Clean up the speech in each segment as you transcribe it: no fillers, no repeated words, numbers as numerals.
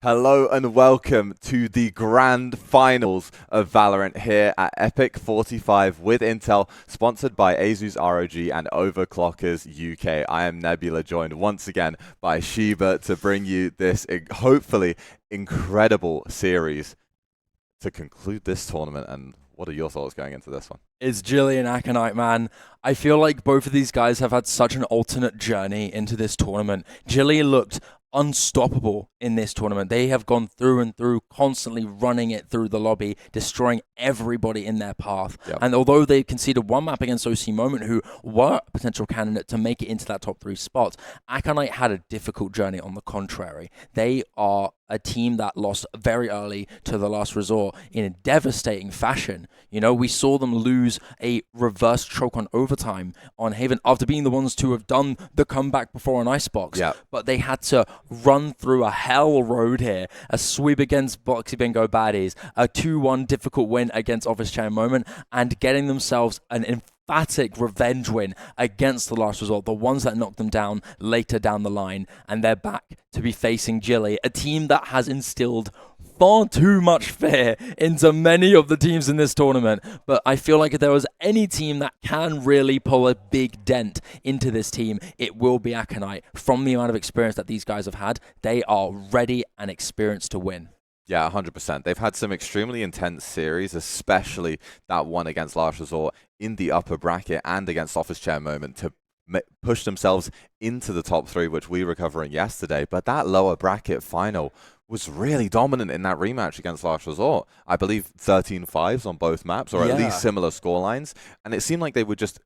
Hello and welcome to the grand finals of Valorant here at EPIC45 with Intel, sponsored by Asus ROG and Overclockers UK. I am Nebula, joined once again by Sheba to bring you this hopefully incredible series to conclude this tournament. And what are your thoughts going into this one? It's Gilly and Aconite, man. I feel like both of these guys have had such an alternate journey into this tournament. Gilly looked unstoppable in this tournament. They have gone through and through, constantly running it through the lobby, destroying everybody in their path. Yep. And although they conceded one map against OC Moment, who were a potential candidate to make it into that top 3 spots, Aconite had a difficult journey on the contrary. They are a team that lost very early to the last resort in a devastating fashion. You know, we saw them lose a reverse choke on overtime on Haven after being the ones to have done the comeback before an Icebox. Yep. But they had to run through a hell road here. A sweep against Boxy Bingo Baddies, a 2-1 difficult win against Office Chair Moment, and getting themselves an emphatic revenge win against the last result, the ones that knocked them down later down the line, and they're back to be facing Gilly, a team that has instilled far too much fear into many of the teams in this tournament. But I feel like if there was any team that can really pull a big dent into this team, it will be Aconite. From the amount of experience that these guys have had, they are ready and experienced to win. Yeah, 100%. They've had some extremely intense series, especially that one against Last Resort in the upper bracket and against Office Chair Moment to push themselves into the top 3, which we were covering yesterday. But that lower bracket final was really dominant in that rematch against Last Resort. I believe 13-5s on both maps, or at least similar scorelines. And it seemed like they were just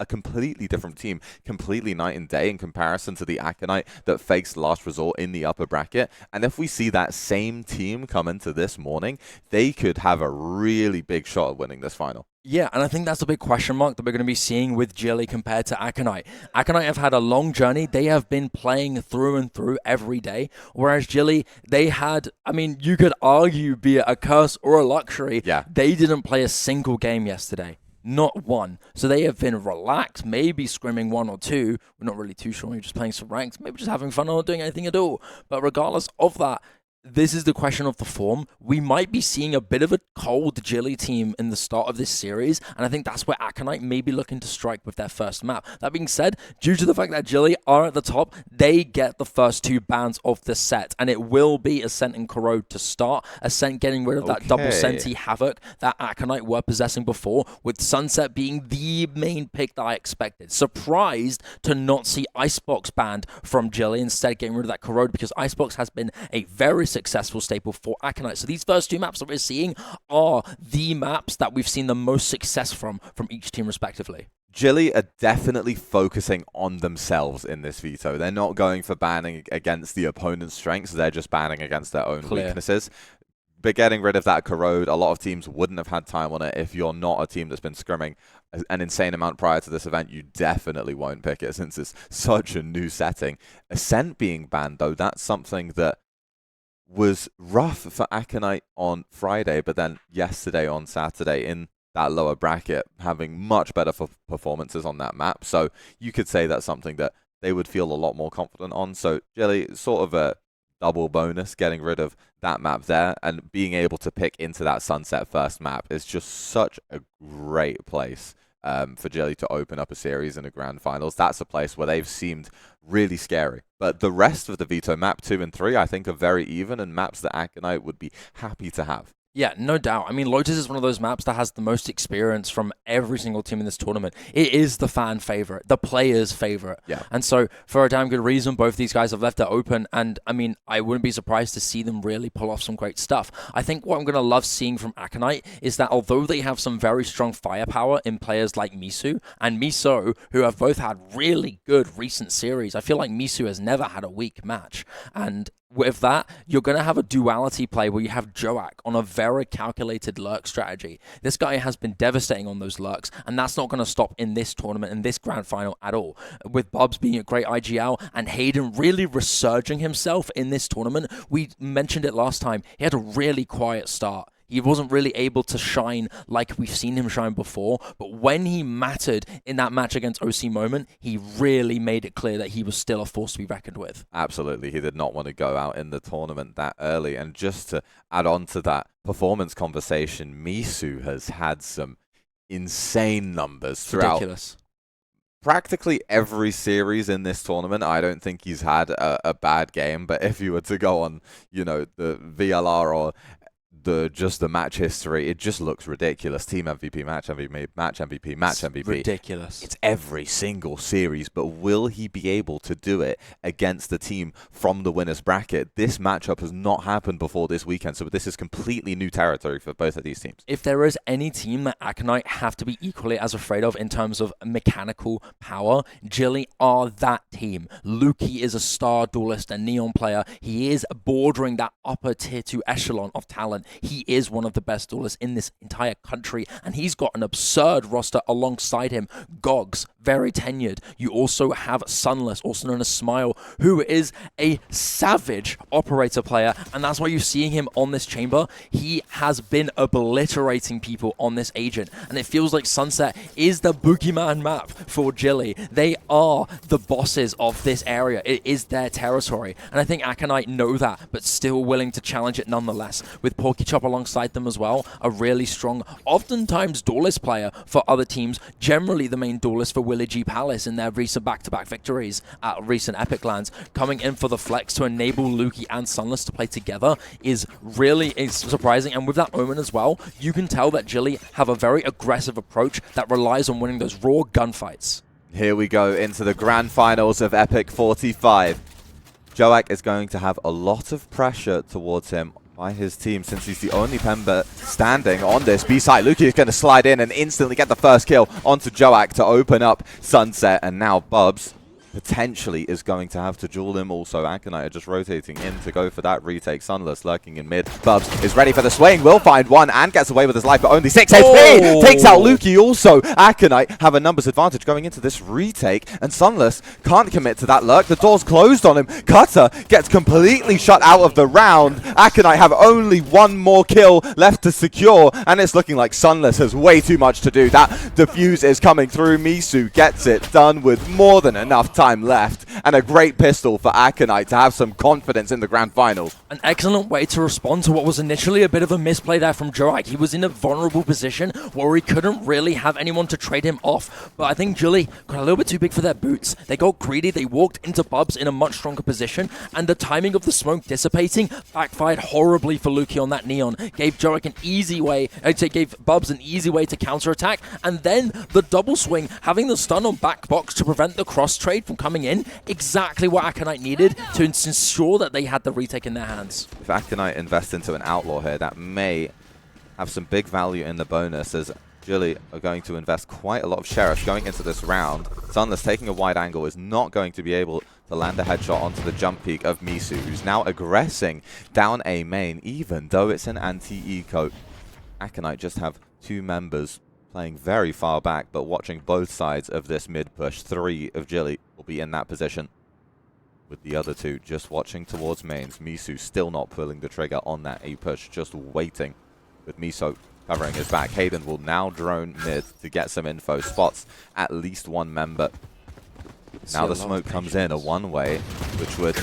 a completely different team, completely night and day in comparison to the Aconite that faced Last Resort in the upper bracket. And if we see that same team come into this morning, they could have a really big shot at winning this final. Yeah, and I think that's a big question mark that we're going to be seeing with Gilly compared to Aconite. Aconite have had a long journey. They have been playing through and through every day, whereas Gilly, they had, I mean, you could argue, be it a curse or a luxury, they didn't play a single game yesterday. Not one. So they have been relaxed, maybe scrimming 1 or 2. We're not really too sure. We're just playing some ranks, maybe just having fun or not doing anything at all. But regardless of that, this is the question of the form. We might be seeing a bit of a cold Gilly team in the start of this series, and I think that's where Aconite may be looking to strike with their first map. That being said, due to the fact that Gilly are at the top, they get the first 2 bans of the set, and it will be Ascent and Corrode to start. Ascent getting rid of that double Senti Havoc that Aconite were possessing before, with Sunset being the main pick that I expected. Surprised to not see Icebox banned from Gilly, instead getting rid of that Corrode, because Icebox has been a very successful staple for Aconite. So these first 2 maps that we're seeing are the maps that we've seen the most success from each team respectively. Gilly are definitely focusing on themselves in this veto. They're not going for banning against the opponent's strengths. They're just banning against their own weaknesses. But getting rid of that Corrode, a lot of teams wouldn't have had time on it. If you're not a team that's been scrimming an insane amount prior to this event, you definitely won't pick it since it's such a new setting. Ascent being banned, though, that's something that was rough for Aconite on Friday, but then yesterday on Saturday in that lower bracket, having much better performances on that map. So you could say that's something that they would feel a lot more confident on. So Gilly, sort of a double bonus getting rid of that map there, and being able to pick into that Sunset first map is just such a great place for Gilly to open up a series in a grand finals. That's a place where they've seemed really scary. But the rest of the veto, map 2 and 3, I think are very even, and maps that Aconite would be happy to have. Yeah, no doubt. I mean, Lotus is one of those maps that has the most experience from every single team in this tournament. It is the fan favorite, the player's favorite. Yeah. And so, for a damn good reason, both these guys have left it open. And, I mean, I wouldn't be surprised to see them really pull off some great stuff. I think what I'm going to love seeing from Aconite is that although they have some very strong firepower in players like Misu and Miso, who have both had really good recent series, I feel like Misu has never had a weak match. And with that, you're going to have a duality play where you have Joak on a very calculated lurk strategy. This guy has been devastating on those lurks, and that's not going to stop in this tournament, in this grand final at all. With Bubs being a great IGL and Hayden really resurging himself in this tournament, we mentioned it last time, he had a really quiet start. He wasn't really able to shine like we've seen him shine before, but when he mattered in that match against OC Moment, he really made it clear that he was still a force to be reckoned with. Absolutely, he did not want to go out in the tournament that early. And just to add on to that performance conversation, Misu has had some insane numbers throughout practically every series in this tournament. I don't think he's had a bad game, but if you were to go on, you know, the VLR or just the match history, it just looks ridiculous. Team MVP, match MVP, match MVP, match MVP. Ridiculous. It's every single series, but will he be able to do it against the team from the winner's bracket? This matchup has not happened before this weekend, so this is completely new territory for both of these teams. If there is any team that Aconite have to be equally as afraid of in terms of mechanical power, Gilly are that team. Lukey is a star duelist and Neon player. He is bordering that upper tier 2 echelon of talent. He is one of the best duelists in this entire country, and he's got an absurd roster alongside him. Gogs, very tenured. You also have Sunless, also known as Smile, who is a savage operator player, and that's why you're seeing him on this chamber. He has been obliterating people on this agent, and it feels like Sunset is the boogeyman map for Gilly. They are the bosses of this area. It is their territory, and I think Aconite know that, but still willing to challenge it nonetheless, with Porky Chop alongside them as well, a really strong, oftentimes duelist player for other teams, generally the main duelist for Willie G Palace in their recent back-to-back victories at recent Epic lands. Coming in for the flex to enable Lukey and Sunless to play together is really surprising, and with that moment as well, you can tell that Gilly have a very aggressive approach that relies on winning those raw gunfights. Here we go into the grand finals of EPIC45. Joak is going to have a lot of pressure towards him by his team, since he's the only member standing on this B side. Lukey is going to slide in and instantly get the first kill onto Joak to open up Sunset, and now Bubs potentially is going to have to duel him also. Aconite are just rotating in to go for that retake. Sunless lurking in mid. Bubs is ready for the swing, will find one and gets away with his life, but only 6 HP! Takes out Lukey also. Aconite have a numbers advantage going into this retake, and Sunless can't commit to that lurk. The door's closed on him. Cutter gets completely shut out of the round. Aconite have only one more kill left to secure, and it's looking like Sunless has way too much to do. That defuse is coming through. Misu gets it done with more than enough time left, and a great pistol for Aconite to have some confidence in the grand finals. An excellent way to respond to what was initially a bit of a misplay there from Joak. He was in a vulnerable position where he couldn't really have anyone to trade him off, but I think Gilly got a little bit too big for their boots. They got greedy, they walked into Bubs in a much stronger position, and the timing of the smoke dissipating backfired horribly for Lukey on that Neon. Gave Joak an easy way, I'd say gave Bubs an easy way to counterattack, and then the double swing, having the stun on back box to prevent the cross trade from coming in, exactly what Aconite needed to ensure that they had the retake in their hands. If Aconite invest into an Outlaw here, that may have some big value in the bonus, as Gilly are going to invest quite a lot of Sheriff going into this round. Sunless taking a wide angle is not going to be able to land a headshot onto the jump peak of Misu, who's now aggressing down A main, even though it's an anti-eco. Aconite just have 2 members playing very far back, but watching both sides of this mid push. 3 of Gilly will be in that position, with the other 2 just watching towards mains. Misu still not pulling the trigger on that A push, just waiting with Miso covering his back. Hayden will now drone mid to get some info. Spots at least 1 member. Now the smoke comes in a one-way, which would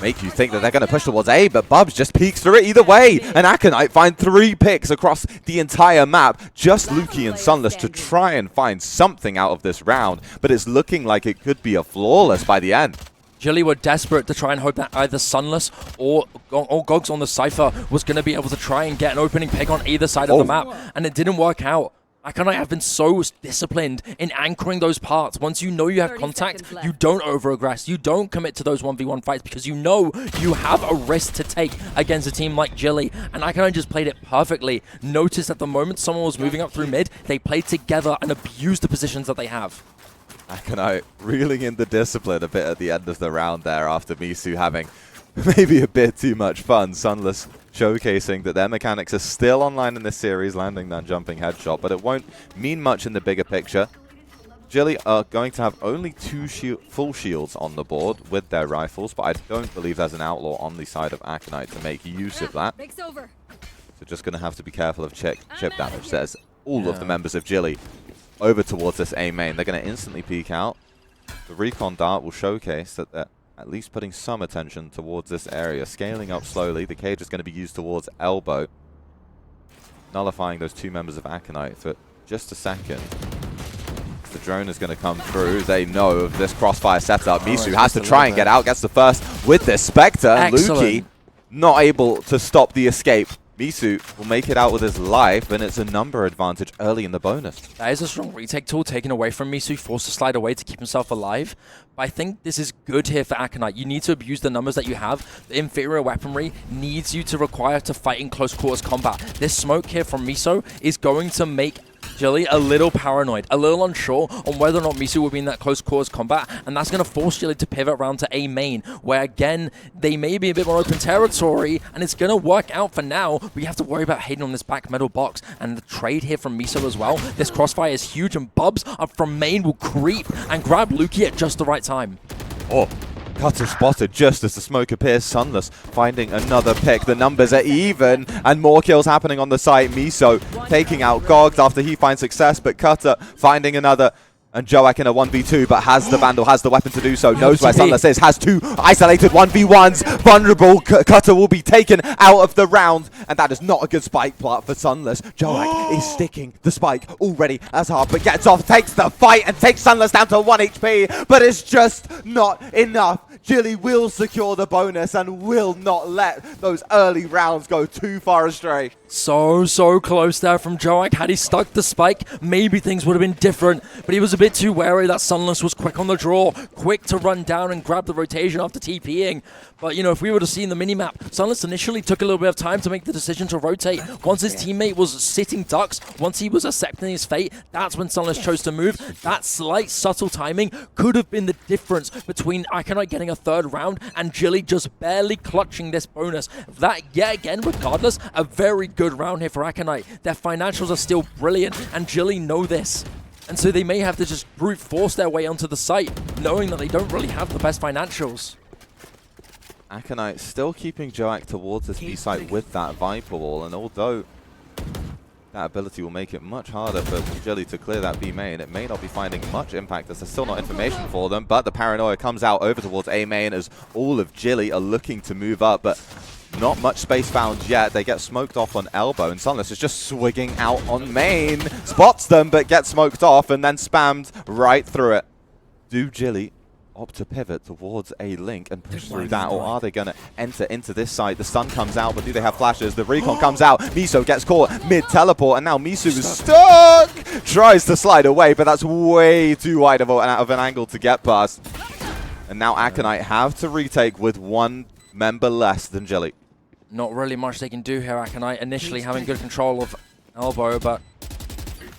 make you think that they're going to push towards A, but Bubs just peeks through it either way. And Aconite find 3 picks across the entire map. Just Lukey and Sunless to try and find something out of this round, but it's looking like it could be a flawless by the end. Gilly were desperate to try and hope that either Sunless or Gogs on the Cypher was going to be able to try and get an opening pick on either side of the map, and it didn't work out. Aconite have been so disciplined in anchoring those parts. Once you know you have contact, you don't over-aggress. You don't commit to those 1v1 fights because you know you have a risk to take against a team like Gilly. And Aconite just played it perfectly. Notice at the moment someone was moving up through mid, they played together and abused the positions that they have. Aconite reeling in the discipline a bit at the end of the round there after Misu having maybe a bit too much fun. Sunless showcasing that their mechanics are still online in this series, landing that jumping headshot, but it won't mean much in the bigger picture. Gilly are going to have only 2 full shields on the board with their rifles, but I don't believe there's an Outlaw on the side of Aconite to make use of that. So So just going to have to be careful of chip damage. There's all of the members of Gilly over towards this A main. They're going to instantly peek out. The recon dart will showcase that they're at least putting some attention towards this area. Scaling up slowly. The cage is going to be used towards elbow. Nullifying those 2 members of Aconite for just a second. The drone is going to come through. They know of this crossfire setup. Misu has to try and get out. Gets the first with this Spectre. Luki not able to stop the escape. Misu will make it out with his life, and it's a number advantage early in the bonus. That is a strong retake tool taken away from Misu, forced to slide away to keep himself alive. But I think this is good here for Aconite. You need to abuse the numbers that you have. The inferior weaponry needs you to require to fight in close quarters combat. This smoke here from Miso is going to make Gilly a little paranoid, a little unsure on whether or not Misu will be in that close quarters combat, and that's going to force Gilly to pivot around to A main, where again, they may be a bit more open territory, and it's going to work out for now. We have to worry about Hayden on this back metal box, and the trade here from Miso as well. This crossfire is huge, and Bubs up from main will creep and grab Luki at just the right time. Oh, Cutter spotted just as the smoke appears. Sunless finding another pick. The numbers are even, and more kills happening on the site. Miso taking out Gogs after he finds success, but Cutter finding another. And Joak in a 1v2, but has the Vandal, has the weapon to do so, knows where Sunless is, has 2 isolated 1v1s. Vulnerable, Cutter will be taken out of the round, and that is not a good spike plot for Sunless. Joak is sticking the spike already as hard, but gets off, takes the fight, and takes Sunless down to 1 HP, but it's just not enough. Gilly will secure the bonus and will not let those early rounds go too far astray. So close there from Joak. Had he stuck the spike, maybe things would have been different, but he was a bit too wary. That Sunless was quick on the draw, quick to run down and grab the rotation after TPing. But, you know, if we would have seen the minimap, Sunless initially took a little bit of time to make the decision to rotate. Once his teammate was sitting ducks, once he was accepting his fate, that's when Sunless chose to move. That slight, subtle timing could have been the difference between Aconite getting a 3rd round and Gilly just barely clutching this bonus. That, yet again, regardless, a very good round here for Aconite. Their financials are still brilliant, and Gilly know this. And so they may have to just brute force their way onto the site, knowing that they don't really have the best financials. Aconite still keeping Joak towards this B site with that Viper Wall, and although that ability will make it much harder for Gilly to clear that B main, it may not be finding much impact as there's still not information for them, but the paranoia comes out over towards A main as all of Gilly are looking to move up, but not much space found yet. They get smoked off on elbow, and Sunless is just swigging out on main. Spots them, but gets smoked off and then spammed right through it. Do Gilly opt to pivot towards a link and push through that, or are they going to enter into this side? The stun comes out, but do they have flashes? The recon comes out. Miso gets caught mid-teleport, and now Misu is stuck! Tries to slide away, but that's way too wide of an angle to get past. And now Aconite have to retake with 1 member less than Gilly. Not really much they can do here, Aconite. Initially having good control of elbow, but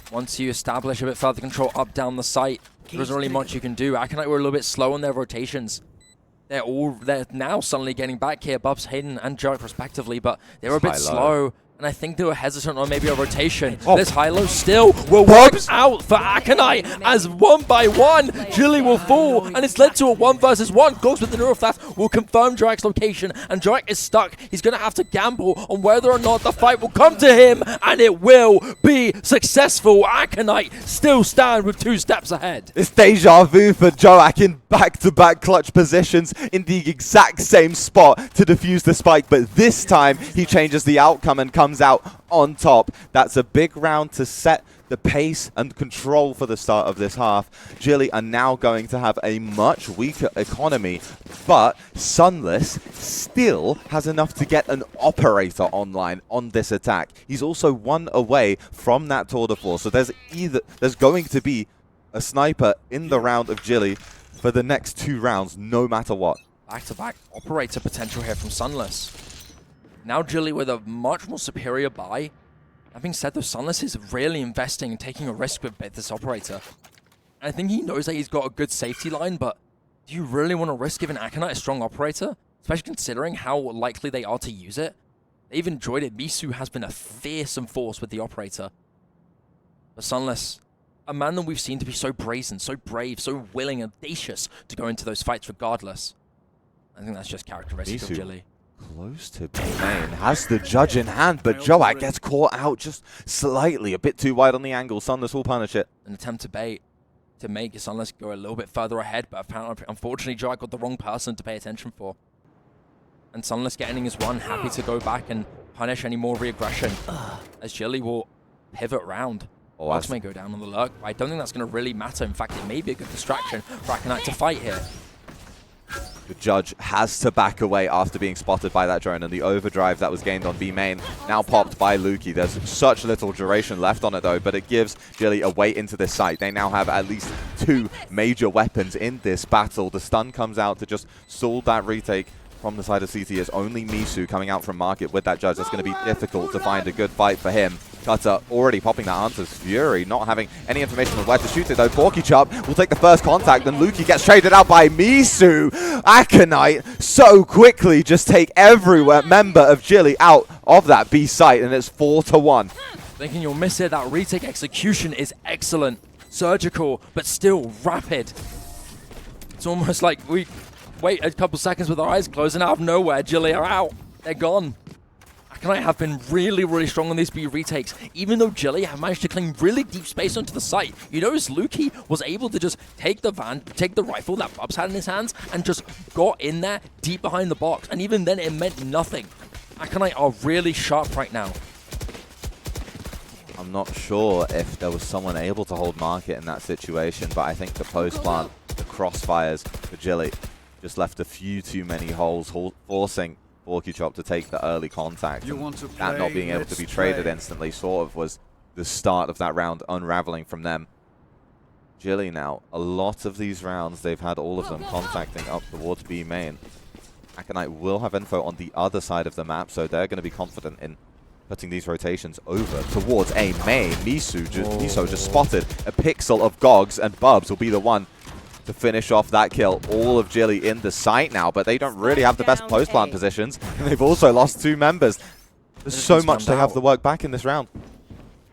once you establish a bit further control up down the site, there isn't really much you can do. Aconite were a little bit slow on their rotations. They're now suddenly getting back here, Bubs, Hayden, and Joak respectively, but they were a bit slow. And I think they were hesitant on maybe a rotation. This high-low still will work out for Aconite as 1 by 1, Gilly will fall, and it's led to a 1 versus 1. Goes with the neural flash will confirm Joak's location, and Joak is stuck. He's going to have to gamble on whether or not the fight will come to him, and it will be successful. Aconite still stand with 2 steps ahead. It's deja vu for Joak in back-to-back clutch positions in the exact same spot to defuse the spike, but this time he changes the outcome and comes out on top. That's a big round to set the pace and control for the start of this half. Gilly are now going to have a much weaker economy, but Sunless still has enough to get an operator online on this attack. He's also 1 away from that tour de force, so there's going to be a sniper in the round of Gilly for the next 2 rounds, no matter what. Back-to-back operator potential here from Sunless. Now Gilly with a much more superior buy. That being said, though, Sunless is really investing and taking a risk with this operator. And I think he knows that he's got a good safety line, but do you really want to risk giving Aconite a strong operator? Especially considering how likely they are to use it. They've enjoyed it. Misu has been a fearsome force with the operator. But Sunless, a man that we've seen to be so brazen, so brave, so willing and audacious to go into those fights regardless. I think that's just characteristic of Gilly. Close to B-main, has the judge in hand, but Joak gets caught out just slightly, a bit too wide on the angle. Sunless will punish it. An attempt to bait to make Sunless go a little bit further ahead, but unfortunately Joak got the wrong person to pay attention for. And Sunless getting his one, happy to go back and punish any more re-aggression, as Gilly will pivot round. Box may go down on the lurk, but I don't think that's going to really matter. In fact, it may be a good distraction for Aconite to fight here. The judge has to back away after being spotted by that drone, and the overdrive that was gained on B main now popped by Lukey. There's such little duration left on it though, but it gives Gilly a way into this site. They now have at least 2 major weapons in this battle. The stun comes out to just stall that retake from the side of CT. Is only Misu coming out from market with that judge. That's going to be difficult to find a good fight for him. Cutter already popping that Hunter's Fury, not having any information on where to shoot it though. PorkyChop will take the first contact, and Lukey gets traded out by Misu. Aconite so quickly just take every member of Gilly out of that B site, and it's 4-1. Thinking you'll miss it, that retake execution is excellent. Surgical, but still rapid. It's almost like we wait a couple seconds with our eyes closed, and out of nowhere, Gilly are out. They're gone. Aconite have been really, really strong on these B retakes, even though Gilly have managed to claim really deep space onto the site. You notice Lukey was able to just take the rifle that Bubs had in his hands and just got in there deep behind the box, and even then it meant nothing. Aconite are really sharp right now. I'm not sure if there was someone able to hold market in that situation, but I think the post plant, the crossfires for Gilly just left a few too many holes, forcing PorkyChop to take the early contact. That not being able to be traded instantly sort of was the start of that round unraveling from them. Gilly now, a lot of these rounds, they've had all of them contacting up towards B main. Aconite will have info on the other side of the map, so they're going to be confident in putting these rotations over towards A main. Miso just spotted a pixel of Gogs, and Bubs will be the one to finish off that kill. All of Gilly in the site now, but they don't really have the best post-plant positions. And they've also lost 2 members. There's so much to have the work back in this round.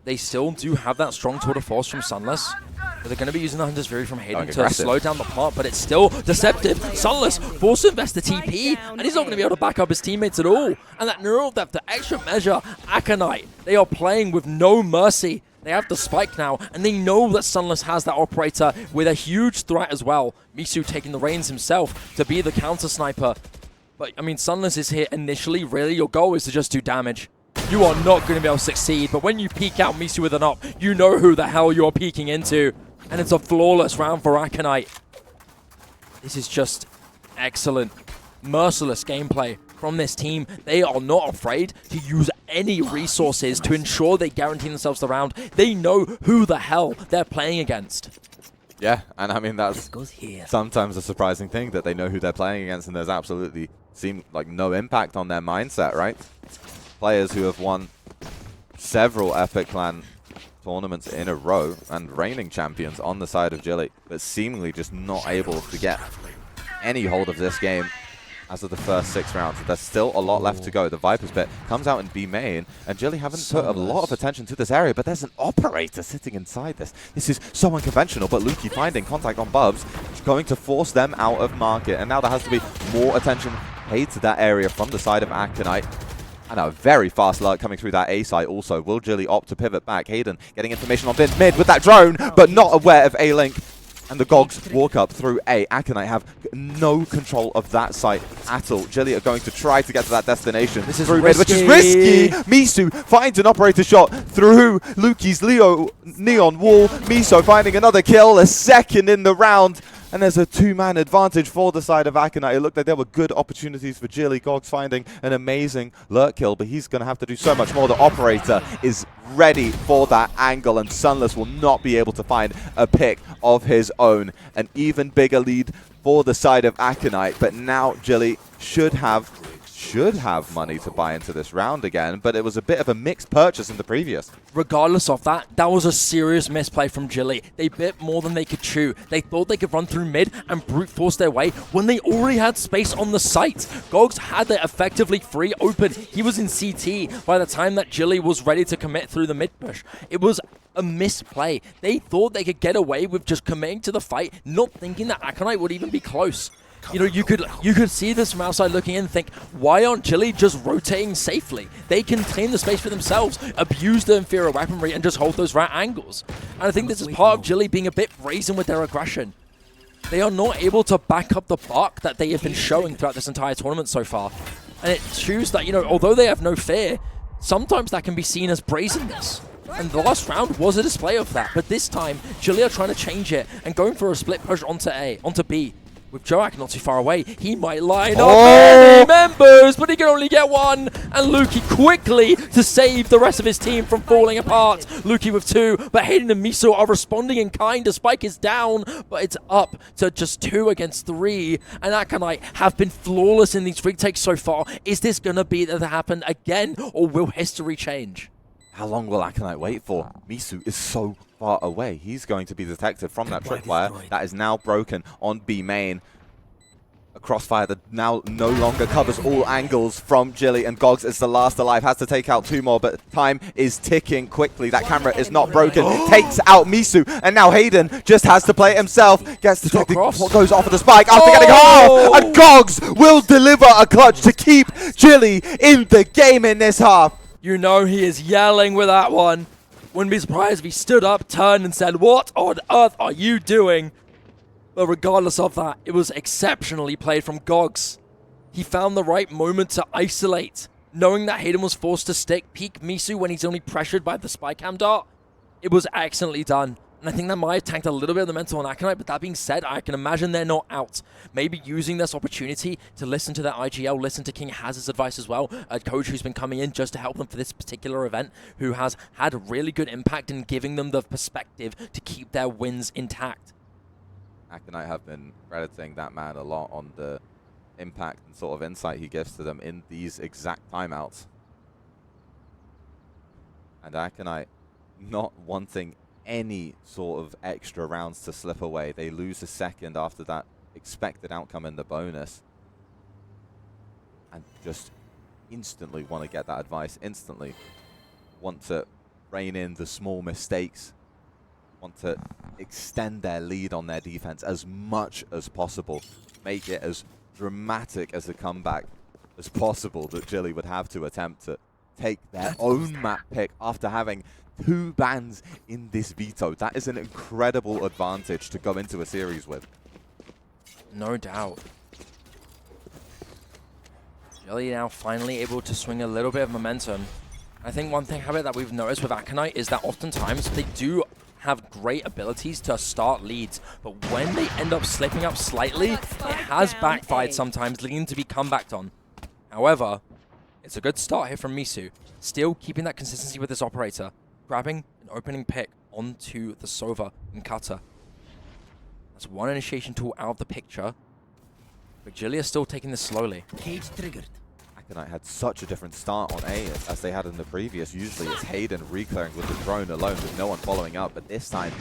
They still do have that strong tour de force from Sunless, but they're going to be using the Hunter's Fury from Hayden to slow down the plot, but it's still deceptive. Sunless forced to invest the TP, and he's not going to be able to back up his teammates at all. And that neural depth, the extra measure, Aconite, they are playing with no mercy. They have the spike now, and they know that Sunless has that operator with a huge threat as well. Misu taking the reins himself to be the counter sniper. But, I mean, Sunless is here initially. Really, your goal is to just do damage. You are not going to be able to succeed, but when you peek out Misu with an up, you know who the hell you're peeking into. And it's a flawless round for Aconite. This is just excellent, merciless gameplay from this team. They are not afraid to use any resources to ensure they guarantee themselves the round. They know who the hell they're playing against. Yeah, and I mean, that's sometimes a surprising thing, that they know who they're playing against, and there's absolutely seem like no impact on their mindset, right? Players who have won several Epic Clan tournaments in a row and reigning champions on the side of Gilly, but seemingly just not able to get any hold of this game as of the first 6 rounds. There's still a lot left to go. The Viper's bit comes out in B main, and Gilly haven't put a lot of attention to this area, but there's an operator sitting inside this. This is so unconventional, but Lukey finding contact on Bubs is going to force them out of market, and now there has to be more attention paid to that area from the side of Aconite. And a very fast lurk coming through that A site also. Will Gilly opt to pivot back? Hayden getting information on this mid with that drone, but not aware of A-Link. And the Gogs walk up through A. Aconite have no control of that site at all. Gilly are going to try to get to that destination. This is through risky. Mid, which is risky. Misu finds an operator shot through Lukey's neon wall. Miso finding another kill, a second in the round. And there's a 2-man advantage for the side of Aconite. It looked like there were good opportunities for Gilly. Gogs finding an amazing lurk kill, but he's going to have to do so much more. The operator is ready for that angle, and Sunless will not be able to find a pick of his own. An even bigger lead for the side of Aconite, but now Gilly should have money to buy into this round again, but it was a bit of a mixed purchase in the previous. Regardless of that, that was a serious misplay from Gilly. They bit more than they could chew. They thought they could run through mid and brute force their way when they already had space on the site. Gogs had it effectively free open. He was in CT by the time that Gilly was ready to commit through the mid push. It was a misplay. They thought they could get away with just committing to the fight, not thinking that Aconite would even be close. You know, you could see this from outside looking in and think, why aren't Gilly just rotating safely? They can claim the space for themselves, abuse the inferior weaponry, and just hold those right angles. And I think this is part of Gilly being a bit brazen with their aggression. They are not able to back up the buck that they have been showing throughout this entire tournament so far. And it shows that, you know, although they have no fear, sometimes that can be seen as brazenness. And the last round was a display of that. But this time, Gilly are trying to change it and going for a split push onto B. With Joak not too far away, he might line up many members, but he can only get one. And Lukey quickly to save the rest of his team from falling apart. Lukey with 2, but Hayden and Miso are responding in kind. The spike is down, but it's up to just 2 against 3. And Aconite have been flawless in these retakes so far. Is this going to be that happen again, or will history change? How long will Aconite wait for? Miso is so far away. He's going to be detected from that tripwire that is now broken on B main. A crossfire that now no longer covers all angles from Gilly, and Gogs is the last alive. Has to take out 2 more, but time is ticking quickly. That camera is not broken. Takes out Miso, and now Hayden just has to play it himself. Gets detected. What goes off of the spike after getting half, and Gogs will deliver a clutch to keep Gilly in the game in this half. You know he is yelling with that one. Wouldn't be surprised if he stood up, turned and said, "What on earth are you doing?" But regardless of that, it was exceptionally played from Gogs. He found the right moment to isolate, knowing that Hayden was forced to stick peek Miso when he's only pressured by the spy cam dart. It was excellently done. And I think that might have tanked a little bit of the mental on Aconite, but that being said, I can imagine they're not out. Maybe using this opportunity to listen to their IGL, listen to King Haz's advice as well, a coach who's been coming in just to help them for this particular event, who has had a really good impact in giving them the perspective to keep their wins intact. Aconite have been crediting that man a lot on the impact and sort of insight he gives to them in these exact timeouts. And Aconite not wanting any sort of extra rounds to slip away. They lose a second after that expected outcome in the bonus. And just instantly want to get that advice, instantly want to rein in the small mistakes, want to extend their lead on their defense as much as possible, make it as dramatic as a comeback as possible that Gilly would have to attempt to take their own map pick after having 2 bans in this veto. That is an incredible advantage to go into a series with. No doubt. Gilly now finally able to swing a little bit of momentum. I think one thing habit that we've noticed with Aconite is that oftentimes they do have great abilities to start leads, but when they end up slipping up slightly, it has backfired sometimes, leading to be comebacked on. However, it's a good start here from Miso, still keeping that consistency with this operator, grabbing an opening pick onto the Sova and Cutter. That's one initiation tool out of the picture, but Gilly is still taking this slowly. Cage triggered. Aconite had such a different start on A as they had in the previous. Usually it's Hayden re-clearing with the drone alone with no one following up, but this time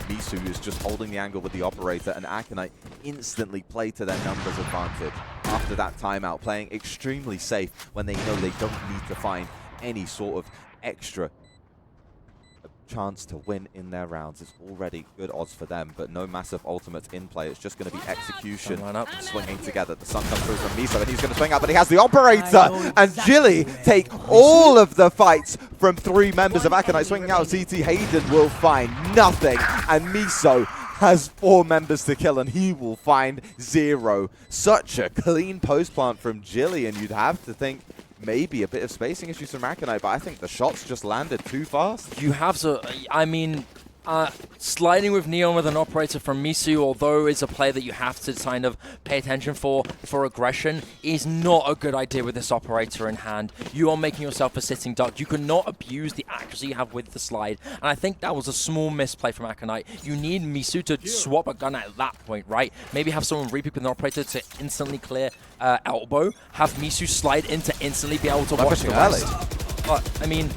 Miso is just holding the angle with the operator, and Aconite instantly play to their numbers advantage after that timeout, playing extremely safe when they know they don't need to find any sort of extra chance to win in their rounds. It's already good odds for them, but no massive ultimates in play. It's just going to be execution swinging together. The sun comes through from Miso, and he's going to swing out, but he has the operator, and Gilly take all of the fights from 3 members of Aconite. Swinging out CT, Hayden will find nothing, and Miso has 4 members to kill, and he will find 0. Such a clean post plant from Gilly, and you'd have to think maybe a bit of spacing issues from Aconite, but I think the shots just landed too fast. You have to, I mean, sliding with Neon with an operator from Miso, although it's a play that you have to kind of pay attention for aggression, is not a good idea with this operator in hand. You are making yourself a sitting duck. You cannot abuse the accuracy you have with the slide, and I think that was a small misplay from Aconite. You need Miso to swap a gun at that point, right? Maybe have someone repeat with an operator to instantly clear elbow, have Miso slide in to instantly be able to watch the rest. But, I mean,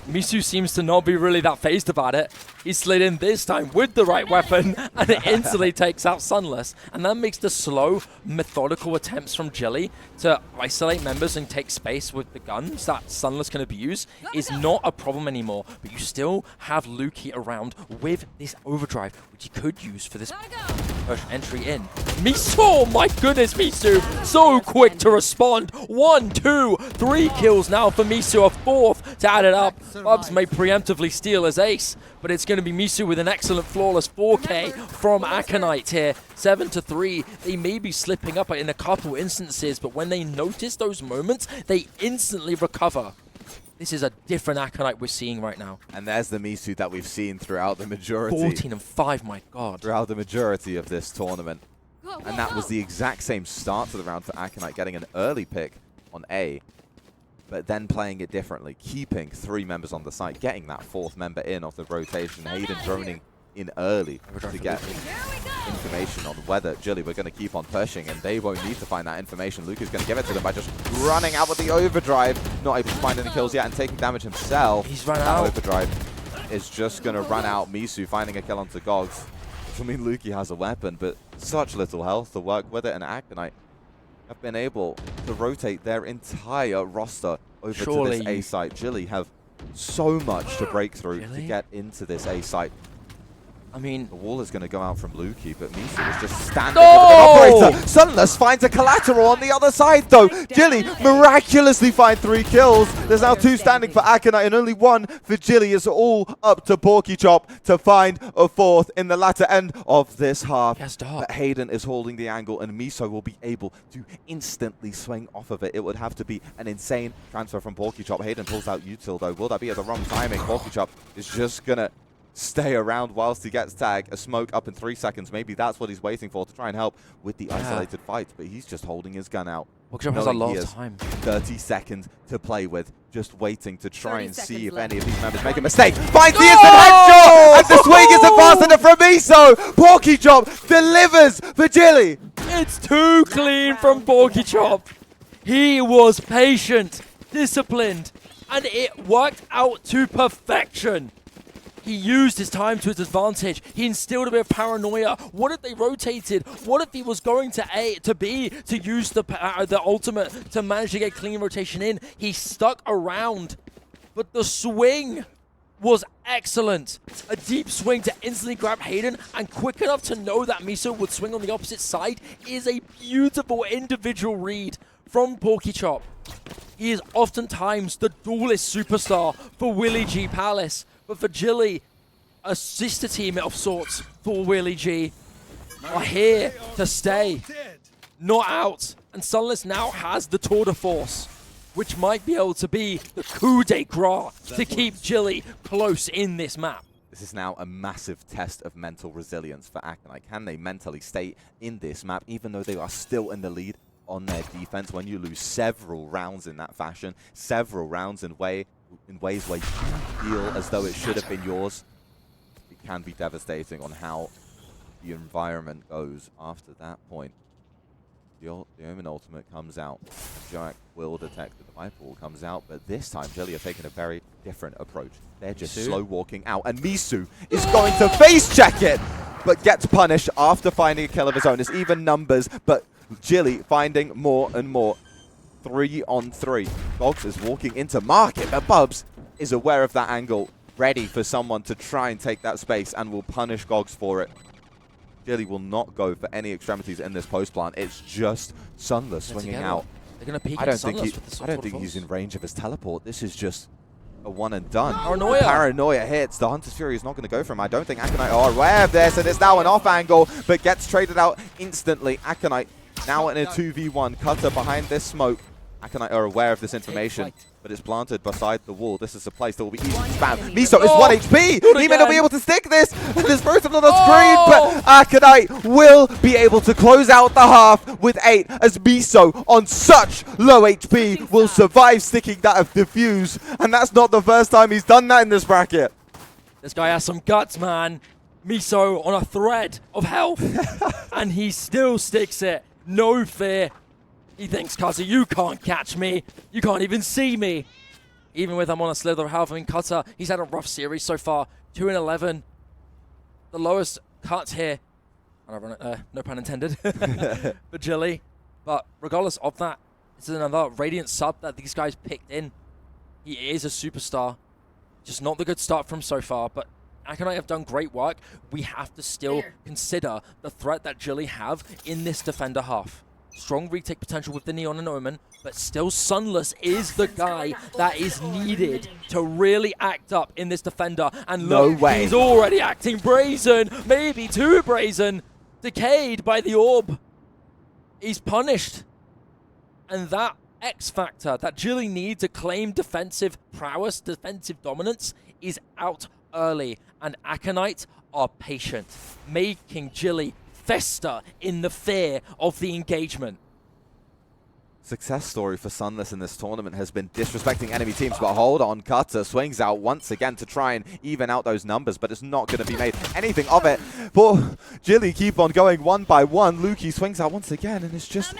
Miso seems to not be really that phased about it. He slid in this time with the right weapon, and it instantly takes out Sunless. And that makes the slow, methodical attempts from Gilly to isolate members and take space with the guns that Sunless can abuse is not a problem anymore. But you still have Lukey around with this overdrive, which he could use for this push entry in. Miso, oh my goodness, Miso, so quick to respond. 1, 2, 3 kills now for Miso, a 4th to add it up. Bubs may preemptively steal his ace, but it's going to be Miso with an excellent flawless 4K from Aconite here. 7-3. They may be slipping up in a couple instances, but when they notice those moments, they instantly recover. This is a different Aconite we're seeing right now. And there's the Miso that we've seen throughout the majority. 14-5, my god. Throughout the majority of this tournament. And that was the exact same start to the round for Aconite, getting an early pick on A, but then playing it differently, keeping 3 members on the site, getting that 4th member in off the rotation. Hayden droning in early to get information on whether Gilly were going to keep on pushing, and they won't need to find that information. Luke is going to give it to them by just running out with the overdrive, not able to find any kills yet, and taking damage himself. He's run out. Overdrive is just going to run out. Miso finding a kill onto Gogs. I mean, Lukey has a weapon, but such little health to work with it, and Aconite have been able to rotate their entire roster over to this A site. Gilly have so much to break through to get into this A site. I mean, the wall is going to go out from Lukey, but Miso is just standing with an operator. Sunless finds a collateral on the other side, though. Gilly miraculously find 3 kills. There's now 2 standing for Aconite and only 1 for Gilly. It's all up to Porkychop to find a 4th in the latter end of this half. But Hayden is holding the angle, and Miso will be able to instantly swing off of it. It would have to be an insane transfer from Porkychop. Hayden pulls out Util, though. Will that be at the wrong timing? Porkychop is just going to stay around whilst he gets tagged. A smoke up in 3 seconds. Maybe that's what he's waiting for to try and help with the isolated fight, but he's just holding his gun out. Porkychop has a lot of time. 30 seconds to play with, just waiting to try and see if any of these members make a mistake. Finds the instant headshot! And the swing isn't fast enough from Miso! Porkychop delivers for Gilly! It's too clean from Porkychop. He was patient, disciplined, and it worked out to perfection. He used his time to his advantage. He instilled a bit of paranoia. What if they rotated? What if he was going to A to B to use the ultimate to manage to get clean rotation in? He stuck around, but the swing was excellent. A deep swing to instantly grab Hayden, and quick enough to know that Miso would swing on the opposite side is a beautiful individual read from Porkychop. He is oftentimes the duelist superstar for Willie G Palace. But for Gilly, a sister team of sorts for Willie G are here to stay, not out. And Sunless now has the tour de force, which might be able to be the coup de grace to keep Gilly close in this map. This is now a massive test of mental resilience for Aconite. Can they mentally stay in this map, even though they are still in the lead on their defense? When you lose several rounds in that fashion, several rounds in ways where you feel as though it should have been yours, it can be devastating on how the environment goes after that point. The Omen ultimate comes out. Jack will detect that the Viper Wall comes out, but this time Gilly are taking a very different approach. They're just slow walking out, and Miso is going to face check it, but gets punished after finding a kill of his own. It's even numbers, but Gilly finding more and more. 3 on 3. Gogs is walking into market, but Bubs is aware of that angle, ready for someone to try and take that space, and will punish Gogs for it. Gilly will not go for any extremities in this post plant. It's just Sunless swinging out. They're going to peek at Sunless with the I don't think he's in range of his teleport. This is just a one and done. Paranoia. Paranoia hits. The Hunter's Fury is not going to go for him. I don't think Aconite are aware of this, and it's now an off angle, but gets traded out instantly. Aconite now in a 2v1. Cutter behind this smoke. Aconite are aware of this information, but it's planted beside the wall. This is a place that will be easy to spam. Miso is 1 HP! He may not be able to stick this! There's both of them on the screen, but Aconite will be able to close out the half with 8, as Miso, on such low HP, will survive sticking that of Diffuse. And that's not the first time he's done that in this bracket. This guy has some guts, man. Miso on a thread of health, and he still sticks it. No fear. He thinks, Cutter, you can't catch me. You can't even see me. Even with him on a slither of health, I mean, Cutter, he's had a rough series so far. 2-11. The lowest cut here. No pun intended. For Gilly. But regardless of that, this is another Radiant sub that these guys picked in. He is a superstar. Just not the good start from so far. But Aconite have done great work. We have to still consider the threat that Gilly have in this defender half. Strong retake potential with the Neon and Omen, but still Sunless is the guy that is needed to really act up in this defender. And look, he's already acting brazen, maybe too brazen. Decayed by the orb. He's punished. And that X factor that Gilly needs to claim defensive prowess, defensive dominance, is out early. And Aconite are patient, making Gilly fester in the fear of the engagement. Success story for Sunless in this tournament has been disrespecting enemy teams, but hold on, Cutter swings out once again to try and even out those numbers, but it's not going to be made anything of it. But Gilly keep on going one by one. Lukey swings out once again, and it's just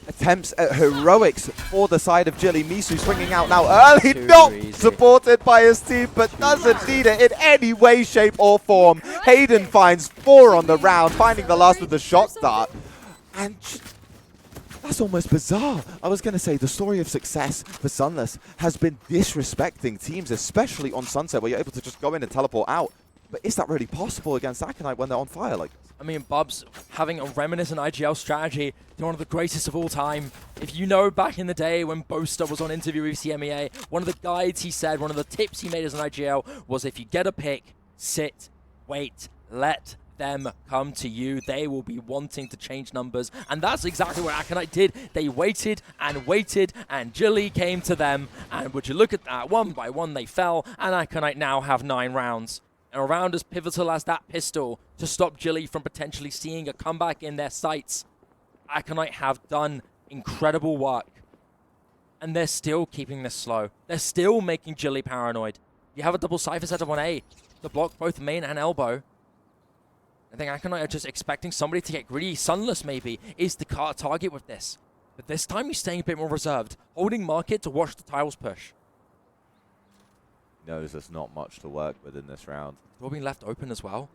attempts at heroics for the side of Gilly. Miso swinging out now early, not supported by his team, but doesn't need it in any way, shape, or form. Hayden finds 4 on the round, finding the last with the shot start. And that's almost bizarre. I was going to say the story of success for Sunless has been disrespecting teams, especially on Sunset, where you're able to just go in and teleport out. But is that really possible against Aconite when they're on fire like this? I mean, Bubs having a reminiscent IGL strategy, they're one of the greatest of all time. If you know back in the day when Boaster was on interview with CMEA, one of the guides he said, one of the tips he made as an IGL was if you get a pick, sit, wait, let them come to you. They will be wanting to change numbers, and that's exactly what Aconite did. They waited, and Gilly came to them, and would you look at that, one by one they fell, and Aconite now have 9 rounds. And a round as pivotal as that pistol to stop Gilly from potentially seeing a comeback in their sights. Aconite have done incredible work, and they're still keeping this slow. They're still making Gilly paranoid. You have a double Cypher setup on A to block both main and elbow. I think Aconite are just expecting somebody to get greedy. Sunless, maybe, is the target with this. But this time he's staying a bit more reserved, holding market to watch the tiles push. Knows there's not much to work with in this round. Door being left open as well.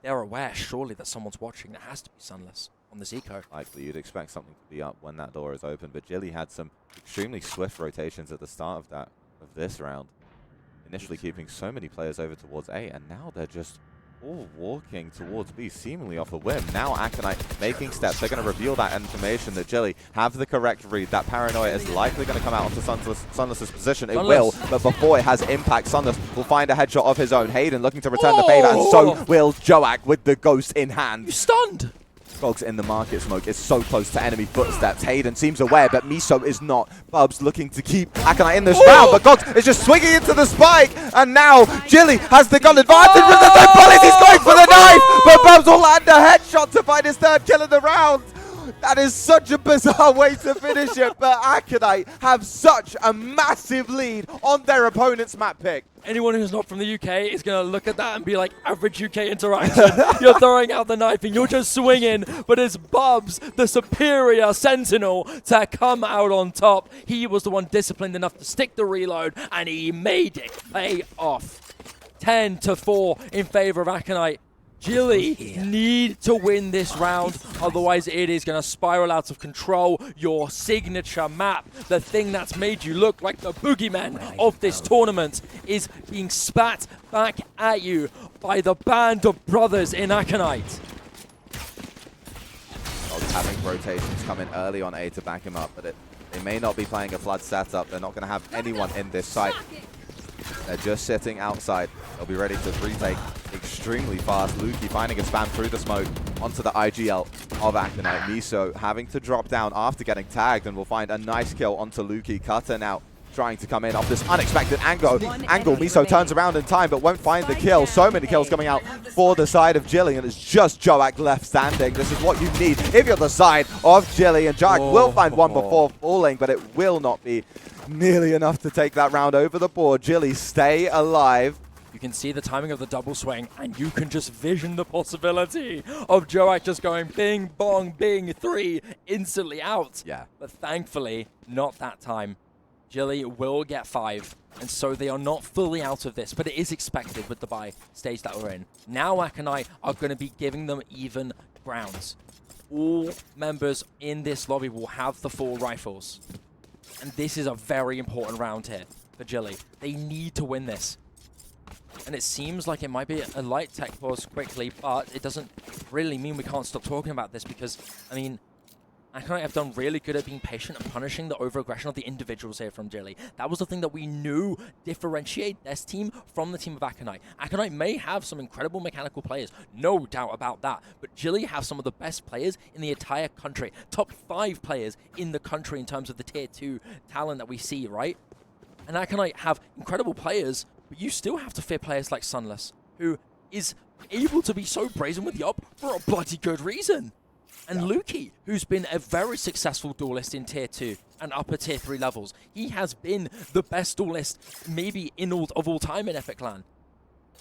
They're aware, surely, that someone's watching. That has to be Sunless on the Zico. Likely, you'd expect something to be up when that door is open, but Gilly had some extremely swift rotations at the start of this round. Initially keeping so many players over towards A, and now they're just all walking towards B, seemingly off a whim. Now Aconite making steps. They're going to reveal that information that Gilly have the correct read. That paranoia is likely going to come out onto Sunless's position. It will, but before it has impact, Sunless will find a headshot of his own. Hayden looking to return the favor, and so will Joak with the ghost in hand. You stunned! Gogs in the market smoke is so close to enemy footsteps. Hayden seems aware, but Miso is not. Bubs looking to keep Aconite in this round, but Gogs is just swinging into the spike, and now Gilly has the gun advantage with the 2 bullets. He's going for the knife, but Bubs will land a headshot to find his 3rd kill of the round. That is such a bizarre way to finish it, but Aconite have such a massive lead on their opponent's map pick. Anyone who's not from the UK is going to look at that and be like, average UK interaction. You're throwing out the knife and you're just swinging, but it's Bubs, the superior sentinel, to come out on top. He was the one disciplined enough to stick the reload, and he made it pay off. 10-4 in favor of Aconite. Gilly need to win this round, otherwise it is going to spiral out of control. Your signature map, the thing that's made you look like the boogeyman of this tournament, is being spat back at you by the band of brothers in Aconite. Having rotations come in early on A to back him up, but they may not be playing a flood setup. They're not going to have anyone in this site. They're just sitting outside. They'll be ready to retake extremely fast. Lukey finding a spam through the smoke onto the IGL of Aconite. Miso having to drop down after getting tagged, and will find a nice kill onto Lukey. Cutter now trying to come in off this unexpected angle. Miso turns around in time, but won't find the kill. So many kills coming out for the side of Gilly, and it's just Joak left standing. This is what you need if you're the side of Gilly, and Joak will find one before falling, but it will not be nearly enough to take that round over the board. Gilly stay alive. You can see the timing of the double swing, and you can just vision the possibility of Joak just going bing, bong, bing, 3, instantly out. Yeah. But thankfully, not that time. Gilly will get 5, and so they are not fully out of this, but it is expected with the bye stage that we're in. Now Aconite are going to be giving them even grounds. All members in this lobby will have the 4 rifles, and this is a very important round here for Gilly. They need to win this. and it seems like it might be a light tech pause quickly, but it doesn't really mean we can't stop talking about this because, I mean, Aconite have done really good at being patient and punishing the over-aggression of the individuals here from Gilly. That was the thing that we knew differentiate this team from the team of Aconite. Aconite may have some incredible mechanical players, no doubt about that, but Gilly have some of the best players in the entire country. Top 5 players in the country in terms of the tier 2 talent that we see, right? And Aconite have incredible players, but you still have to fear players like Sunless, who is able to be so brazen with the up for a bloody good reason. And Lukey, who's been a very successful duelist in tier 2 and upper tier 3 levels. He has been the best duelist maybe of all time in Epic Clan.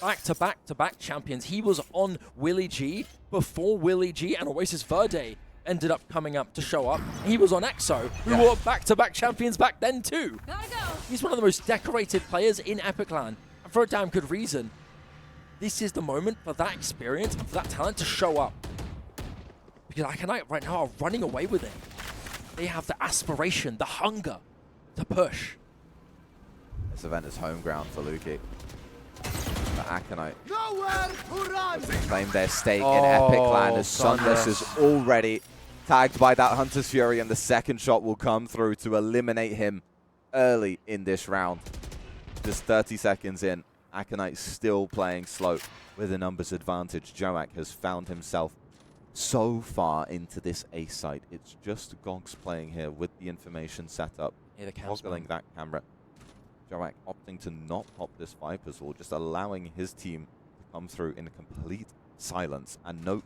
Back-to-back champions. He was on Willie G before Willie G and Oasis Verde ended up coming up to show up. He was on EXO, who were back-to-back champions back then too. Gotta go. He's one of the most decorated players in Epic Clan, and for a damn good reason. This is the moment for that experience and for that talent to show up. Because Aconite right now are running away with it. They have the aspiration, the hunger to push. This event is home ground for Lukey. But Aconite claim their stake in Epic Clan as Sunless is already tagged by that Hunter's Fury, and the second shot will come through to eliminate him early in this round. Just 30 seconds in, Aconite still playing slow with a numbers advantage. Joak has found himself so far into this A site. It's just Gogs playing here with the information set up, toggling that camera. Joak opting to not pop this Viper's Wall, just allowing his team to come through in complete silence. And note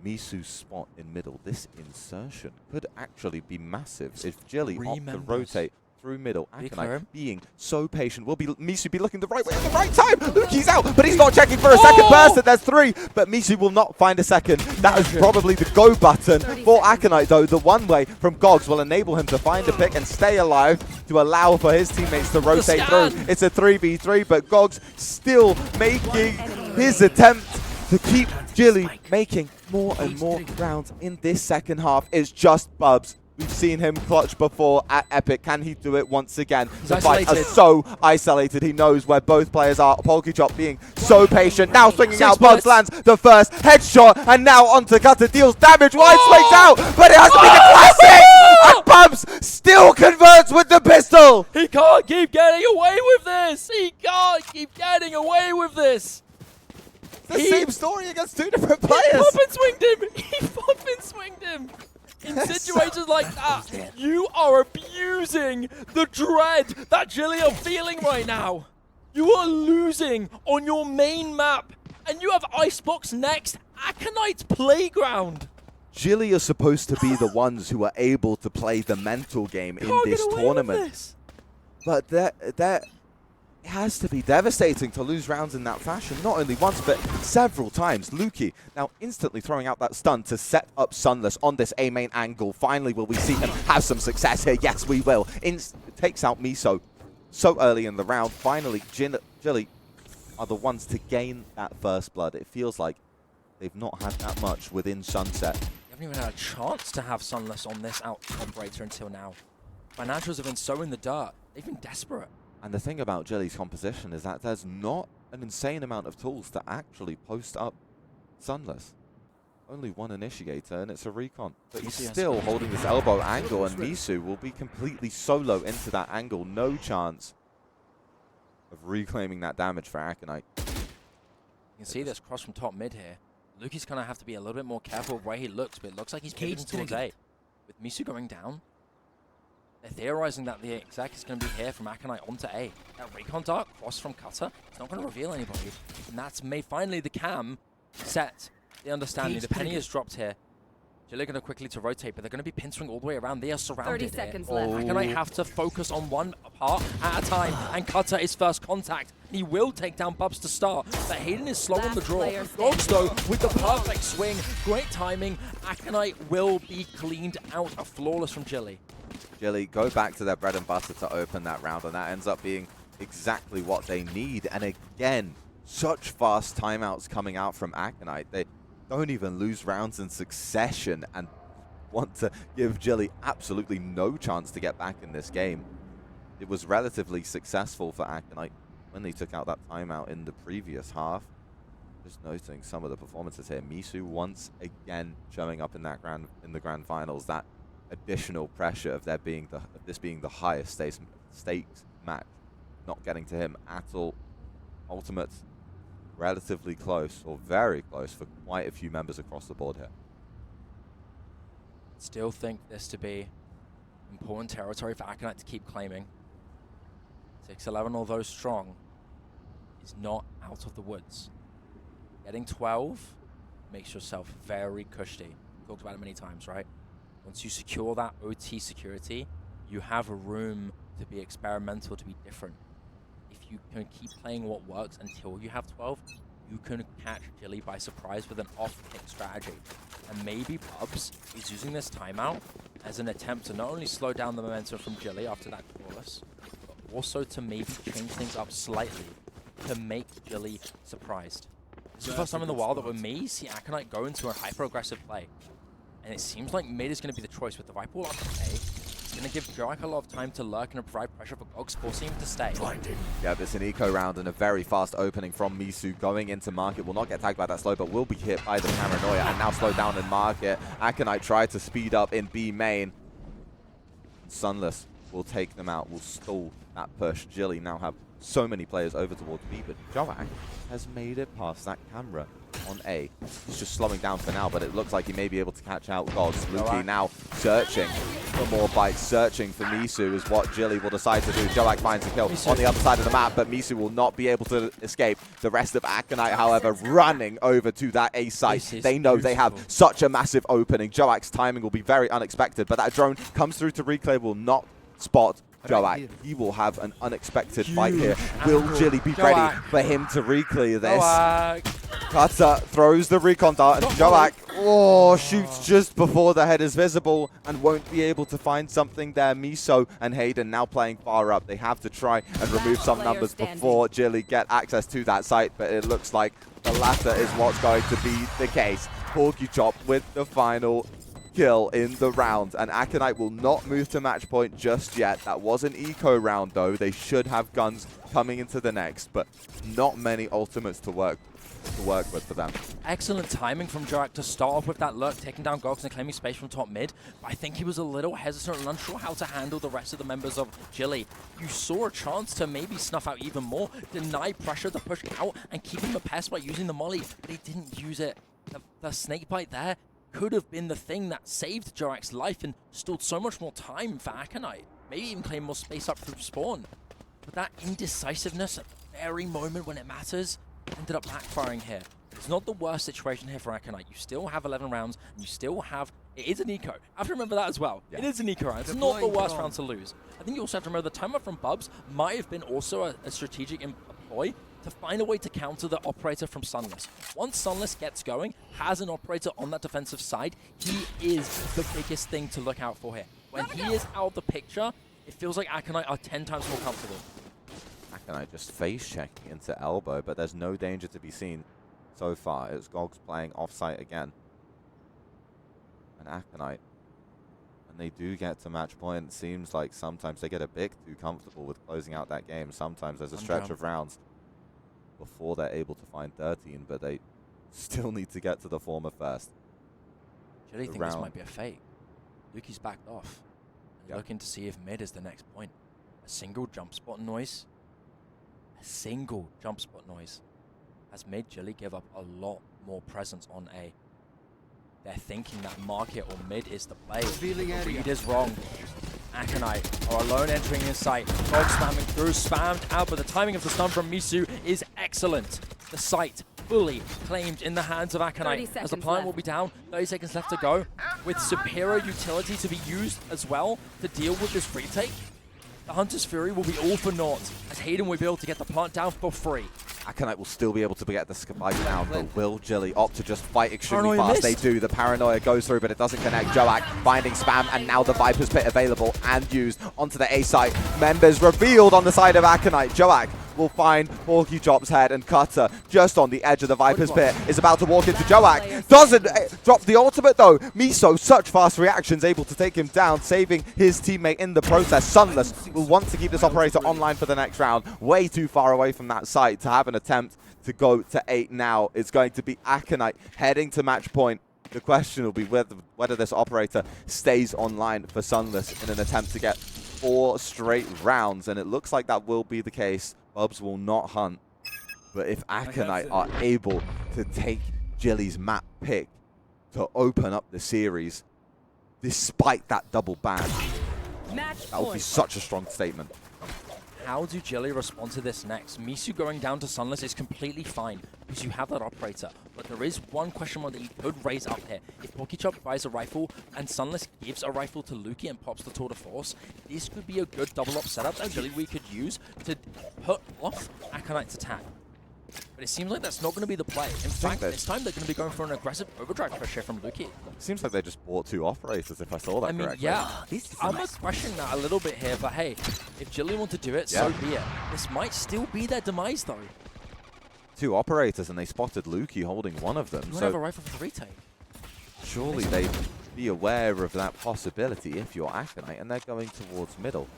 Misu's spot in middle. This insertion could actually be massive if Gilly opt to rotate through middle. Aconite being so patient. Will be Misu be looking the right way at the right time. Lukey's out, but he's not checking for a second burst, and there's 3. But Misu will not find a second. That is probably the go button for Aconite, though. The one way from Gogs will enable him to find a pick and stay alive to allow for his teammates to rotate through. It's a 3v3, but Gogs still making his attempt to keep Gilly making more and more rounds in this second half. It's just Bubs. We've seen him clutch before at Epic. Can he do it once again? The fight is so isolated. He knows where both players are. Polkychop being so patient. Now swinging out. Bugs lands the first headshot. And now onto Cutter. Deals damage. Wide swings out. But it has to be the classic. And Bubs still converts with the pistol. He can't keep getting away with this. He can't keep getting away with this. The same story against 2 different players. He pop and swinged him. He pop and swinged him. In situations like that, you are abusing the dread that Gilly are feeling right now. You are losing on your main map, and you have Icebox next, Aconite's playground. Gilly are supposed to be the ones who are able to play the mental game in this tournament. But that it has to be devastating to lose rounds in that fashion, not only once, but several times. Lukey now instantly throwing out that stun to set up Sunless on this A main angle. Finally, will we see him have some success here? Yes, we will. Takes out Miso so early in the round. Finally, Gilly are the ones to gain that first blood. It feels like they've not had that much within Sunset. They haven't even had a chance to have Sunless on this operator until now. Financials have been so in the dirt. They've been desperate. And the thing about Gilly's composition is that there's not an insane amount of tools to actually post up Sunless. Only one initiator, and it's a recon. But he's still holding this elbow angle, and Misu will be completely solo into that angle. No chance of reclaiming that damage for Aconite. You can see this cross from top mid here. Lukey's going to have to be a little bit more careful of where he looks, but it looks like he's pivoting towards A. With Misu going down, they're theorizing that the exec is going to be here from Aconite onto A. That recon dart cross from Cutter, it's not going to reveal anybody. And that's made finally the cam set. The understanding, the penny is dropped here. Gilly going to quickly to rotate, but they're going to be pin swing all the way around. They are surrounded 30 seconds here. left. Aconite have to focus on one part at a time, and Cutter is first contact. He will take down Bubs to start, but Hayden is slow on the draw. Gogs, though, with the perfect swing, great timing. Aconite will be cleaned out, a flawless from Gilly. Gilly go back to their bread and butter to open that round, and that ends up being exactly what they need. And again, such fast timeouts coming out from Aconite. They don't even lose rounds in succession and want to give Gilly absolutely no chance to get back in this game. It was relatively successful for Aconite when they took out that timeout in the previous half. Just noting some of the performances here. Misu once again showing up in the grand finals. That additional pressure of this being the highest stakes match, not getting to him at all. Ultimate relatively close, or very close, for quite a few members across the board here. Still think this to be important territory for Aconite to keep claiming. 6-11, although strong, is not out of the woods. Getting 12 makes yourself very cushy. Talked about it many times, right? Once you secure that OT security, you have a room to be experimental, to be different. If you can keep playing what works until you have 12, you can catch Gilly by surprise with an off-kick strategy. And maybe Bubs is using this timeout as an attempt to not only slow down the momentum from Gilly after that chorus, but also to maybe change things up slightly to make Gilly surprised. This is the first time in the wild that with me see Aconite go into a hyper-aggressive play. And it seems like mid is going to be the choice with the Viper Wall up to A. It's going to give Joak a lot of time to lurk and provide pressure for Gogs, forcing him to stay. Blinding. Yeah, but it's an eco round and a very fast opening from Misu going into market. Will not get tagged by that slow, but will be hit by the Paranoia and now slowed down in market. Aconite tried to speed up in B main. Sunless will take them out, will stall that push. Gilly now have so many players over towards B, but Joak has made it past that camera on A. He's just slowing down for now, but it looks like he may be able to catch out Gogs. Luki now searching for more bites, searching for Misu is what Gilly will decide to do. Joak finds a kill on the other side of the map, but Misu will not be able to escape. The rest of Aconite, however, running over to that A site. They know they have such a massive opening. Joak's timing will be very unexpected, but that drone comes through to Reclay, will not spot Joak. He will have an unexpected fight here. Will Gilly be ready for him to reclear this? Cutter throws the recon dart, and Joak shoots just before the head is visible and won't be able to find something there. Miso and Hayden now playing far up. They have to try and remove some numbers before Gilly get access to that site, but it looks like the latter is what's going to be the case. Porky Chop with the final kill in the round, and Aconite will not move to match point just yet. That was an eco round though. They should have guns coming into the next, but not many ultimates to work with for them. Excellent timing from Joak to start off with that lurk, taking down Gogs and claiming space from top mid. But I think he was a little hesitant and unsure how to handle the rest of the members of Gilly. You saw a chance to maybe snuff out even more, deny pressure to push out and keep him a pest by using the molly, but he didn't use it. The snake bite there could have been the thing that saved Joak's life and stalled so much more time for Aconite. Maybe even claim more space up through spawn. But that indecisiveness at the very moment when it matters ended up backfiring here. It's not the worst situation here for Aconite. You still have 11 rounds, and you still have... It is an eco. I have to remember that as well. Yeah. It is an eco round. It's not the worst round to lose. I think you also have to remember the timer from Bubs might have been also a strategic employ to find a way to counter the operator from Sunless. Once Sunless gets going, has an operator on that defensive side, he is the biggest thing to look out for here. When he is out of the picture, it feels like Aconite are 10 times more comfortable. Aconite just face checking into elbow, but there's no danger to be seen so far. It's Gogs playing offsite again. And Aconite, when they do get to match point, it seems like sometimes they get a bit too comfortable with closing out that game. Sometimes there's a stretch of rounds before they're able to find 13, but they still need to get to the former first. I really think this might be a fake. Luki's backed off. And looking to see if mid is the next point. A single jump spot noise. A single jump spot noise has made Gilly give up a lot more presence on A. They're thinking that market or mid is the play. The read is wrong. Aconite are alone entering in sight. Dog spamming through, spammed out, but the timing of the stun from Misu is excellent. The site fully claimed in the hands of Aconite as the plant will be down. 30 seconds left to go. With superior utility to be used as well to deal with this retake, the Hunter's Fury will be all for naught, as Hayden will be able to get the plant down for free. Aconite will still be able to get the spike down, but will Gilly opt to just fight extremely fast? They do. The Paranoia goes through, but it doesn't connect. Joak finding spam, and now the Viper's Pit available and used onto the A site. Members revealed on the side of Aconite. Joak will find Porkychop's head, and Cutter, just on the edge of the Viper's Pit, is about to walk into Joak. Doesn't drop the ultimate though. Miso, such fast reactions, able to take him down, saving his teammate in the process. Sunless will want to keep this operator online for the next round. Way too far away from that site to have an attempt to go to 8 now. It's going to be Aconite heading to match point. The question will be whether this operator stays online for Sunless in an attempt to get 4 straight rounds, and it looks like that will be the case. Bubs will not hunt, but if Aconite are able to take Gilly's map pick to open up the series, despite that double ban, that would be such a strong statement. How do Gilly respond to this next? Miso going down to Sunless is completely fine because you have that operator. But there is one question mark that you could raise up here. If Porkychop buys a rifle and Sunless gives a rifle to Lukey and pops the tour de force, this could be a good double-up setup that Gillyweewee could use to put off Aconite's attack. But it seems like that's not going to be the play. In fact, this time they're going to be going for an aggressive overdrive pressure from Lukey. Seems like they just bought 2 operators, if I saw that correctly. Yeah, I'm going to question that a little bit here, but hey, if Gilly want to do it, so be it. This might still be their demise, though. 2 operators, and they spotted Lukey holding one of them. You want to have a rifle for the retake? Surely they'd be aware of that possibility if you're Aconite, and they're going towards middle.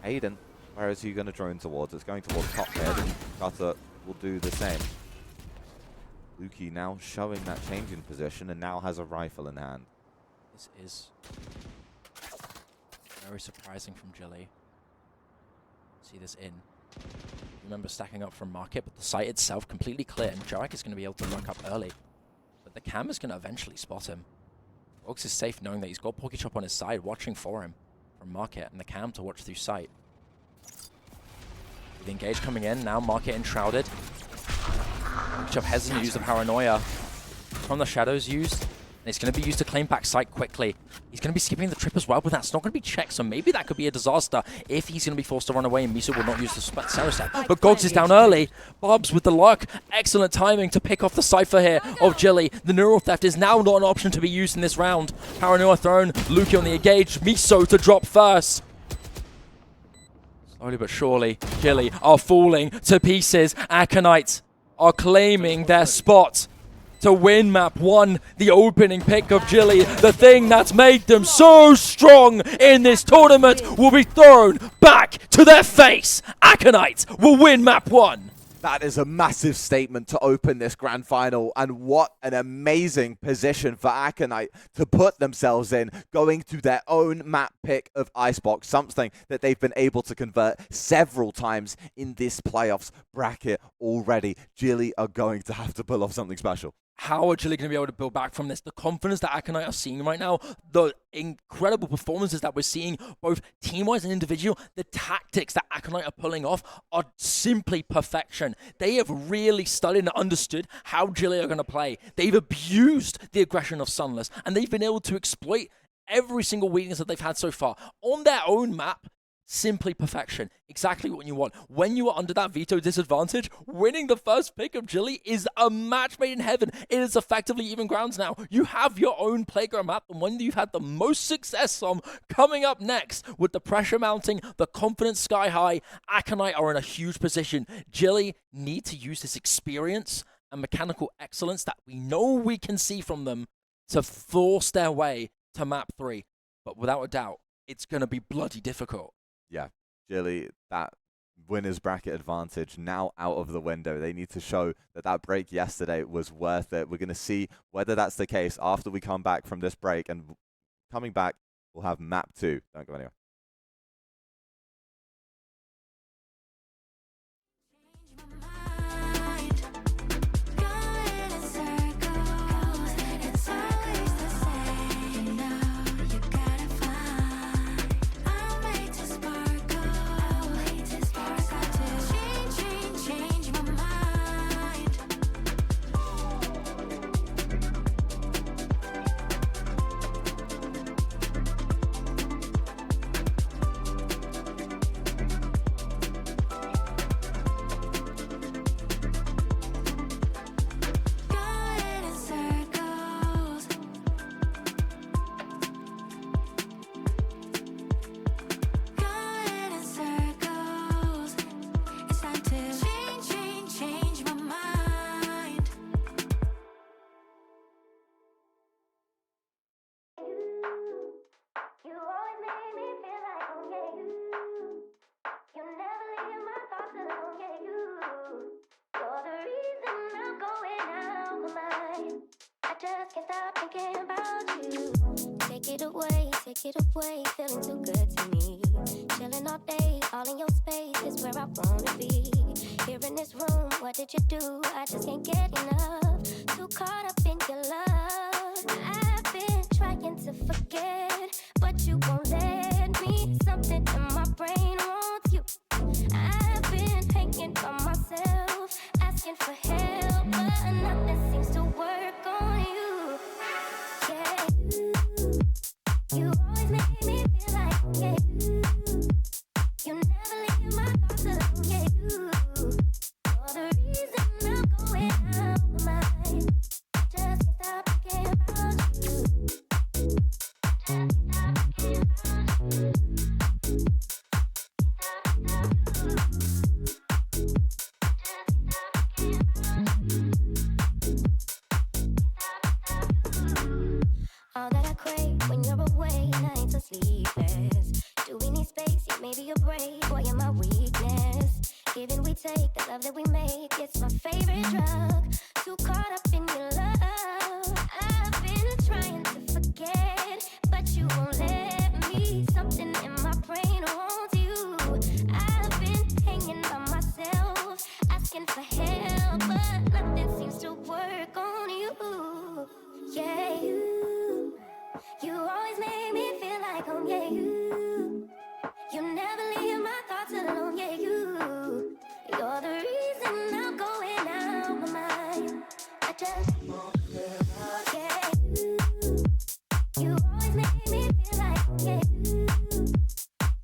Aiden, where is he going to drone towards? It's going towards top mid. Cutter will do the same. Lukey now showing that change in position and now has a rifle in hand. This is very surprising from Gilly. See this in. Remember stacking up from market, but the site itself completely clear, and Joak is going to be able to lock up early. But the cam is going to eventually spot him. Oaks is safe knowing that he's got Porkychop on his side watching for him from market, and the cam to watch through sight. With Engage coming in, now market enshrouded. Porkychop hesitant to use the paranoia. From the shadows used, and it's going to be used to claim back sight quickly. He's going to be skipping the trip as well, but that's not going to be checked, so maybe that could be a disaster if he's going to be forced to run away, and Miso will not use the Sarasat. But Gogs is down early. Bobs with the luck. Excellent timing to pick off the Cypher here of Gilly. The Neural Theft is now not an option to be used in this round. Paranoia thrown. Lukey on the Engage. Miso to drop first. Slowly but surely, Gilly are falling to pieces. Aconite are claiming their spot to win map 1, the opening pick of Gilly. The thing that's made them so strong in this tournament will be thrown back to their face. Aconite will win map 1. That is a massive statement to open this grand final, and what an amazing position for Aconite to put themselves in, going to their own map pick of Icebox, something that they've been able to convert several times in this playoffs bracket already. Gilly are going to have to pull off something special. How are Gilly going to be able to build back from this? The confidence that Aconite are seeing right now, the incredible performances that we're seeing, both team-wise and individual, the tactics that Aconite are pulling off are simply perfection. They have really studied and understood how Gilly are going to play. They've abused the aggression of Sunless, and they've been able to exploit every single weakness that they've had so far on their own map. Simply perfection. Exactly what you want. When you are under that veto disadvantage, winning the first pick of Gilly is a match made in heaven. It is effectively even grounds now. You have your own playground map, and one you've had the most success on coming up next with the pressure mounting, the confidence sky high. Aconite are in a huge position. Gilly need to use this experience and mechanical excellence that we know we can see from them to force their way to map 3. But without a doubt, it's going to be bloody difficult. Yeah, Gilly, that winner's bracket advantage now out of the window. They need to show that that break yesterday was worth it. We're going to see whether that's the case after we come back from this break. And coming back, we'll have map 2. Don't go anywhere. You're the reason I'm going out my mind. I just can't stop thinking about you. Take it away, feeling too good to me. Chilling all day, all in your space is where I wanna be. Here in this room, what did you do? I just can't get enough. Too caught up in your love. I've been trying to forget, but you won't let me. Something in my brain wants you. I've been hanging by myself, asking for help, but nothing seems to work on you. Yeah, you always make me feel like, yeah, you never leave my thoughts alone, yeah, you're the reason I'm going out of my mind. Just can't stop thinking about you. Just can't stop thinking about you. All that I crave when you're away, nights are sleepless. Do we need space? Yeah, maybe a break. Boy, you're my weakness. Give and we take, the love that we make, it's my favorite drug. Too caught up in your love. I've been trying to forget, but you won't let me. Something in my brain wants you. I've been hanging by myself, asking for help, but nothing seems to work on you. Yeah, you always make me feel like home, yeah, you never leave my thoughts alone, yeah, you're the reason I'm going out my mind. I just, yeah, you always make me feel like home, yeah,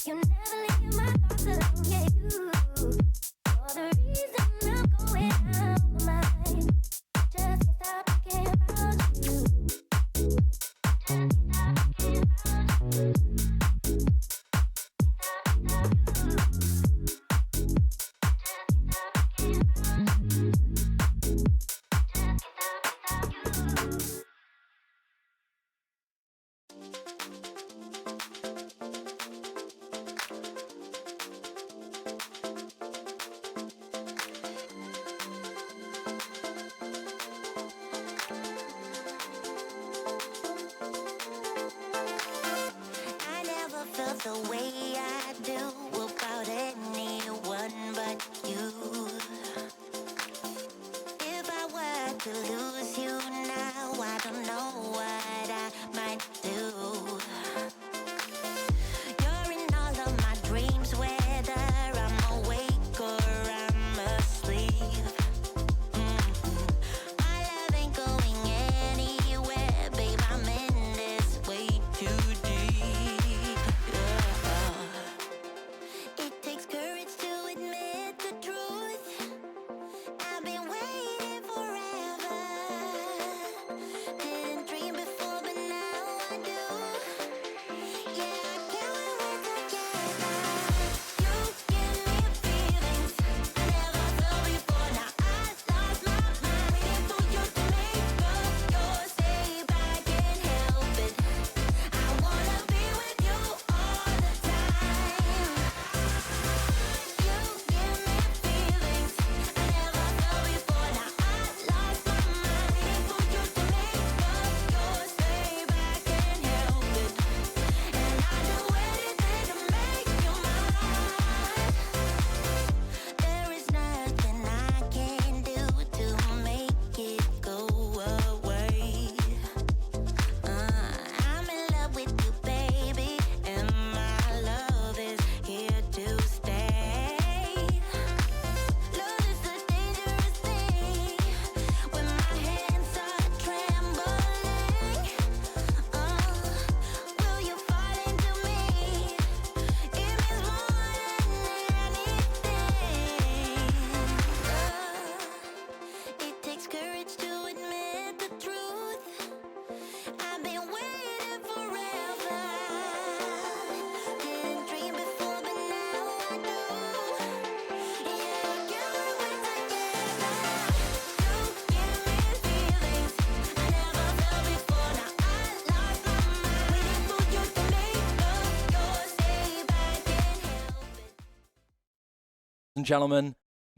you never leave my thoughts alone, yeah, you're the reason I'm going out my mind. I just can't stop thinking about you. The way I do about anyone but you. If I were to lose you now, I don't know what I might do. You're in all of my dreams, whether I'm awake or I'm asleep. My love ain't going anywhere, babe, I'm in this way too deep. It takes courage to admit the truth. I've been waiting forever. Didn't dream before, but now I do. Yeah, I can't wait together. You give me feelings I never felt before. Now I lost my mind, waiting for you to make up your say, but I can't help it. I wanna be with you all the time. You give me feelings I never felt before. Now I lost my mind, waiting for you to make up your say, but I can't help it. And I do anything to make you mine. There is nothing I can do to make it go away. I'm in love with you, baby, and my love is here to stay. Love is a dangerous thing when my hands are trembling. Will you fall into me? It means more than anything. It takes courage to admit the truth. I've been waiting forever. Didn't dream before, but now I do. Yeah, I can't wait together. You give me feelings I never felt before. Now I lost my mind, waiting for you to make up your say, but I can't help it. And gentlemen,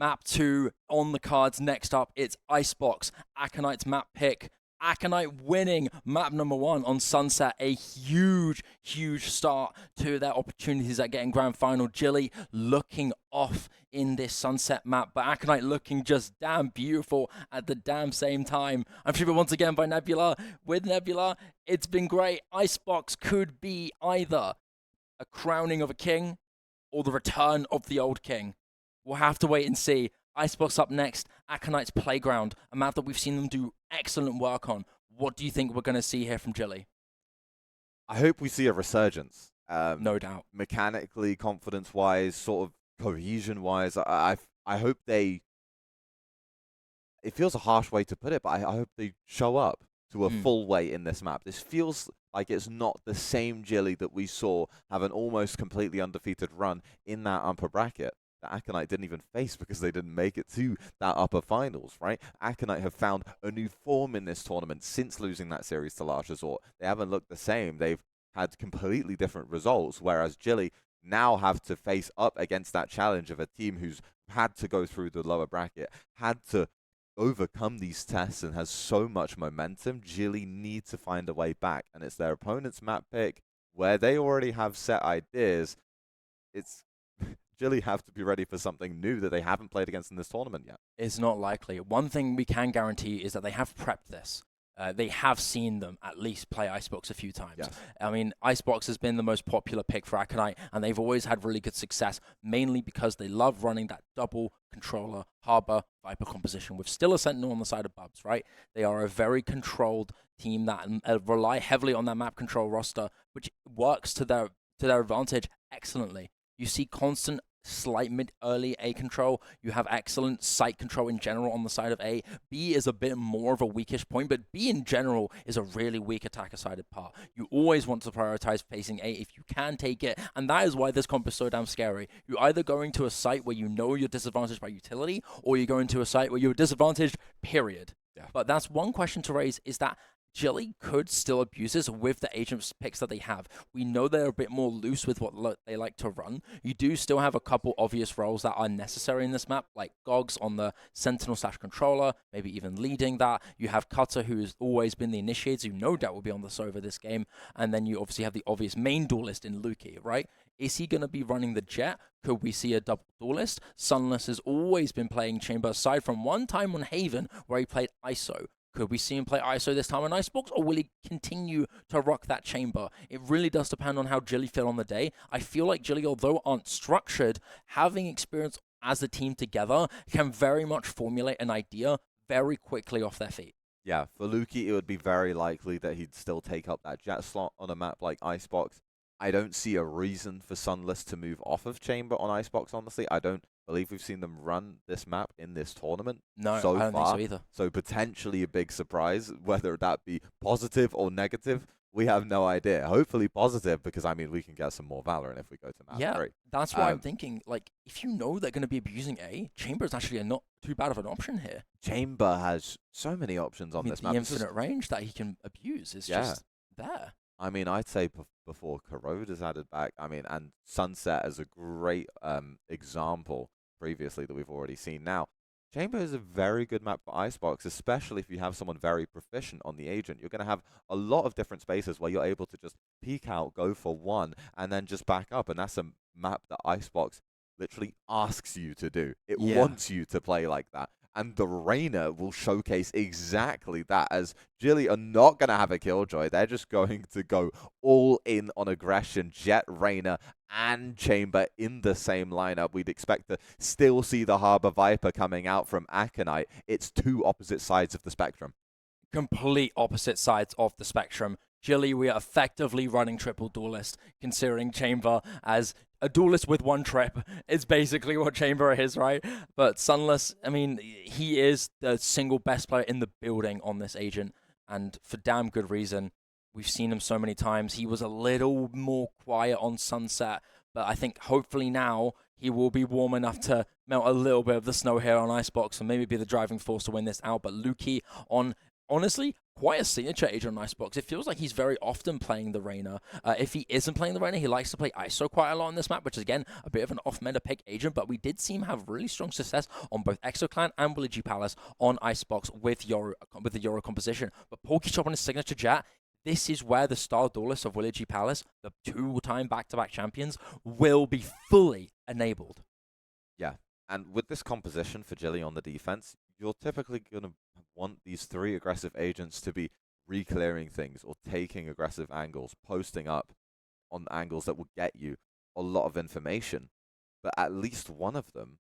Map 2 on the cards. Next up, it's Icebox. Aconite's map pick. Aconite winning map number 1 on Sunset. A huge, huge start to their opportunities at getting grand final. Gilly looking off in this Sunset map, but Aconite looking just damn beautiful at the damn same time. I'm featured once again by Nebula. With Nebula, it's been great. Icebox could be either a crowning of a king or the return of the old king. We'll have to wait and see. Icebox up next, Aconite's Playground, a map that we've seen them do excellent work on. What do you think we're going to see here from Gilly? I hope we see a resurgence. No doubt. Mechanically, confidence-wise, sort of cohesion-wise, I hope they... It feels a harsh way to put it, but I hope they show up to a full weight in this map. This feels like it's not the same Gilly that we saw have an almost completely undefeated run in that upper bracket that Aconite didn't even face because they didn't make it to that upper finals, right? Aconite have found a new form in this tournament since losing that series to Last Resort. They haven't looked the same. They've had completely different results, whereas Gilly now have to face up against that challenge of a team who's had to go through the lower bracket, had to overcome these tests and has so much momentum. Gilly need to find a way back, and it's their opponent's map pick where they already have set ideas. It's Gilly have to be ready for something new that they haven't played against in this tournament yet. It's not likely. One thing we can guarantee is that they have prepped this. They have seen them at least play Icebox a few times. Yes. I mean, Icebox has been the most popular pick for Aconite, and they've always had really good success, mainly because they love running that double controller Harbor Viper composition with still a Sentinel on the side of Bubs, right? They are a very controlled team that rely heavily on their map control roster, which works to their advantage excellently. You see constant slight mid-early A control. You have excellent site control in general on the side of A. B is a bit more of a weakish point, but B in general is a really weak attacker-sided part. You always want to prioritize facing A if you can take it, and that is why this comp is so damn scary. You're either going to a site where you know you're disadvantaged by utility, or you're going to a site where you're disadvantaged, period. Yeah. But that's one question to raise, is that Gilly could still abuse this with the agent picks that they have. We know they're a bit more loose with what they like to run. You do still have a couple obvious roles that are necessary in this map, like Gogs on the Sentinel/controller, maybe even leading that. You have Cutter, who has always been the initiator, who no doubt will be on the Sova this game. And then you obviously have the obvious main duelist in Lukey, right? Is he going to be running the Jet? Could we see a double duelist? Sunless has always been playing Chamber, aside from one time on Haven where he played ISO. Could we see him play ISO this time on Icebox, or will he continue to rock that Chamber? It really does depend on how Gilly feel on the day. I feel like Gilly, although aren't structured, having experience as a team together can very much formulate an idea very quickly off their feet. Yeah, for Lukey, it would be very likely that he'd still take up that Jet slot on a map like Icebox. I don't see a reason for Sunless to move off of Chamber on Icebox, honestly. I don't believe we've seen them run this map in this tournament No, so I don't far. think so either. So potentially a big surprise, whether that be positive or negative, we have no idea. Hopefully positive, because, I mean, we can get some more Valorant if we go to map 3. That's why I'm thinking, like, if you know they're going to be abusing A, Chamber is actually not too bad of an option here. Chamber has so many options on this map. The infinite range that he can abuse is just there. I mean, I'd say before Corrode is added back, I mean, and Sunset is a great example previously that we've already seen. Now, Chamber is a very good map for Icebox, especially if you have someone very proficient on the agent. You're going to have a lot of different spaces where you're able to just peek out, go for one, and then just back up. And that's a map that Icebox literally asks you to do. It wants you to play like that. And the Reyna will showcase exactly that, as Gilly are not going to have a Killjoy. They're just going to go all in on aggression. Jet, Reyna, and Chamber in the same lineup. We'd expect to still see the Harbor Viper coming out from Aconite. It's two opposite sides of the spectrum. Complete opposite sides of the spectrum. Gilly, we are effectively running triple duelist, considering Chamber as a duelist with one trip is basically what Chamber is, right? But Sunless, I mean, he is the single best player in the building on this agent, and for damn good reason. We've seen him so many times. He was a little more quiet on Sunset, but I think hopefully now he will be warm enough to melt a little bit of the snow here on Icebox and maybe be the driving force to win this out. But Lukey on honestly quite a signature agent on Icebox. It feels like he's very often playing the Reyna. If he isn't playing the Reyna, he likes to play ISO quite a lot on this map, which is, again, a bit of an off-meta pick agent, but we did see him have really strong success on both ExoClan and WillyG Palace on Icebox with the Euro composition. But PorkyChop on his signature jet, this is where the star duelists of WillyG Palace, the 2-time back-to-back champions, will be fully enabled. Yeah, and with this composition for Gilly on the defense, you're typically going to want these 3 aggressive agents to be re-clearing things or taking aggressive angles, posting up on angles that will get you a lot of information. But at least one of them,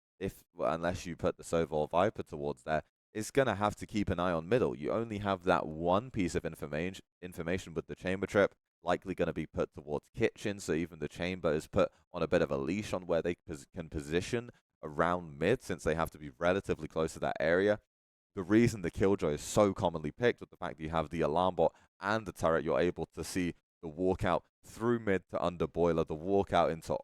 unless you put the Sova or Viper towards there, is going to have to keep an eye on middle. You only have that one piece of information with the chamber trip, likely going to be put towards kitchen, so even the chamber is put on a bit of a leash on where they can position around mid, since they have to be relatively close to that area. The reason the Killjoy is so commonly picked, with the fact that you have the alarm bot and the turret, you're able to see the walkout through mid to under boiler, the walkout into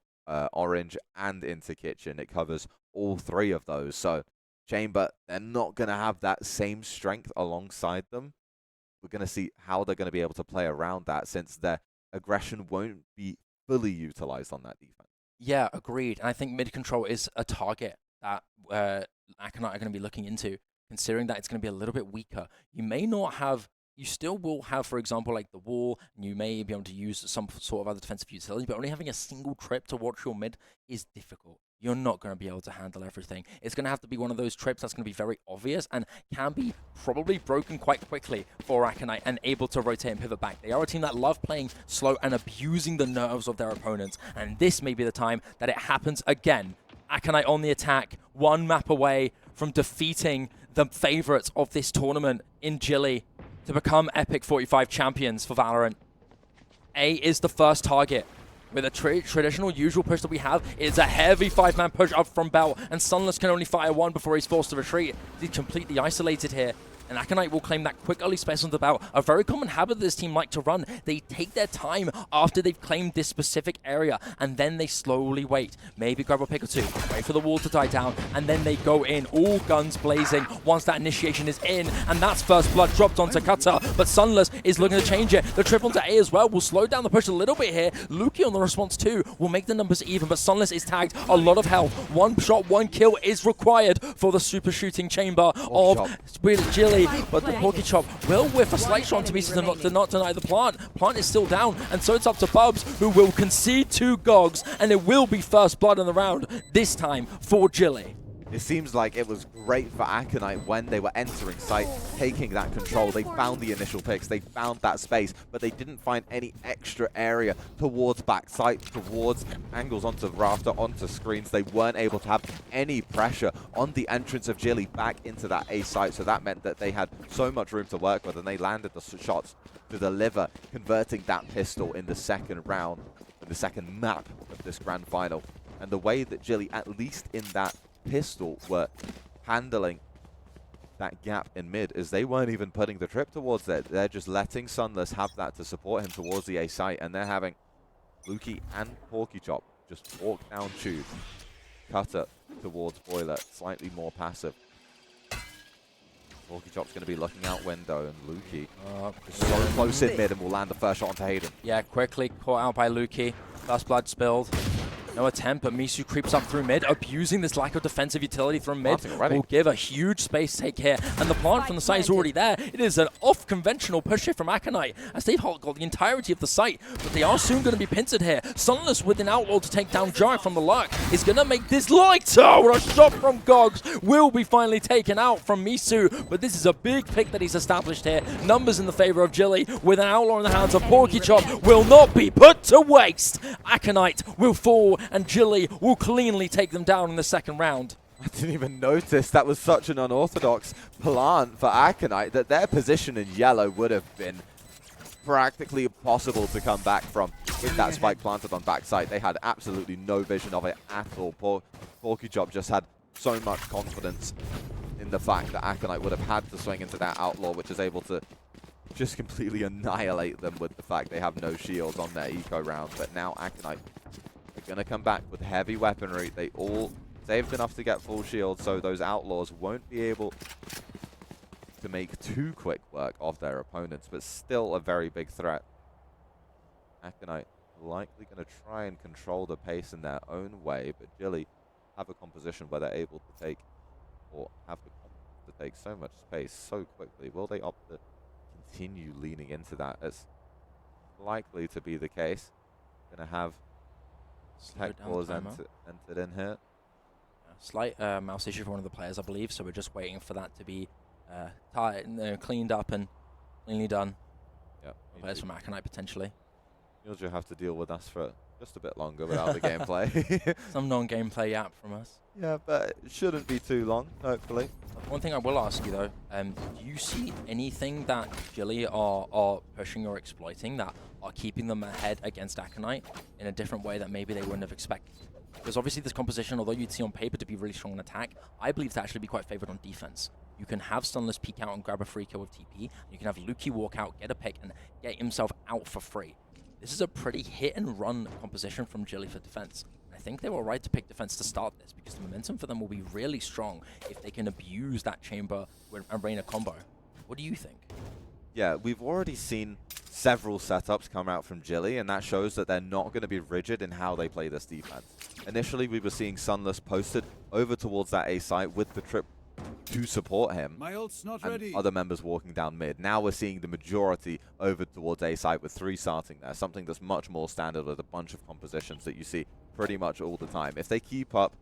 orange and into kitchen. It covers all 3 of those. So chamber, they're not going to have that same strength alongside them. We're going to see how they're going to be able to play around that, since their aggression won't be fully utilized on that defense. Yeah, agreed. And I think mid control is a target that Aconite are going to be looking into, considering that it's going to be a little bit weaker. You still will have, for example, like the wall, and you may be able to use some sort of other defensive utility, but only having a single trip to watch your mid is difficult. You're not going to be able to handle everything. It's going to have to be one of those trips that's going to be very obvious and can be probably broken quite quickly for Aconite and able to rotate and pivot back. They are a team that love playing slow and abusing the nerves of their opponents, and this may be the time that it happens again. Aconite on the attack, 1 map away from defeating the favorites of this tournament in Gilly to become EPIC45 champions for Valorant. A is the first target. With a traditional usual push that we have, it's a heavy 5-man push up from Bell, and Sunless can only fire 1 before he's forced to retreat. He's completely isolated here. And Aconite will claim that quick early space on the Bell. A very common habit that this team like to run. They take their time after they've claimed this specific area, and then they slowly wait. Maybe grab a pick or 2, wait for the wall to die down, and then they go in, all guns blazing once that initiation is in. And that's first blood dropped onto Cutter, but Sunless is looking to change it. The trip onto A as well will slow down the push a little bit here. Lukey on the response too will make the numbers even, but Sunless is tagged. A lot of health. 1 shot, 1 kill is required for the super shooting chamber of Gilly. But the PorkyChop will whiff a slight shot to pieces to not deny the plant. Plant is still down, and so it's up to Bubs, who will concede 2 Gogs, and it will be first blood in the round, this time for Gilly. It seems like it was great for Aconite when they were entering site, taking that control. They found the initial picks, they found that space, but they didn't find any extra area towards backside, towards angles onto rafter, onto screens. They weren't able to have any pressure on the entrance of Gilly back into that A site, so that meant that they had so much room to work with, and they landed the shots to deliver, converting that pistol in the second round, in the second map of this grand final. And the way that Gilly, at least in that pistol, were handling that gap in mid is they weren't even putting the trip towards it. They're just letting Sunless have that to support him towards the A site, and they're having Lukey and PorkyChop just walk down tube, Cutter towards boiler, slightly more passive. PorkyChop's going to be looking out window, and Lukey is so close in mid and will land the first shot onto Hayden. Yeah, quickly caught out by Lukey. First blood spilled. No attempt, but Misu creeps up through mid, abusing this lack of defensive utility from mid. Will give a huge space take here, and the plant from the site is already there. It is an off-conventional push here from Aconite, as they've got the entirety of the site, but they are soon going to be pincered here. Sunless with an outlaw to take down Jarek from the Lurk is going to make this lighter. A shot from Gogs will be finally taken out from Misu, but this is a big pick that he's established here. Numbers in the favor of Gilly, with an outlaw in the hands of PorkyChop, will not be put to waste. Aconite will fall, and Gilly will cleanly take them down in the second round. I didn't even notice that was such an unorthodox plant for Aconite that their position in yellow would have been practically impossible to come back from with that spike planted on backside. They had absolutely no vision of it at all. PorkyChop just had so much confidence in the fact that Aconite would have had to swing into that outlaw, which is able to just completely annihilate them with the fact they have no shields on their eco round. But now Aconite are going to come back with heavy weaponry. They all saved enough to get full shield, so those outlaws won't be able to make too quick work of their opponents, but still a very big threat. Aconite likely going to try and control the pace in their own way, but Gilly have a composition where they're able to take, or have the confidence to take so much space so quickly. Will they opt to continue leaning into that? It's likely to be the case. Going to have tech pause entered in here. Slight mouse issue for one of the players, I believe, so we're just waiting for that to be cleaned up and cleanly done. Yep. Players from Aconite potentially. You'll just have to deal with us for just a bit longer without the gameplay. Some non-gameplay yap from us. Yeah, but it shouldn't be too long, hopefully. One thing I will ask you though, do you see anything that Gilly are pushing or exploiting that are keeping them ahead against Aconite in a different way that maybe they wouldn't have expected? Because obviously this composition, although you'd see on paper to be really strong on attack, I believe to actually be quite favored on defense. You can have Stunless peek out and grab a free kill with TP. You can have Lukey walk out, get a pick, and get himself out for free. This is a pretty hit-and-run composition from Gilly for defense. I think they were right to pick defense to start this because the momentum for them will be really strong if they can abuse that chamber and Reyna combo. What do you think? Yeah, we've already seen several setups come out from Gilly, and that shows that they're not going to be rigid in how they play this defense. Initially, we were seeing Sunless posted over towards that A site with the trip to support him, My ult's not and ready. other members walking down mid. Now we're seeing the majority over towards A site with 3 starting there, something that's much more standard with a bunch of compositions that you see pretty much all the time. If they keep up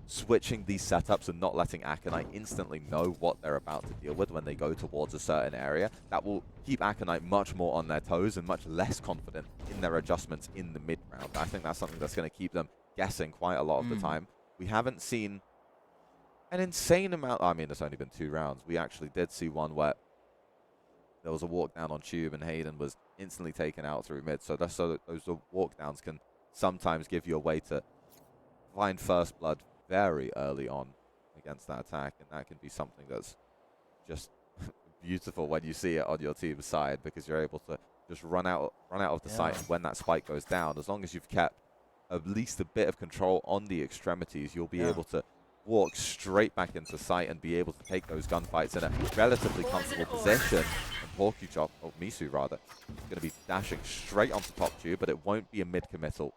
switching these setups and not letting Aconite instantly know what they're about to deal with when they go towards a certain area, that will keep Aconite much more on their toes and much less confident in their adjustments in the mid round. I think that's something that's going to keep them guessing quite a lot of the time. We haven't seen an insane amount. I mean, there's only been 2 rounds. We actually did see one where there was a walk down on Tube and Hayden was instantly taken out through mid. So those walk downs can sometimes give you a way to find first blood very early on against that attack, and that can be something that's just beautiful when you see it on your team's side, because you're able to just run out of the site, and when that spike goes down, as long as you've kept at least a bit of control on the extremities, you'll be able to walk straight back into sight and be able to take those gunfights in a relatively comfortable position. And Porkychop, or Misu rather, is going to be dashing straight onto top tube, but it won't be a mid-committal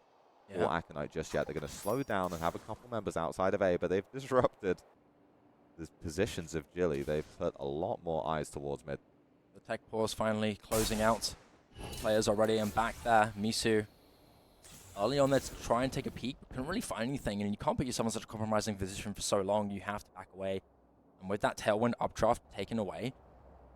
or Aconite just yet. They're going to slow down and have a couple members outside of A, but they've disrupted the positions of Gilly. They've put a lot more eyes towards mid. The tech pause finally closing out. Players already and back there. Misu early on there to try and take a peek, but couldn't really find anything, and you can't put yourself in such a compromising position for so long. You have to back away. And with that tailwind updraft taken away,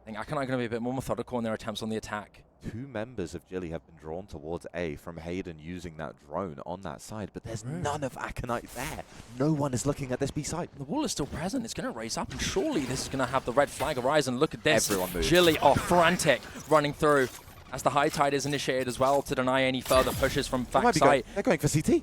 I think Aconite are going to be a bit more methodical in their attempts on the attack. 2 members of Gilly have been drawn towards A from Hayden using that drone on that side, but there's none of Aconite there. No one is looking at this B site. The wall is still present. It's going to raise up, and surely this is going to have the red flag arise. And look at this. Everyone moves. Gilly are frantic running through as the high tide is initiated as well to deny any further pushes from backside. They're going for CT.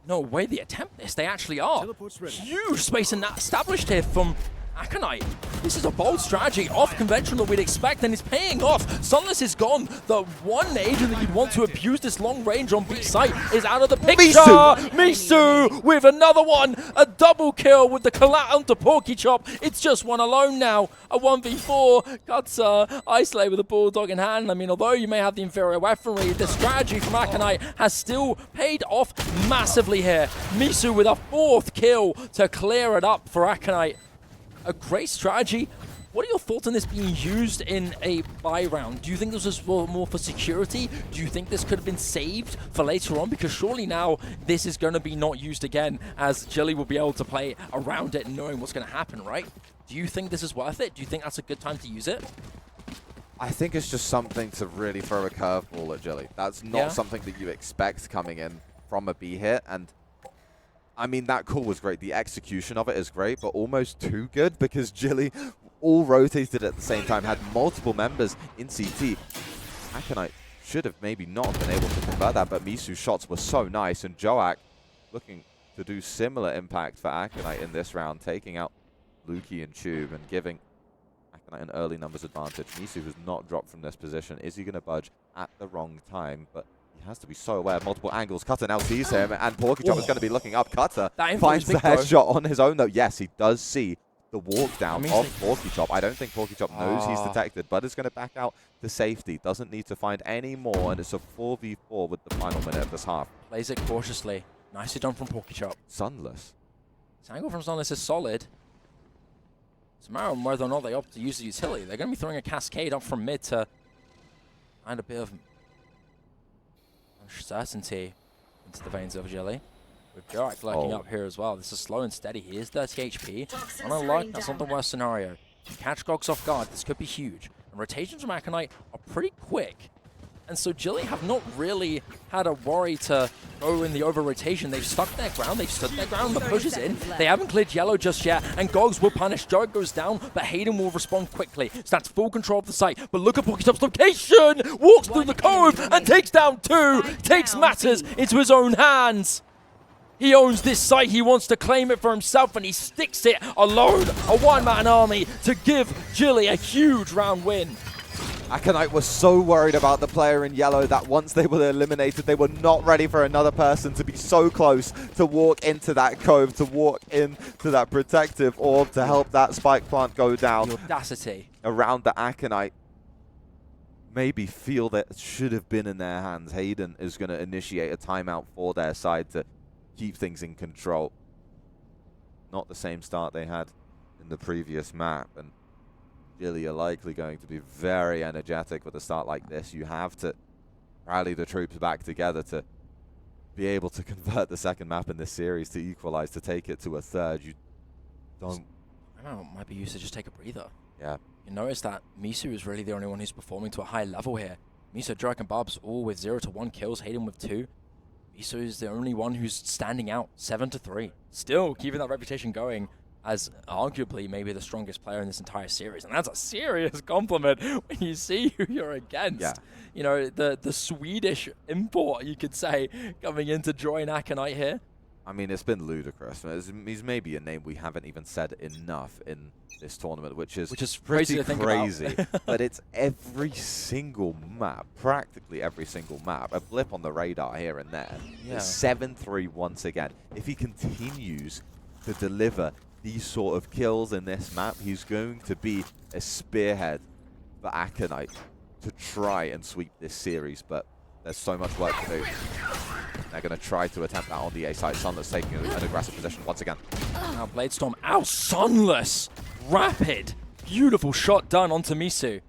No way they attempt this. They actually are. Teleport's ready. Huge space in that established here from Aconite. This is a bold strategy, off conventional we'd expect, and it's paying off. Sunless is gone. The one agent that you'd want to abuse this long range on B site is out of the picture. Misu with another one. A double kill with the collat onto Porkychop. It's just one alone now. A 1v4. Gutsa isolate with a bulldog in hand. I mean, although you may have the inferior weaponry, the strategy from Aconite has still paid off massively here. Misu with a 4th kill to clear it up for Aconite. A great strategy. What are your thoughts on this being used in a buy round? Do you think this was more for security? Do you think this could have been saved for later on? Because surely now this is going to be not used again, as Gilly will be able to play around it knowing what's going to happen, right? Do you think this is worth it? Do you think that's a good time to use it? I think it's just something to really throw a curveball at Gilly. That's not something that you expect coming in from a B hit, and I mean, that call was great. The execution of it is great, but almost too good, because Gilly all rotated at the same time, had multiple members in CT. Aconite should have maybe not been able to convert that, but Misu's shots were so nice, and Joak looking to do similar impact for Aconite in this round, taking out Lukey and Tube and giving Aconite an early numbers advantage. Misu has not dropped from this position. Is he going to budge at the wrong time? But he has to be so aware of multiple angles. Cutter now sees him, and Porkychop is going to be looking up. Cutter finds the headshot on his own, though. Yes, he does see the walk down of Porky Chop. I don't think Porky Chop knows he's detected, but is going to back out to safety. Doesn't need to find any more, and it's a 4v4 with the final minute of this half. Plays it cautiously. Nicely done from Porky Chop. Sunless. This angle from Sunless is solid. It's a matter of whether or not they opt to use the utility. They're going to be throwing a cascade up from mid to find a bit of uncertainty into the veins of Gilly. With Jarek lurking up here as well. This is slow and steady. He is 30 HP. On a luck, that's not the worst scenario. You catch Gogs off guard, this could be huge. And rotations from Aconite are pretty quick. And so Gilly have not really had a worry to go in the over-rotation. They've stuck their ground, they've stood their ground, the push is in. They haven't cleared yellow just yet, and Gogs will punish. Jarek goes down, but Hayden will respond quickly. So that's full control of the site. But look at Porky Chop's location! Walks through the cove and takes down 2! Takes matters into his own hands! He owns this site, he wants to claim it for himself, and he sticks it alone, a one-man army, to give Gilly a huge round win. Aconite was so worried about the player in yellow that once they were eliminated, they were not ready for another person to be so close to walk into that cove, to walk into that protective orb, to help that spike plant go down. The audacity. Around the Aconite. Maybe feel that should have been in their hands. Hayden is going to initiate a timeout for their side to keep things in control. Not the same start they had in the previous map, and Gilly are likely going to be very energetic with a start like this. You have to rally the troops back together to be able to convert the second map in this series, to equalize, to take it to a third. You don't... I don't know, might be used to just take a breather. Yeah. You notice that Misu is really the only one who's performing to a high level here. Misu, Jarek, and Bubs all with 0 to 1 kills, Hayden with 2. Misu is the only one who's standing out, 7 to 3. Still keeping that reputation going as arguably maybe the strongest player in this entire series. And that's a serious compliment when you see who you're against. Yeah. You know, the Swedish import, you could say, coming in to join Aconite here. I mean, it's been ludicrous. He's maybe a name we haven't even said enough in this tournament, which is crazy pretty to think crazy. about. But it's every single map, practically every single map. A blip on the radar here and there. Yeah. 7-3 once again. If he continues to deliver these sort of kills in this map, he's going to be a spearhead for Aconite to try and sweep this series, but there's so much work to do. They're going to try to attempt that on the A side. Sunless taking an aggressive position once again. Now Bladestorm out, Sunless! Rapid, beautiful shot done onto Misu.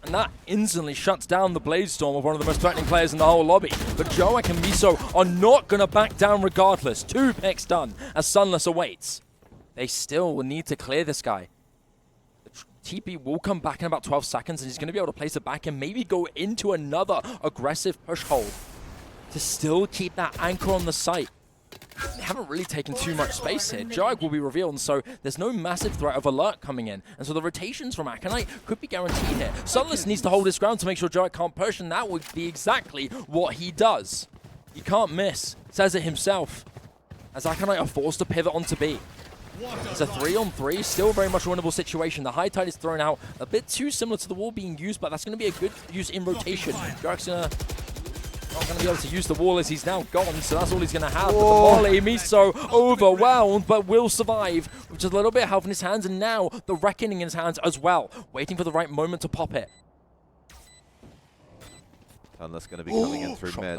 And that instantly shuts down the Bladestorm of one of the most threatening players in the whole lobby. But Joak and Miso are not going to back down regardless. 2 picks done as Sunless awaits. They still will need to clear this guy. The TP will come back in about 12 seconds, and he's going to be able to place it back and maybe go into another aggressive push hold to still keep that anchor on the site. They haven't really taken too much space here. Jarek will be revealed, and so there's no massive threat of alert coming in. And so the rotations from Aconite could be guaranteed here. Sunless needs to hold his ground to make sure Jarek can't push, and that would be exactly what he does. He can't miss, says it himself, as Aconite are forced to pivot onto B. It's a 3-on-3, still very much a winnable situation. The high tide is thrown out, a bit too similar to the wall being used, but that's going to be a good use in rotation. Jarek's not going to be able to use the wall as he's now gone, so that's all he's going to have. But the volley, Miso overwhelmed, but will survive with just a little bit of health in his hands, and now the Reckoning in his hands as well, waiting for the right moment to pop it. Sunless going to be coming in through mid.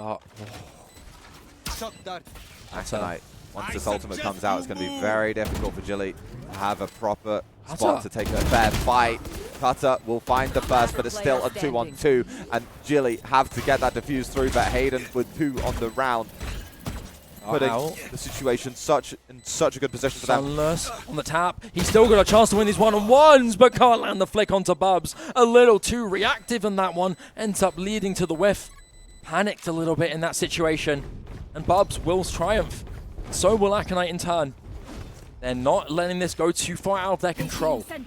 Aconite. Once this ultimate comes out, it's going to be very difficult for Gilly to have a proper spot to take a fair fight. Cutter will find the first, but it's still a 2-on-2, and Gilly have to get that defuse through, but Hayden with 2 on the round, putting the situation in such a good position for them. Sunless on the tap. He's still got a chance to win these one-on-ones, but can't land the flick onto Bubs. A little too reactive in that one, ends up leading to the whiff. Panicked a little bit in that situation, and Bubs will triumph. So will Aconite in turn. They're not letting this go too far out of their control. I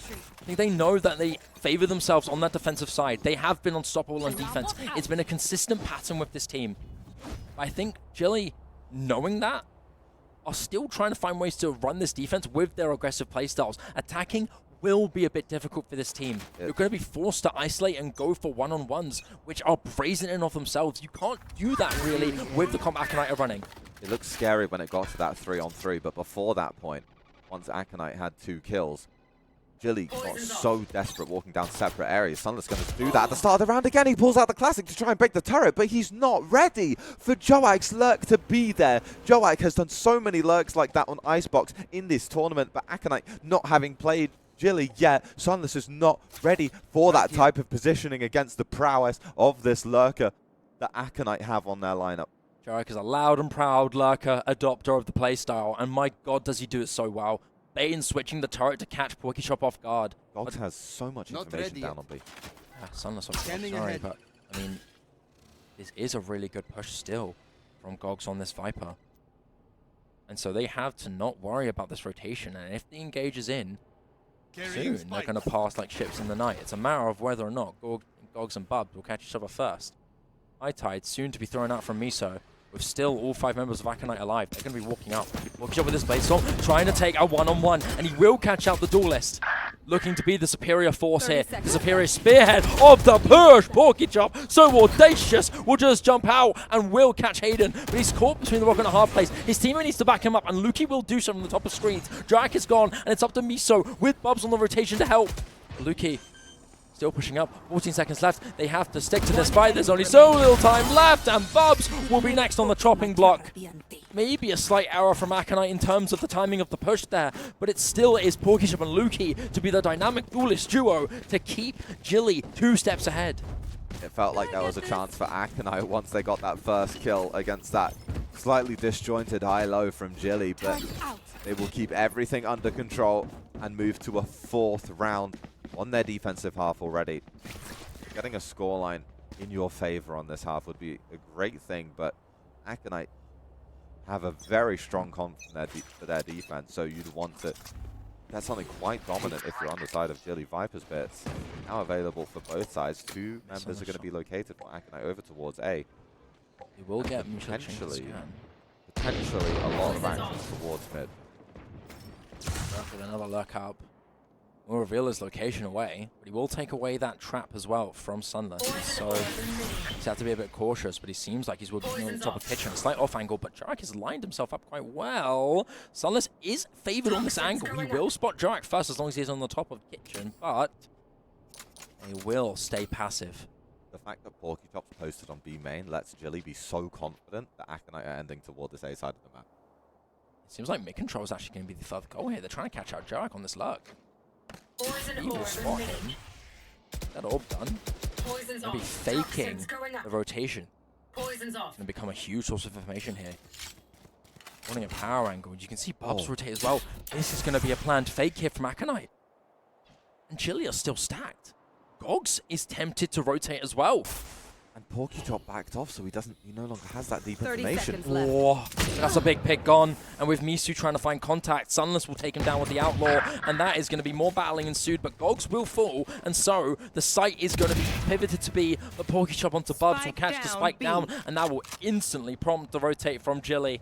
think they know that they favor themselves on that defensive side. They have been unstoppable on defense. It's been a consistent pattern with this team. I think Gilly, knowing that, are still trying to find ways to run this defense with their aggressive playstyles. Attacking will be a bit difficult for this team. You're going to be forced to isolate and go for one-on-ones, which are brazen in of themselves. You can't do that really with the comp Aconite are running. It looked scary when it got to that 3-on-3, but before that point, once Aconite had 2 kills. Gilly got so desperate walking down separate areas. Sunless going to do that at the start of the round again. He pulls out the classic to try and break the turret, but he's not ready for Joak's lurk to be there. Joak has done so many lurks like that on Icebox in this tournament, but Aconite not having played Gilly yet. Sunless is not ready for that type of positioning against the prowess of this lurker that Aconite have on their lineup. Joak is a loud and proud lurker, adopter of the playstyle, and my god does he do it so well. Bane switching the turret to catch PorkyChop off guard. Gogs has so much information down on B. Yeah, Sunless, of course, sorry, but I mean, this is a really good push still from Gogs on this Viper. And so they have to not worry about this rotation, and if the engage is in, soon they're going to pass like ships in the night. It's a matter of whether or not Gogs and Bubs will catch each other first. Tide soon to be thrown out from Miso, with still all 5 members of Aconite alive. They're going to be walking up. Walking up with this Blade Storm, trying to take a one-on-one, and he will catch out the duelist. Looking to be the superior force here. The superior spearhead of the push. PorkyChop, so audacious, will just jump out and will catch Hayden. But he's caught between the rock and a hard place. His teammate needs to back him up, and Lukey will do so from the top of screens. Jack is gone, and it's up to Miso with Bubs on the rotation to help. Lukey still pushing up, 14 seconds left. They have to stick to this fight. There's only so little time left, and Bubs will be next on the chopping block. Maybe a slight error from Aconite in terms of the timing of the push there, but it still is PorkyChop and Lukey to be the dynamic duelist duo to keep Gilly 2 steps ahead. It felt like there was a chance for Aconite once they got that first kill against that slightly disjointed high-low from Gilly, but they will keep everything under control and move to a 4th round on their defensive half already. Getting a scoreline in your favor on this half would be a great thing, but Aconite have a very strong comp for their defense, so you'd want to get something quite dominant if you're on the side of Gilly. Viper's Bits now available for both sides. 2 members are going to be located for Aconite over towards A. He will get potentially a lot of actions towards mid. With another lurk up. Will reveal his location away, but he will take away that trap as well from Sunless. So he's had to be a bit cautious, but he seems like he's working on the top of pitch and a slight off angle, but Jarek has lined himself up quite well. Sunless is favored on this angle. He will spot Jarek first as long as he's on the top of kitchen, but they will stay passive. The fact that PorkyChop's posted on B main lets Gilly be so confident that Aconite are ending toward this A side of the map. It seems like mid control is actually going to be the further goal here. They're trying to catch out Jarek on this lurk. He will spot him. That orb done. Maybe faking the rotation. It's going to become a huge source of information here. Wanting a power angle. You can see Bubs rotate as well. This is going to be a planned fake here from Aconite. And Gilly are still stacked. Gogs is tempted to rotate as well. And PorkyChop backed off, so he no longer has that deep 30 information. seconds left. Oh, that's a big pick gone. And with Misu trying to find contact, Sunless will take him down with the Outlaw, and that is going to be more battling ensued, but Gogs will fall, and so the site is going to be pivoted to B, but PorkyChop onto Bubs will catch the spike down, and that will instantly prompt the rotate from Gilly.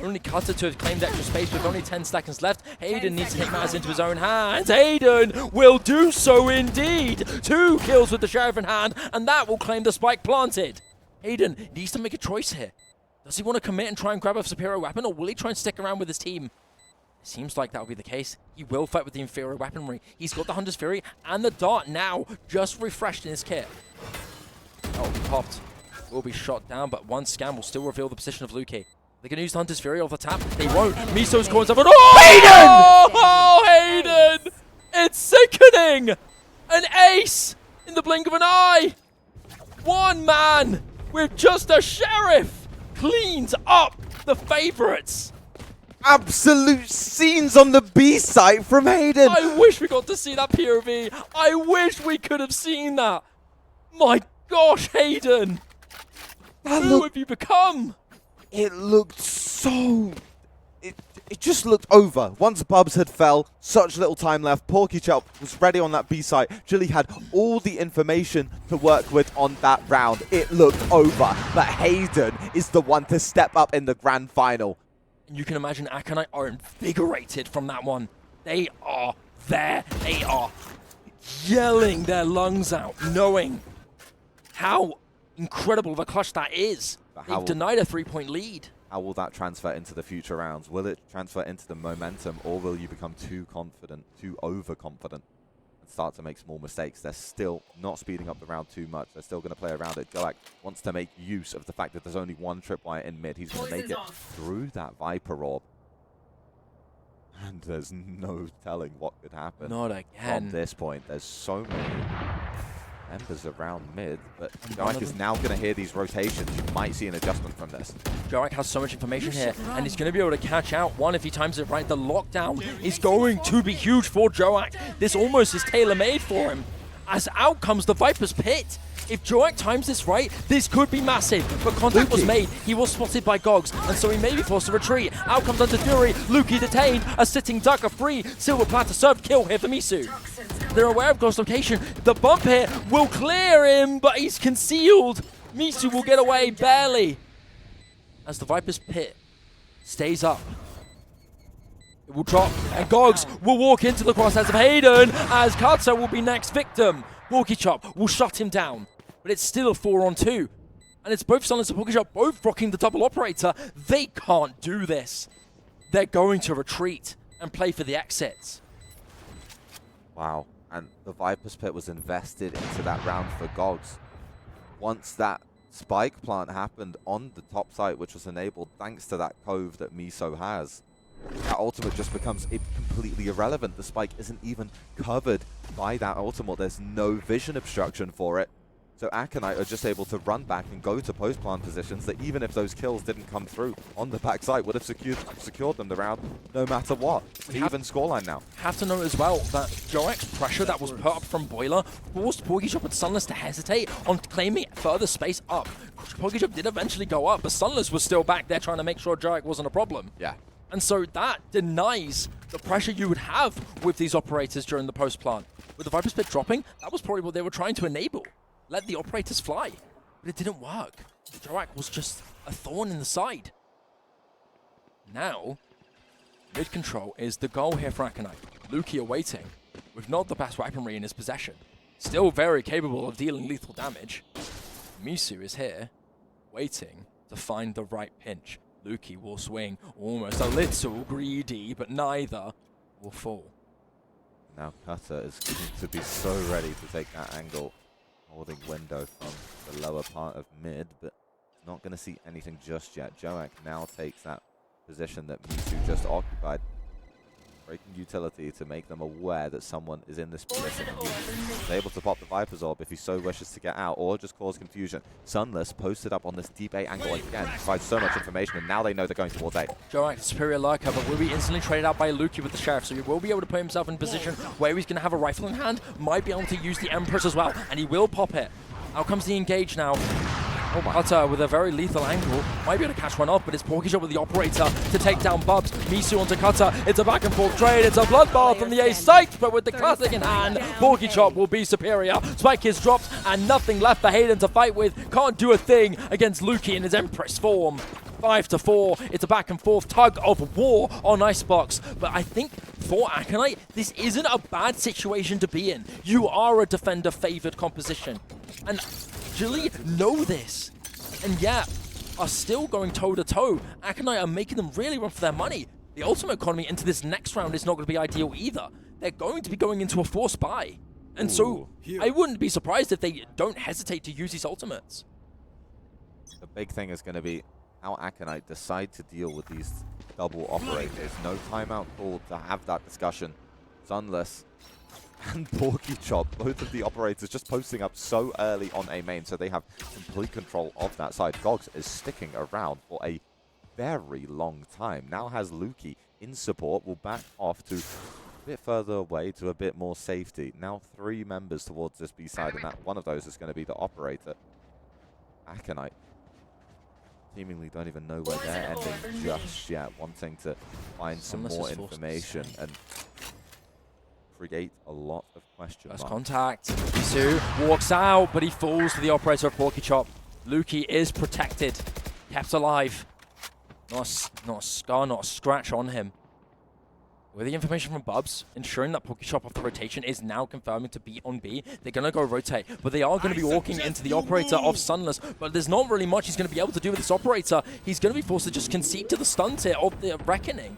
Only cutter to have claimed extra space with only 10 seconds left. Hayden needs to take matters into his own hands. Hayden will do so indeed. 2 kills with the Sheriff in hand, and that will claim the spike planted. Hayden needs to make a choice here. Does he want to commit and try and grab a superior weapon, or will he try and stick around with his team? It seems like that will be the case. He will fight with the inferior weaponry. He's got the Hunter's Fury and the Dart now just refreshed in his kit. Oh, popped. Will be shot down, but one scan will still reveal the position of Lukey. They're going to use the Hunter's Fury off the tap. They won't. Miso's calling someone. Oh, Hayden! Oh, Hayden! It's sickening! An ace in the blink of an eye! One man with just a Sheriff cleans up the favorites. Absolute scenes on the B site from Hayden. I wish we got to see that POV. I wish we could have seen that. My gosh, Hayden. Who have you become? It looked so... It just looked over. Once Bubs had fell, such little time left. PorkyChop was ready on that B site. Gilly had all the information to work with on that round. It looked over, but Hayden is the one to step up in the grand final. And you can imagine Aconite are invigorated from that one. They are there. They are yelling their lungs out, knowing how incredible of a clutch that is. They've denied a 3-point lead. how will that transfer into the future rounds? Will it transfer into the momentum, or will you become too confident, too overconfident, and start to make small mistakes? They're still not speeding up the round too much. They're still going to play around it. Joak wants to make use of the fact that there's only one tripwire in mid. He's going to make it through that Viper orb. And there's no telling what could happen. Not again. From this point, there's so many members around mid, but Joak is now going to hear these rotations. You might see an adjustment from this. Joak has so much information here, and he's going to be able to catch out one if he times it right. The lockdown is going to be huge for Joak. This almost is tailor-made for him. As out comes the Viper's Pit. If Joak times this right, this could be massive. But contact was made. He was spotted by Gogs, and so he may be forced to retreat. Out comes Under Fury. Luki detained. A sitting duck, a free silver platter served kill here for Misu. They're aware of Ghost location. The bump here will clear him, but he's concealed. Misu will get away barely. As the Viper's Pit stays up. It will drop, and Gogs will walk into the crosshairs of Hayden, as Kata will be next victim. Porky Chop will shut him down, but it's still a 4-on-2. And it's both Sunless and Porky Chop both rocking the double operator. They can't do this. They're going to retreat and play for the exits. Wow. And the Viper's Pit was invested into that round for Gogs. Once that spike plant happened on the top site, which was enabled thanks to that cove that Miso has, that ultimate just becomes completely irrelevant. The spike isn't even covered by that ultimate. There's no vision obstruction for it. So Aconite are just able to run back and go to post-plant positions that even if those kills didn't come through on the backside would have secured them the round no matter what. Even scoreline now. Have to note as well that Joak's pressure that was put up from Boiler forced Porky Chop and Sunless to hesitate on claiming further space up. Porky Chop did eventually go up, but Sunless was still back there trying to make sure Joak wasn't a problem. Yeah. And so that denies the pressure you would have with these operators during the post-plant. With the Viper's Pit dropping, that was probably what they were trying to enable. Let the operators fly. But it didn't work. Joak was just a thorn in the side. Now, mid-control is the goal here for Aconite. Luki awaiting, with not the best weaponry in his possession. Still very capable of dealing lethal damage. Misu is here, waiting to find the right pinch. Luki will swing almost a little greedy, but neither will fall. Now Cutter is going to be so ready to take that angle, holding window from the lower part of mid, but not going to see anything just yet. Joak now takes that position that Misu just occupied, breaking utility to make them aware that someone is in this position. He's able to pop the Viper's Orb if he so wishes to get out, or just cause confusion. Sunless posted up on this deep A angle again, provides so much information, and now they know they're going towards A. Joak, superior lurker, but will be instantly traded out by Luki with the Sheriff, so he will be able to put himself in position where he's going to have a rifle in hand, might be able to use the Empress as well, and he will pop it. Out comes the engage now. Cutter with a very lethal angle. Might be able to catch one off, but it's Porky Chop with the operator to take down Bubs. Misu onto Cutter. It's a back and forth trade. It's a bloodbath from the A site, but with the classic in hand, Porky Chop will be superior. Spike is dropped, and nothing left for Hayden to fight with. Can't do a thing against Luki in his Empress form. 5-4. It's a back and forth tug of war on Icebox. But I think for Aconite, this isn't a bad situation to be in. You are a defender-favored composition. And Gilly know this, and yet are still going toe-to-toe. Aconite are making them really run for their money. The ultimate economy into this next round is not going to be ideal either. They're going to be going into a forced buy. And so I wouldn't be surprised if they don't hesitate to use these ultimates. The big thing is going to be how Aconite decide to deal with these double operators. No timeout called to have that discussion. Sunless and Porky Chop, both of the operators just posting up so early on A main, so they have complete control of that side. Gogs is sticking around for a very long time. Now has Luki in support, will back off to a bit further away to a bit more safety. Now 3 members towards this B side, and that one of those is going to be the operator. Aconite seemingly don't even know where they're ending just yet, wanting to find some more information and create a lot of question marks. First contact. Misu walks out, but he falls to the operator of Porky Chop. Luki is protected, kept alive. Not a scar, not a scratch on him. With the information from Bubs, ensuring that PokeShop off the rotation is now confirming to be on B. They're going to go rotate, but they are going to be walking into the operator of Sunless, but there's not really much he's going to be able to do with this operator. He's going to be forced to just concede to the stuns here of the Reckoning.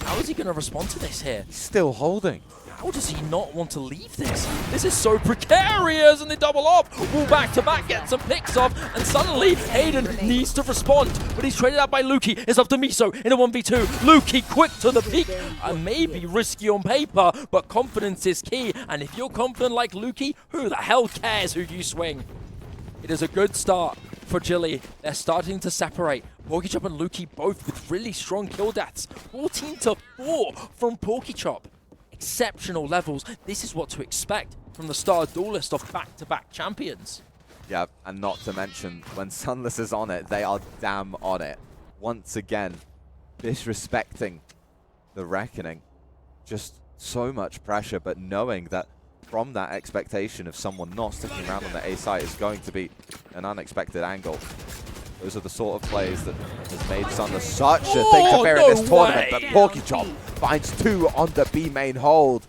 How is he going to respond to this here? Still holding. How does he not want to leave this? This is so precarious, and they double up. Wall back to back, get some picks off, and suddenly Hayden needs to respond, but he's traded out by Lukey. It's up to Miso in a 1v2. Lukey quick to the peak. Maybe risky on paper, but confidence is key, and if you're confident like Lukey, who the hell cares who you swing? It is a good start for Gilly. They're starting to separate. PokeChop and Lukey both with really strong kill deaths. 14-4 from PokeChop. Exceptional levels. This is what to expect from the star duelist of back-to-back champions. Yeah, and not to mention, when Sunless is on it, they are damn on it. Once again, disrespecting the Reckoning. Just so much pressure, but knowing that from that expectation of someone not sticking around on the A site is going to be an unexpected angle. Those are the sort of plays that has made Sunless such a thing to bear in this tournament. But PokeChop finds 2 on the B main hold,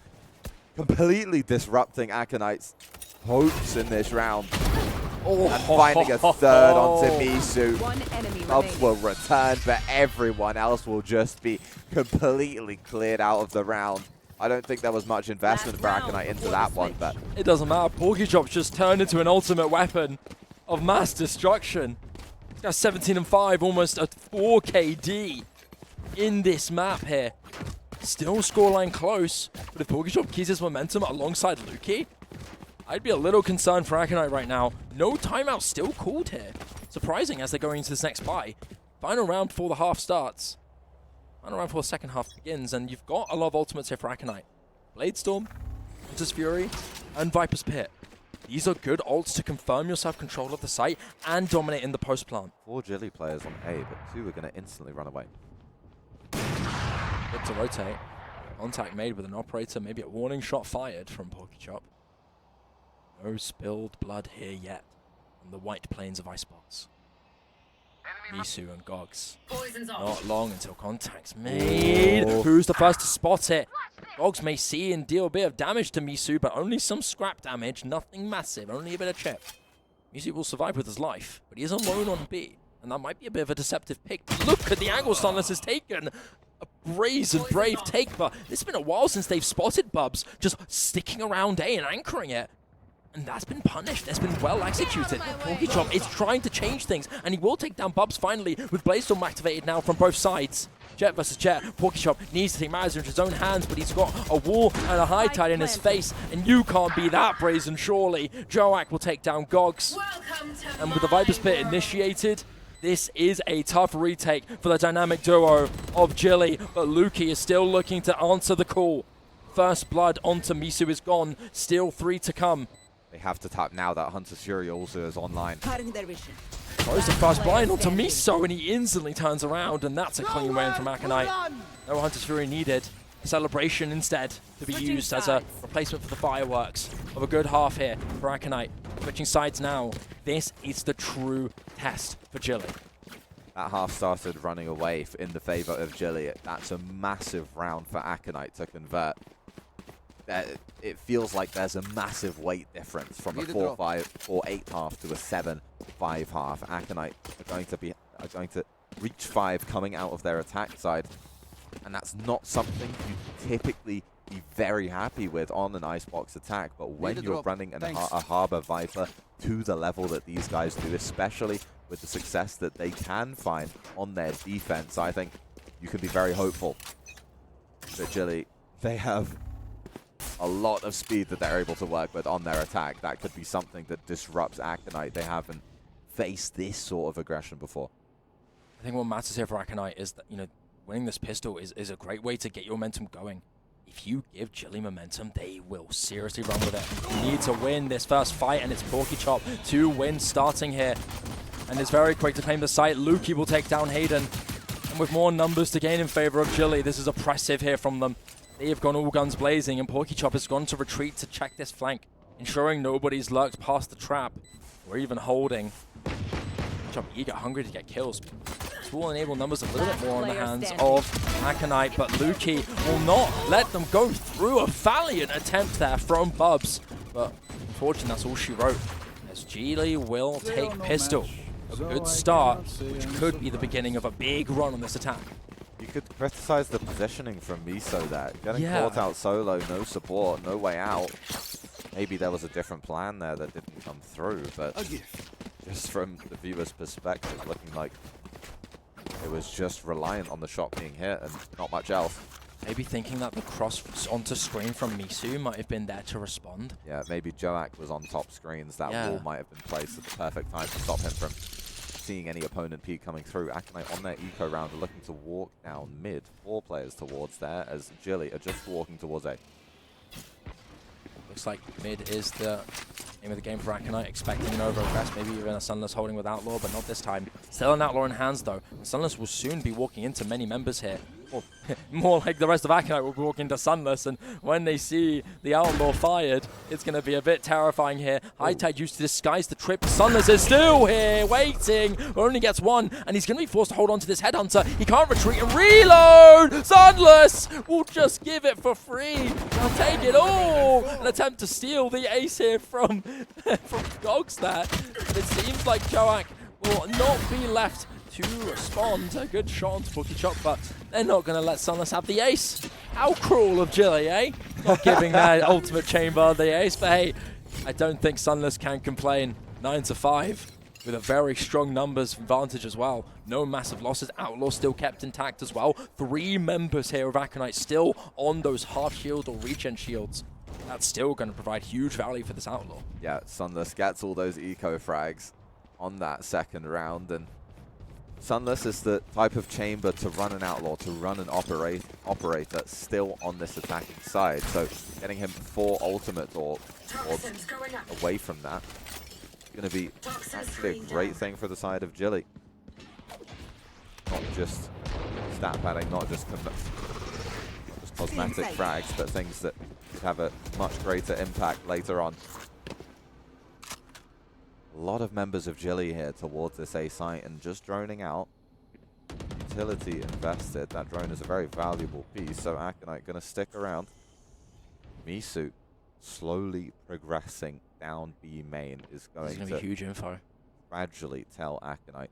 completely disrupting Aconite's hopes in this round. And finding a third onto Misu. Bubs will return, but everyone else will just be completely cleared out of the round. I don't think there was much investment for Aconite into that one, but it doesn't matter. PokeChop's just turned into an ultimate weapon of mass destruction. He's got 17 and 5, almost a 4 KD in this map here. Still scoreline close, but if PokeChop keeps his momentum alongside Lukey, I'd be a little concerned for Aconite right now. No timeout still called here. Surprising as they're going into this next buy. Final round before the half starts. Final round before the second half begins, and you've got a lot of ultimates here for Aconite. Blade Storm, Hunter's Fury, and Viper's Pit. These are good ults to confirm your self-control of the site and dominate in the post-plant. 4 Gilly players on A, but 2 are going to instantly run away. Good to rotate. Contact made with an operator, maybe a warning shot fired from PokeChop. No spilled blood here yet on the white plains of Icebox. Misu and Gogs. Not long until contact's made. Who's the first to spot it? Gogs may see and deal a bit of damage to Misu, but only some scrap damage, nothing massive, only a bit of chip. Misu will survive with his life, but he is alone on B, and that might be a bit of a deceptive pick. Look at the angle Sunless has taken. A brazen, brave take, but it's been a while since they've spotted Bubs just sticking around A and anchoring it. And that's been punished. That's been well executed. PokeChop is trying to change things, and he will take down Bubs finally with Blade Storm activated now from both sides. Jet versus Jet. PokeChop needs to take matters into his own hands, but he's got a wall and a high tide in his face, and you can't be that brazen, surely. Joak will take down Gogs. And with the Viper's Pit initiated, this is a tough retake for the dynamic duo of Gilly, but Lukey is still looking to answer the call. First blood onto Misu is gone. Still 3 to come. They have to tap now that Hunter's Fury also is online. Throws the first blind onto Miso, and he instantly turns around, and that's a clean win from Aconite. No Hunter's Fury needed. Celebration instead to be used as a replacement for the fireworks of a good half here for Aconite. Switching sides now. This is the true test for Gilly. That half started running away in the favor of Gilly. That's a massive round for Aconite to convert. It feels like there's a massive weight difference from a 4-8 half to a 7-5 half. Aconite are going to reach 5 coming out of their attack side, and that's not something you typically be very happy with on an Icebox attack. But when you're running a Harbor Viper to the level that these guys do, especially with the success that they can find on their defense, I think you can be very hopeful that Gilly, they have a lot of speed that they're able to work with on their attack. That could be something that disrupts Aconite. They haven't faced this sort of aggression before. I think what matters here for Aconite is that, winning this pistol is a great way to get your momentum going. If you give Gilly momentum, they will seriously run with it. You need to win this first fight, and it's PokeChop 2 wins starting here. And it's very quick to claim the site. Lukey will take down Hayden. And with more numbers to gain in favor of Gilly, this is oppressive here from them. They have gone all guns blazing, and PokeChop has gone to retreat to check this flank, ensuring nobody's lurked past the trap or even holding. PokeChop eager, hungry to get kills. This will enable numbers a little bit more in the hands of Aconite, but Lukey will not let them go through. A valiant attempt there from Bubs, but unfortunately that's all she wrote. As Gilly will take pistol. A good start, which could be the beginning of a big run on this attack. You could criticize the positioning from Miso there. Getting caught out solo, no support, no way out. Maybe there was a different plan there that didn't come through, but just from the viewer's perspective, looking like it was just reliant on the shot being hit and not much else. Maybe thinking that the cross onto screen from Miso might have been there to respond. Yeah, maybe Joak was on top screens. That wall might have been placed at the perfect time to stop him from seeing any opponent peek coming through. Aconite on their eco round are looking to walk down mid. 4 players towards there as Gilly are just walking towards A. Looks like mid is the aim of the game for Aconite, expecting an over-aggress, maybe even a Sunless holding with Outlaw, but not this time. Still an Outlaw in hands though. Sunless will soon be walking into many members here. Or more like the rest of Aconite will walk into Sunless, and when they see the Outlaw fired, it's going to be a bit terrifying here. High Tide used to disguise the trip. Sunless is still here, waiting. Only gets one, and he's going to be forced to hold on to this Headhunter. He can't retreat and reload! Sunless will just give it for free. They'll take it all. An attempt to steal the ace here from Gogs there. But it seems like Joak will not be left to respond. A good shot onto Bookie Chop, but they're not going to let Sunless have the ace. How cruel of Gilly, eh? Not giving their ultimate chamber the ace, but hey, I don't think Sunless can complain. 9-5 with a very strong numbers advantage as well. No massive losses. Outlaw still kept intact as well. 3 members here of Aconite still on those half shield or regen shields. That's still going to provide huge value for this Outlaw. Yeah, Sunless gets all those eco frags on that second round, and Sunless is the type of chamber to run an Outlaw, to run an operator still on this attacking side. So getting him 4 ultimate or away from that is going to be actually a great thing for the side of Gilly. Not just stat padding, not just cosmetic frags, but things that could have a much greater impact later on. A lot of members of Gilly here towards this A site and just droning out. Utility invested. That drone is a very valuable piece, so Aconite going to stick around. Miso slowly progressing down B main is going to be huge info. Gradually tell Aconite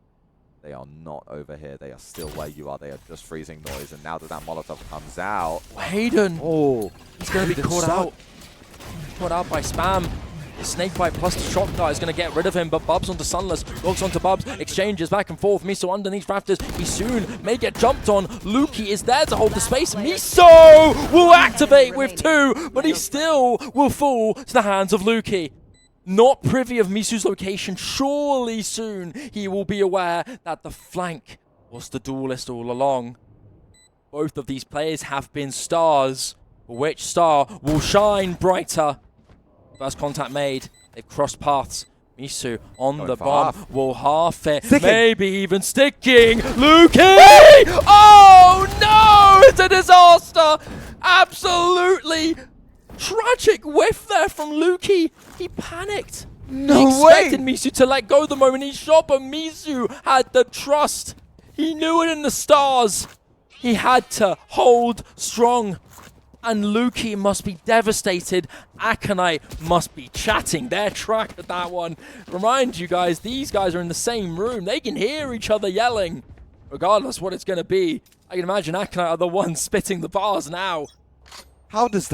they are not over here. They are still where you are. They are just freezing noise, and now that that Molotov comes out... Hayden! Oh! He's going to be caught out. Caught out by Spam. The Snakebite plus the Shock Dart is going to get rid of him, but Bubs onto Sunless, Dogs onto Bubs, exchanges back and forth. Miso underneath rafters, he soon may get jumped on. Lukey is there to hold the space. Miso will activate with 2, but he still will fall to the hands of Lukey. Not privy of Misu's location, surely soon he will be aware that the flank was the duelist all along. Both of these players have been stars. Which star will shine brighter? First contact made. They've crossed paths. Miso on the bomb will half it. Sticking. Maybe even sticking. Lukey! Oh no! It's a disaster! Absolutely tragic whiff there from Lukey. He panicked. No he expected Miso to let go the moment he shot, but Miso had the trust. He knew it in the stars. He had to hold strong. And Lukey must be devastated. Aconite must be chatting their track at that one. Remind you guys, these guys are in the same room. They can hear each other yelling. Regardless what it's going to be, I can imagine Aconite are the ones spitting the bars now. How does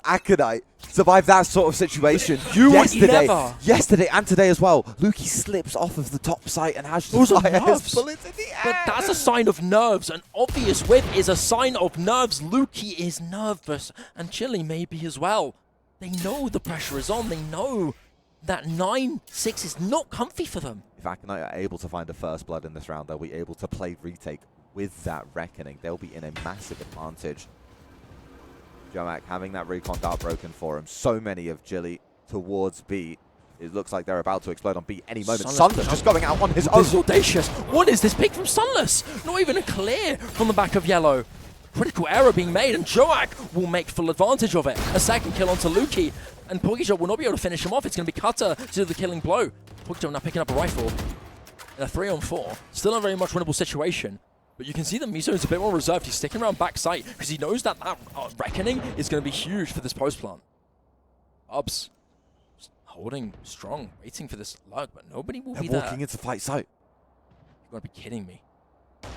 Aconite survive that sort of situation? Yesterday and today as well. Lukey slips off of the top site and has to fire his bullets in the air. But that's a sign of nerves. An obvious whip is a sign of nerves. Lukey is nervous, and Chili may be as well. They know the pressure is on. They know that 9-6 is not comfy for them. If Aconite are able to find a first blood in this round, they'll be able to play retake with that reckoning. They'll be in a massive advantage. Joak having that recon dart broken for him. So many of Gilly towards B. It looks like they're about to explode on B any moment. Sunless just going out on his own. This is audacious. What is this pick from Sunless? Not even a clear from the back of Yellow. Critical error being made, and Joak will make full advantage of it. A second kill onto Lukey, and Pokishop will not be able to finish him off. It's going to be Cutter to do the killing blow. Pokishop now picking up a rifle. in a 3-on-4. Still a very much winnable situation. But you can see that Miso is a bit more reserved. He's sticking around backside because he knows that Reckoning is going to be huge for this post plant. Ubs just holding strong, waiting for this lurk, but nobody will be there. They're walking into fight site. You've got to be kidding me.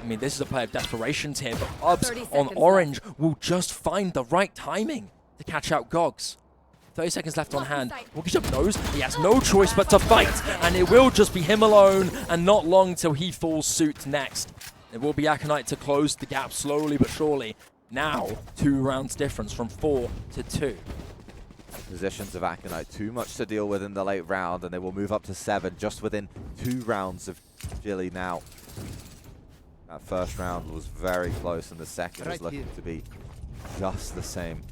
I mean, this is a play of desperations here, but Ubs 30 on seconds orange will just find the right timing to catch out Gogs. 30 seconds left on hand. Walkies knows he has no choice but to fight, and it will just be him alone, and not long till he falls suit next. It will be Aconite to close the gap slowly but surely. Now, 2 rounds difference from 4 to 2. Positions of Aconite, too much to deal with in the late round, and they will move up to 7 just within 2 rounds of Gilly now. That first round was very close, and the second is looking to be just the same.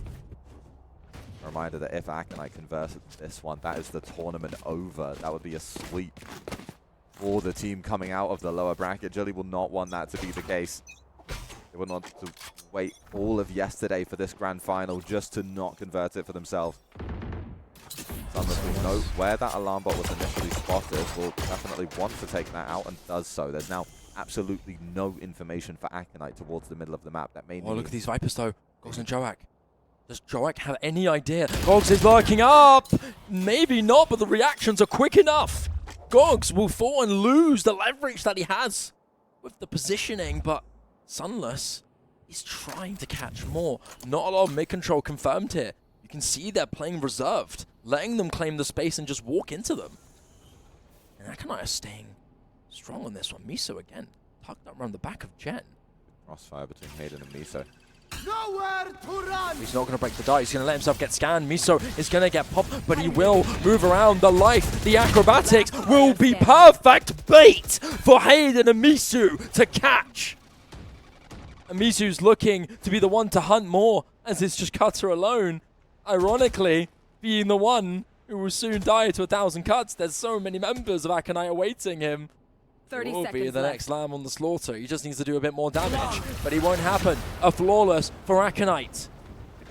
A reminder that if Aconite converts this one, that is the tournament over. That would be a sweep for the team coming out of the lower bracket. Gilly will not want that to be the case. They would not want to wait all of yesterday for this grand final just to not convert it for themselves. Sunless will know where that alarm bot was initially spotted, will definitely want to take that out and does so. There's now absolutely no information for Aconite towards the middle of the map. That may Oh, look at these Vipers though. Gogs and Joak. Does Joak have any idea? Gogs is lurking up! Maybe not, but the reactions are quick enough. Gogs will fall and lose the leverage that he has with the positioning, but Sunless is trying to catch more. Not a lot of mid-control confirmed here. You can see they're playing reserved, letting them claim the space and just walk into them. And Aconite is staying strong on this one. Miso again, tucked up around the back of Jen. crossfire between Hayden and Miso. Nowhere to run! He's not going to break the die. He's going to let himself get scanned. Miso is going to get popped, but he will move around. The life, the acrobatics will be perfect bait for Hayden and Miso to catch. And Misu's looking to be the one to hunt more, as it's just Cutter alone. Ironically, being the one who will soon die to 1,000 cuts. There's so many members of Aconite awaiting him. 30 will be seconds the left. next lamb on the slaughter. He just needs to do a bit more damage, but it won't happen. A flawless for Aconite.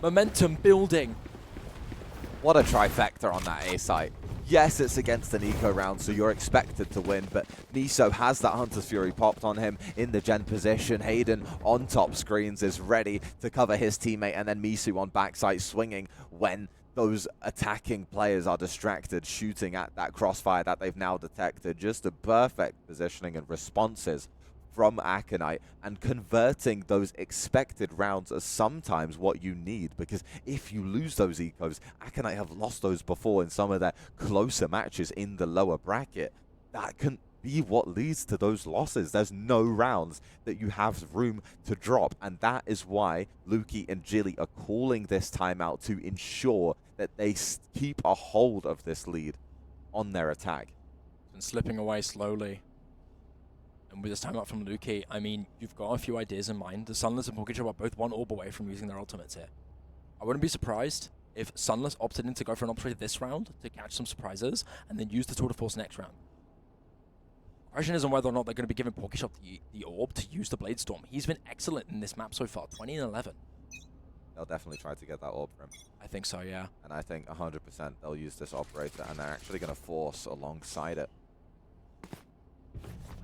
Momentum building. What a trifecta on that A site. Yes, it's against an eco round, so you're expected to win, but Miso has that Hunter's Fury popped on him in the gen position. Hayden on top screens is ready to cover his teammate, and then Miso on backside swinging when those attacking players are distracted, shooting at that crossfire that they've now detected. Just a perfect positioning and responses from Aconite, and converting those expected rounds are sometimes what you need, because if you lose those ecos, Aconite have lost those before in some of their closer matches in the lower bracket. That can be what leads to those losses. There's no rounds that you have room to drop, and that is why Lukey and Gilly are calling this timeout to ensure that they keep a hold of this lead on their attack. And slipping away slowly. And with this timeout from Lukey, I mean, you've got a few ideas in mind. The Sunless and Porkichop are both one orb away from using their ultimates here. I wouldn't be surprised if Sunless opted in to go for an operator this round to catch some surprises, and then use the Tour de Force next round. Question is on whether or not they're going to be giving Porkichop the orb to use the Blade Storm. He's been excellent in this map so far, 20 and 11. They'll definitely try to get that orb for him. I think so, yeah. And I think 100% they'll use this operator, and they're actually going to force alongside it.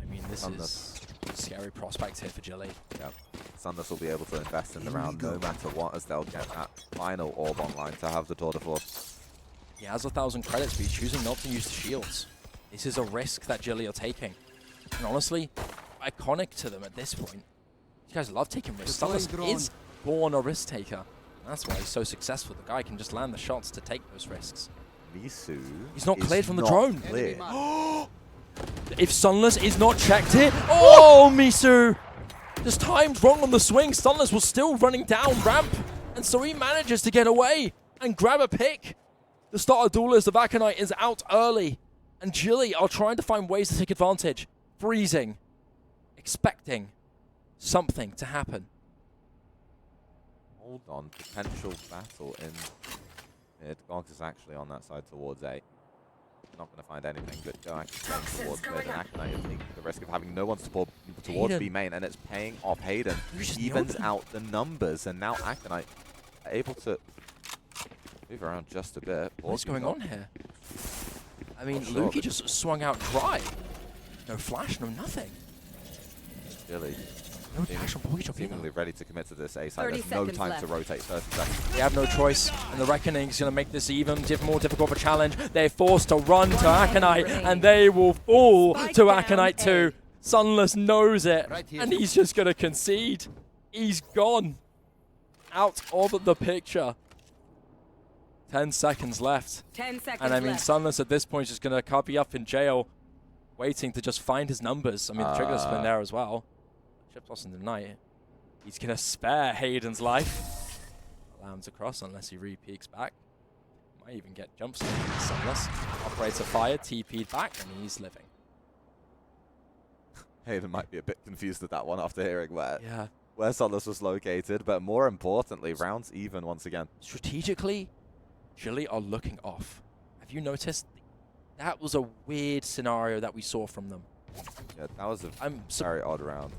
I mean, this is a scary prospect here for Gilly. Yeah, Sunless will be able to invest in the round no matter what, as they'll get that final orb online to have the Tour de Force. He has 1,000 credits, but he's choosing not to use the shields. This is a risk that Gilly are taking. And honestly, iconic to them at this point. You guys love taking risks. Sunless is born a risk taker. That's why he's so successful. The guy can just land the shots to take those risks. Miso He's not is cleared from the not drone. Cleared. If Sunless is not checked here, oh, Miso! Just timed wrong on the swing. Sunless was still running down ramp, and so he manages to get away and grab a pick. The starter duelist of Aconite is out early, and Gilly are trying to find ways to take advantage. Freezing, expecting something to happen. Hold on, potential battle in mid. Gogs is actually on that side towards A. Not going to find anything, but Joak is going towards mid, and Aconite is taking the risk of having no one support towards B main, and it's paying off Hayden. Evens out the numbers, and now Aconite are able to move around just a bit. What's going on here? I mean, Not sure, Lukey just swung out dry. No flash, no nothing. Gilly No dash on Pokechop either. seemingly ready to commit to this A side. 30 There's no seconds time left. to rotate. 30 seconds. They have no choice, and the Reckoning's going to make this even more difficult of a challenge. They're forced to run to Aconite, and they will fall Spike to down Aconite too. Sunless knows it, Right here. and he's just going to concede. He's gone out of the picture. 10 seconds left. 10 seconds And I mean, left. Sunless at this point is just going to be up in jail, waiting to just find his numbers. I mean, the trigger's been there as well. Chip toss in the night. He's going to spare Hayden's life. Allow him to cross unless he re-peeks back. Might even get jump start. Sunless. Operator fire, TP'd back, and he's living. Hayden might be a bit confused at that one after hearing Yeah. where Sunless was located, but more importantly, rounds even once again. Strategically, Gilly are looking off. Have you noticed? That was a weird scenario that we saw from them. Yeah, that was a I'm very odd round.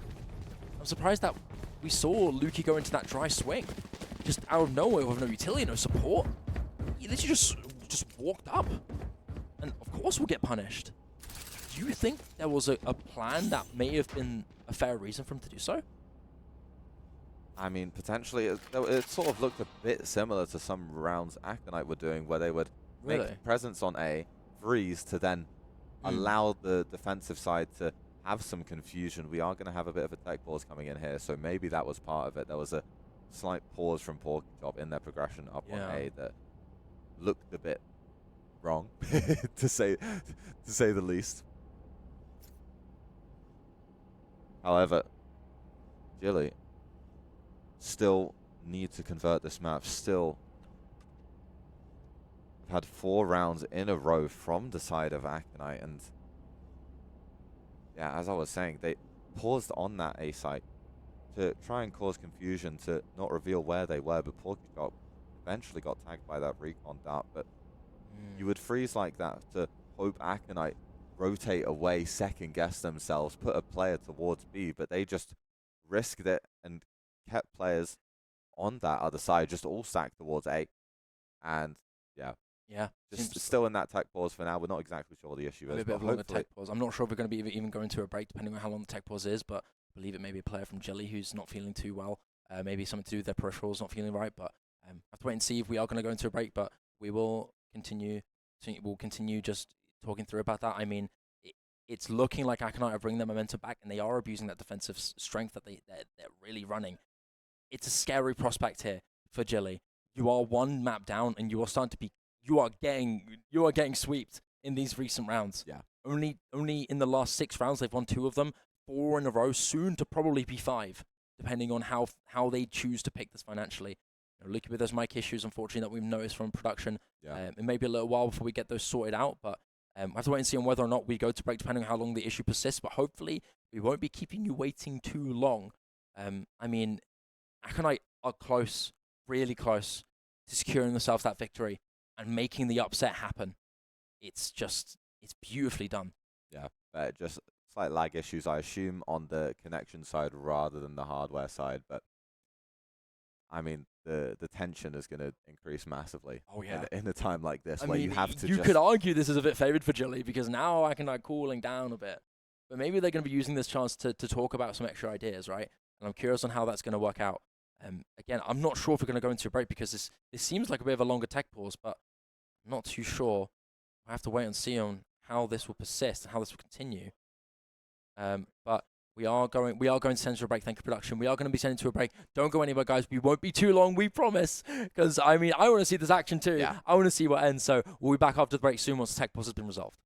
surprised that we saw Lukey go into that dry swing. Just out of nowhere with no utility, no support. He literally just walked up. And of course we'll get punished. Do you think there was a plan that may have been a fair reason for him to do so? I mean, potentially, it sort of looked a bit similar to some rounds Aconite were doing, where they would Really? make presence on A, freeze to then allow the defensive side to have some confusion. We are going to have a bit of a tech pause coming in here, so maybe that was part of it. There was a slight pause from Pokechop in their progression up on A that looked a bit wrong, to say the least. However, Gilly still need to convert this map. Still had 4 rounds in a row from the side of Aconite, and yeah, as I was saying, they paused on that A site to try and cause confusion, to not reveal where they were, but Pokechop eventually got tagged by that recon dart. But you would freeze like that to hope Aconite rotate away, second guess themselves, put a player towards B, but they just risked it and kept players on that other side, just all stacked towards A. And Yeah. just still in that tech pause for now. We're not exactly sure what the issue Maybe is, a bit but of a longer hopefully tech pause. I'm not sure if we're going to be even going to a break, depending on how long the tech pause is, but I believe it may be a player from Gilly who's not feeling too well. Maybe something to do with their peripherals not feeling right, but I have to wait and see if we are going to go into a break, but we will continue. We'll continue just talking through about that. I mean, it's looking like Aconite are bringing their momentum back, and they are abusing that defensive strength that they're really running. It's a scary prospect here for Gilly. You are one map down, and you are starting to be. You are getting swept in these recent rounds. Yeah. Only in the last 6 rounds they've won 2 of them, 4 in a row, soon to probably be 5, depending on how they choose to pick this financially. Looking with those mic issues, unfortunately, that we've noticed from production. Yeah. It may be a little while before we get those sorted out, but we have to wait and see on whether or not we go to break, depending on how long the issue persists. But hopefully, we won't be keeping you waiting too long. I mean, Aconite are close, really close, to securing themselves that victory and making the upset happen. It's beautifully done. Yeah, just slight lag issues, I assume, on the connection side rather than the hardware side. But I mean, the tension is going to increase massively. Oh yeah. In a time like this, I where mean, you have to. you could argue this is a bit favored for Gilly because now Aconite cooling down a bit, but maybe they're going to be using this chance to talk about some extra ideas, right? And I'm curious on how that's going to work out. Again, I'm not sure if we're going to go into a break because this seems like a bit of a longer tech pause, but I'm not too sure. I have to wait and see on how this will persist and how this will continue. But we are going to send to a break. Thank you, production. We are going to be sending to a break. Don't go anywhere, guys. We won't be too long, we promise. Because I mean, I want to see this action too. Yeah. I want to see what ends. So we'll be back after the break soon once the tech pause has been resolved.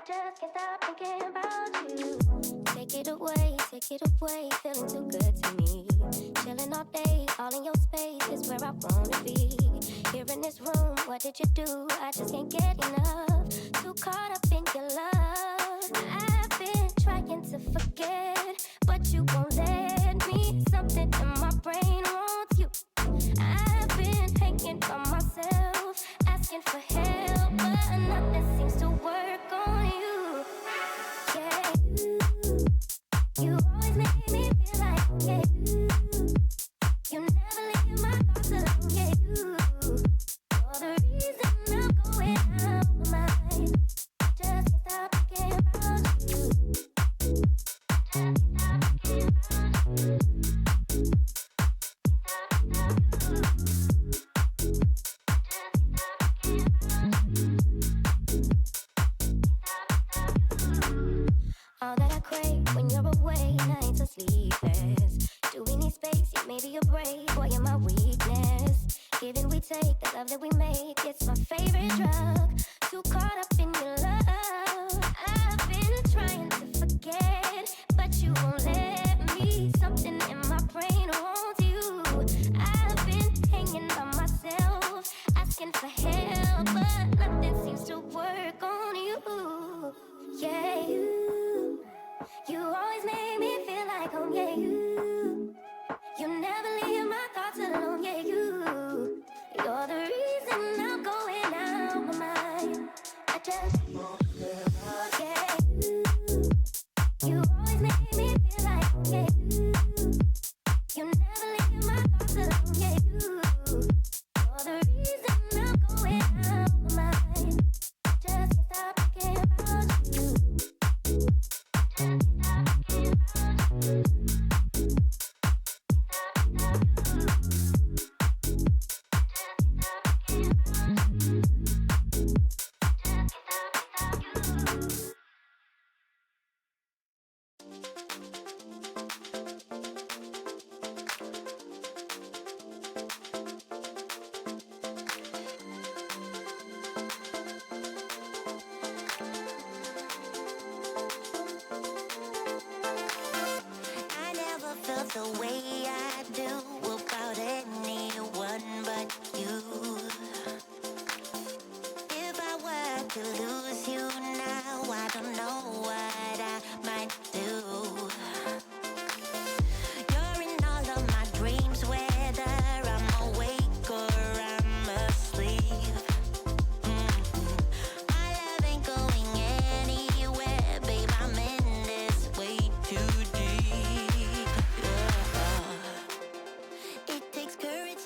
just can't stop thinking about you. Take it away, feeling too good to me. Chilling all day, all in your space is where I wanna be. Here in this room, what did you do? I just can't get enough. Too caught up in your love. I've been trying to forget, but you won't let me. Something in my brain wants you. I've been hanging by myself, asking for help, but nothing seems to work on you. Yeah, you always make me feel like, yeah, you never leave my thoughts alone, yeah, you're the reason I'm going out of my mind. Just can't stop thinking about you. Just can't stop thinking about you. All that I crave when you're away, nights are sleepless. Do we need space? Yeah, maybe a break. Boy, you're my weakness. Give and we take, the love that we make, it's my favorite drug. Too caught up in your love. I've been trying to forget, but you won't let me. Something in my brain wants you. I've been hanging by myself, asking for help, but nothing seems to work on you. Yeah, you always make me feel like home, yeah, you never leave my thoughts alone, yeah, you're the reason I'm going out my mind. I just, yeah, you always make me feel like home, yeah, you never leave my thoughts alone, yeah, you're the reason I'm going out my mind. I just can't stop thinking about you. I never felt the way I do about anyone but you. If I were to lose you now, I don't know what I might do. You're in all of my dreams, whether I'm awake or I'm asleep. My love ain't going anywhere, babe, I'm in this way too deep. Yeah. It takes courage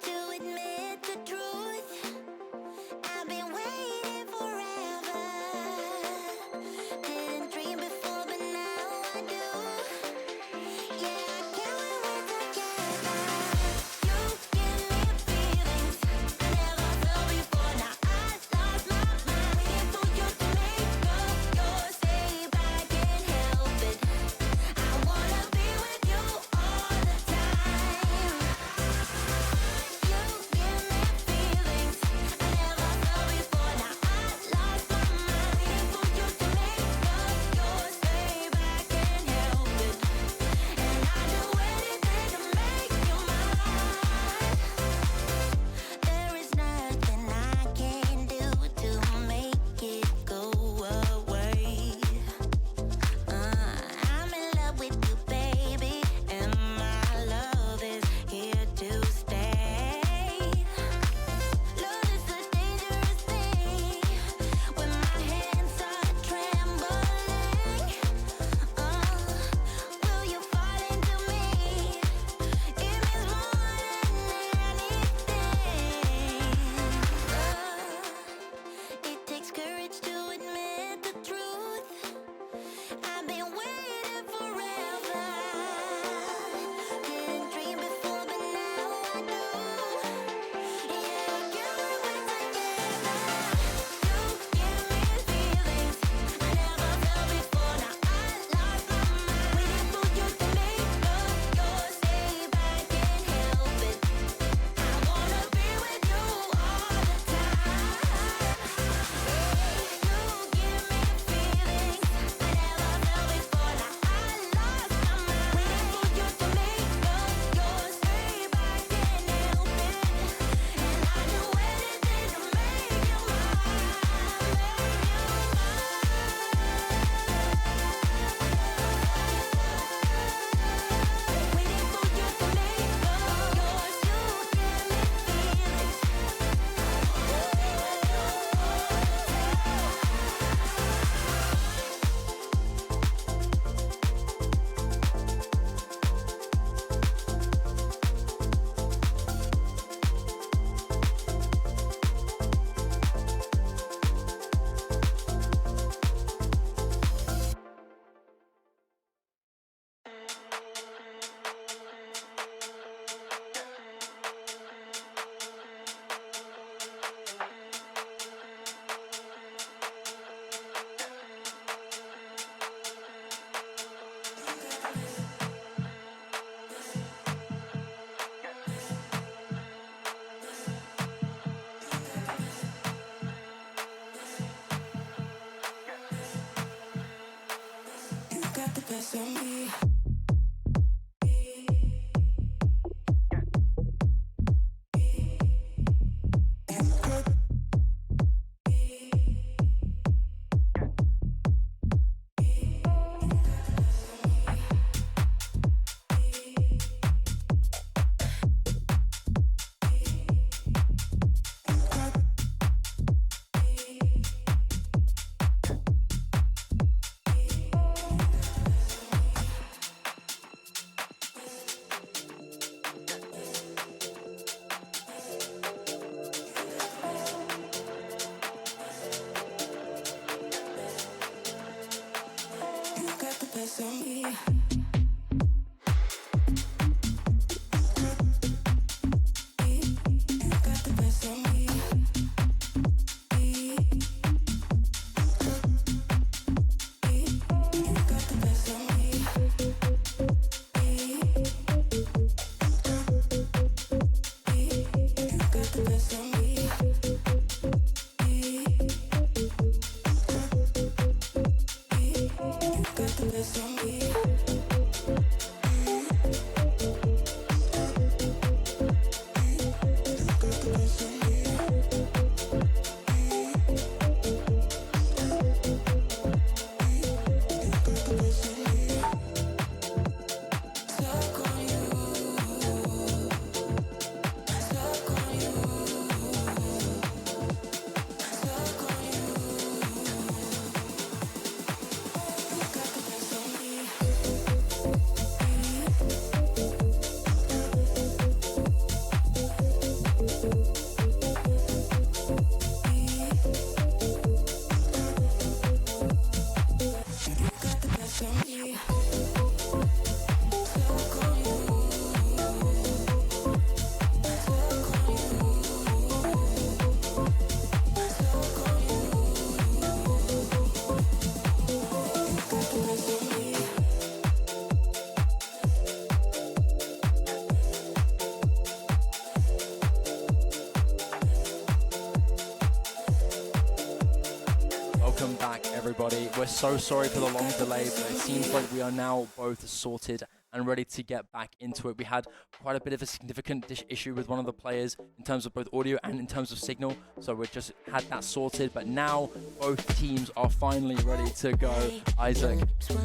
Welcome back, everybody. We're so sorry for the long delay, but it seems like we are now both sorted and ready to get back into it. We had quite a bit of a significant issue with one of the players in terms of both audio and in terms of signal, so we just had that sorted, but now both teams are finally ready to go. Isaac,